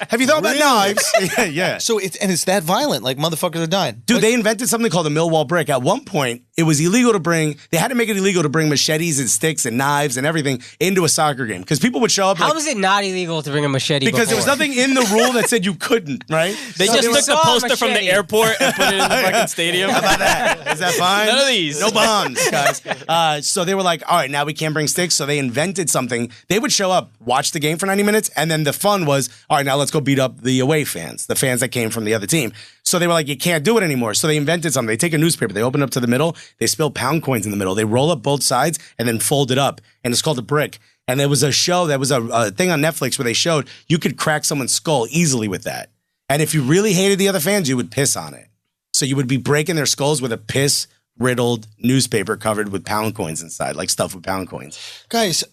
Have you thought about knives? Yeah. So it's that violent, like motherfuckers are dying. Dude, they invented something called a Millwall brick. At one point, it was illegal to bring, they had to make it illegal to bring machetes and sticks and knives and everything into a soccer game. Because people would show up. How was it not illegal to bring a machete? Because there was nothing in the rule that said you couldn't, right? They So just they took the saw a poster from the machete. airport and put it in the fucking stadium. How about that? Is that fine? None of these. No bombs, guys. So they were like, all right, now we can't bring sticks. So they invented something. They would show up, watch the game for 90 minutes, and then the fun was, all right, now let's go beat up the away fans, the fans that came from the other team. So they were like, you can't do it anymore. So they invented something. They take a newspaper, they open it up to the middle, they spill pound coins in the middle, they roll up both sides and then fold it up. And it's called a brick. And there was a show, there was a thing on Netflix where they showed you could crack someone's skull easily with that. And if you really hated the other fans, you would piss on it. So you would be breaking their skulls with a piss-riddled newspaper covered with pound coins inside, like stuff with pound coins. Guys,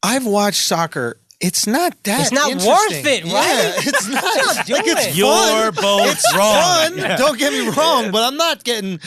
I've watched soccer. It's not that. It's not interesting. worth it, right? Yeah, it's not. not like doing it's it. You're both it's wrong. fun. Don't get me wrong, but I'm not getting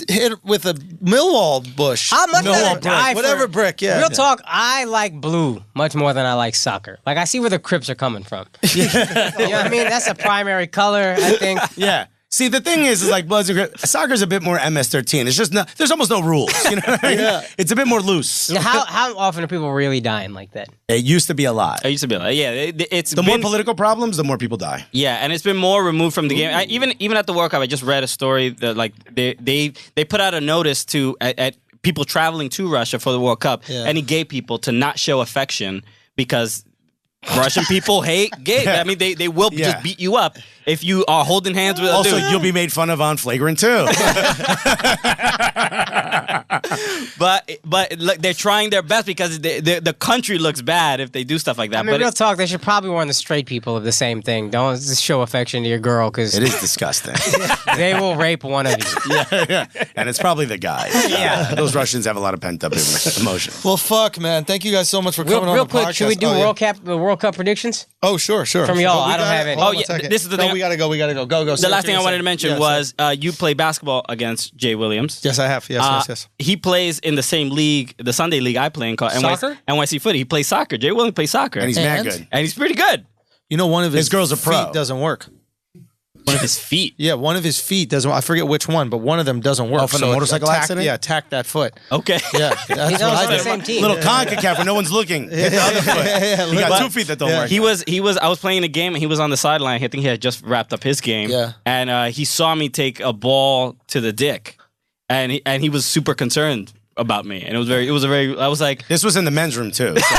hit with a Millwall bush. How much Millwall rather die whatever for, brick. Yeah. Real talk, I like blue much more than I like soccer. Like, I see where the Crips are coming from. You know what I mean? That's a primary color, I think. Yeah. See, the thing is like Bloods and Crips, soccer's a bit more MS-13. It's just there's almost no rules. You know what I mean? Yeah. It's a bit more loose. Now, how often are people really dying like that? It used to be a lot. I used to be like, yeah, it's The been, more political problems, the more people die. yeah, and it's been more removed from the game. Even at the World Cup, I just read a story that like they put out a notice to at people traveling to Russia for the World Cup, any gay people to not show affection because Russian people hate gay. I mean, they will just beat you up if you are holding hands with a Also, dude. you'll be made fun of on Flagrant too. But look, they're trying their best because the country looks bad if they do stuff like that. I mean, but real talk, they should probably warn the straight people of the same thing. Don't just show affection to your girl because It is disgusting. they will rape one of you. And it's probably the guy. Yeah. Those Russians have a lot of pent up emotion. Well, fuck, man. Thank you guys so much for coming on Real the quick, podcast. should we do World Cup predictions? Oh, sure. From y'all, I don't have any. Hold on Oh, a yeah, second. this is the No, thing- we gotta go. Go. the last thing I wanted to mention was you play basketball against Jay Williams. Yes, I have. Yes. He plays in the same league, the Sunday league I play in called Soccer? NYC Footy. He plays soccer. Jay Williams plays soccer. And he's mad And? good. And he's pretty good. You know, one of his girl's a pro. feet doesn't work. One of his feet. Yeah, one of his feet doesn't. I forget which one, but one of them doesn't work. Oh, from the motorcycle accident? Yeah, attack that foot. Okay. Yeah, that's He's what on I the did. same team. Little CONCACAF when no one's looking. Hit the other foot. He got 2 feet that don't work. He was. I was playing a game and he was on the sideline. I think he had just wrapped up his game. Yeah. And he saw me take a ball to the dick, and he was super concerned about me, and it was a very. I was like, This was in the men's room too. So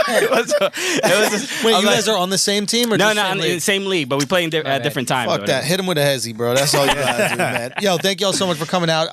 it was very. Wait, you guys are on the same team or no, just no, same in league? the same league, but we play at different times. Fuck that. Hit him with a hezzy, bro. That's all you gotta do, man. Yo, thank y'all so much for coming out.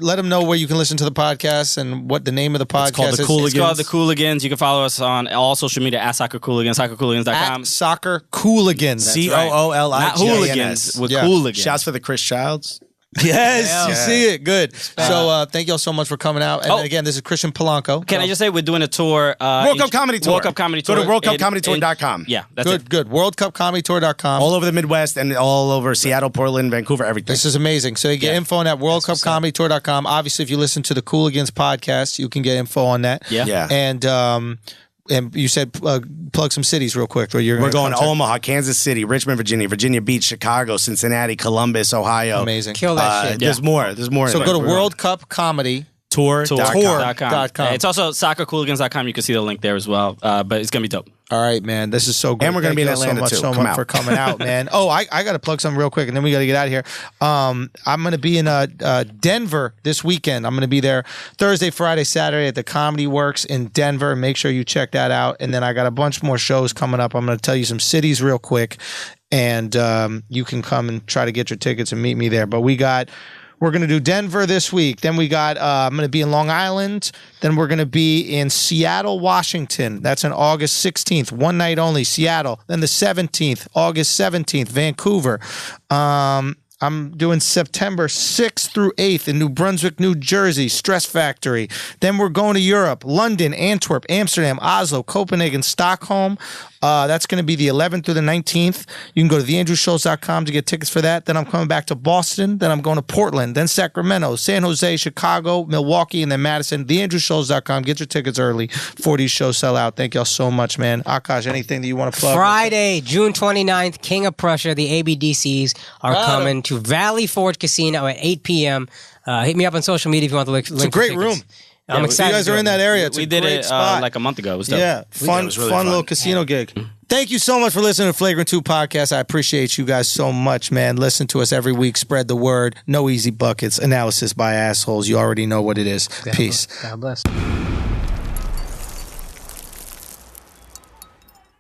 Let them know where you can listen to the podcast and what the name of the podcast called The is. Cooligans. It's called The Cooligans. You can follow us on all social media at Soccer Cooligans, soccercooligans.com. At Soccer Cooligans. Cooligans. Not hooligans, with Yeah. Cooligans. Shouts for the Chris Childs. Yes, Yeah. you see it. Good. So thank y'all so much for coming out. And Oh. again, this is Christian Polanco. Can I just say we're doing a tour? World Cup Comedy Tour. World Cup Comedy Tour. Go to worldcupcomedytour.com. Yeah, that's Good, it. good. WorldCupComedyTour.com. All over the Midwest and all over Seattle, Portland, Vancouver, everything. This is amazing. So you get info on that WorldCupComedyTour.com. Obviously, if you listen to the Cooligans podcast, you can get info on that. Yeah. Yeah. And you said plug some cities real quick. Where you're We're going to to Omaha, Kansas City, Richmond, Virginia, Virginia Beach, Chicago, Cincinnati, Columbus, Ohio. Amazing. Kill that shit. There's more. There's more. So in go there. to We're World Cup Comedy. Tour.com. .com. It's also soccercooligans.com. You can see the link there as well. But it's going to be dope. All right, man. This is so great. And we're gonna Thank be in y'all Atlanta, too. so Come much out. for coming out, man. Oh, I got to plug something real quick, and then we got to get out of here. I'm going to be in Denver this weekend. I'm going to be there Thursday, Friday, Saturday at the Comedy Works in Denver. Make sure you check that out. And then I got a bunch more shows coming up. I'm going to tell you some cities real quick, and you can come and try to get your tickets and meet me there. But we're going to do Denver this week. Then we got, I'm going to be in Long Island. Then we're going to be in Seattle, Washington. That's on August 16th. One night only, Seattle. Then the 17th, August 17th, Vancouver. I'm doing September 6th through 8th in New Brunswick, New Jersey, Stress Factory. Then we're going to Europe, London, Antwerp, Amsterdam, Oslo, Copenhagen, Stockholm. That's going to be the 11th through the 19th. You can go to theandrewschulz.com to get tickets for that. Then I'm coming back to Boston. Then I'm going to Portland, then Sacramento, San Jose, Chicago, Milwaukee, and then Madison. Theandrewschulz.com. Get your tickets early before these shows sell out. Thank y'all so much, man. Akaash, anything that you want to plug? Friday, June 29th, King of Prussia, the ABDCs are coming to Valley Forge Casino at 8 p.m. Hit me up on social media if you want the link. It's a great room. I'm excited. You guys are in that area. It's We a did great it spot. like a month ago. It was dope. Yeah, fun, it was really fun fun. little casino gig. Thank you so much for listening to Flagrant 2 podcast. I appreciate you guys so much, man. Listen to us every week. Spread the word. No easy buckets. Analysis by assholes. You already know what it is. Peace. God bless.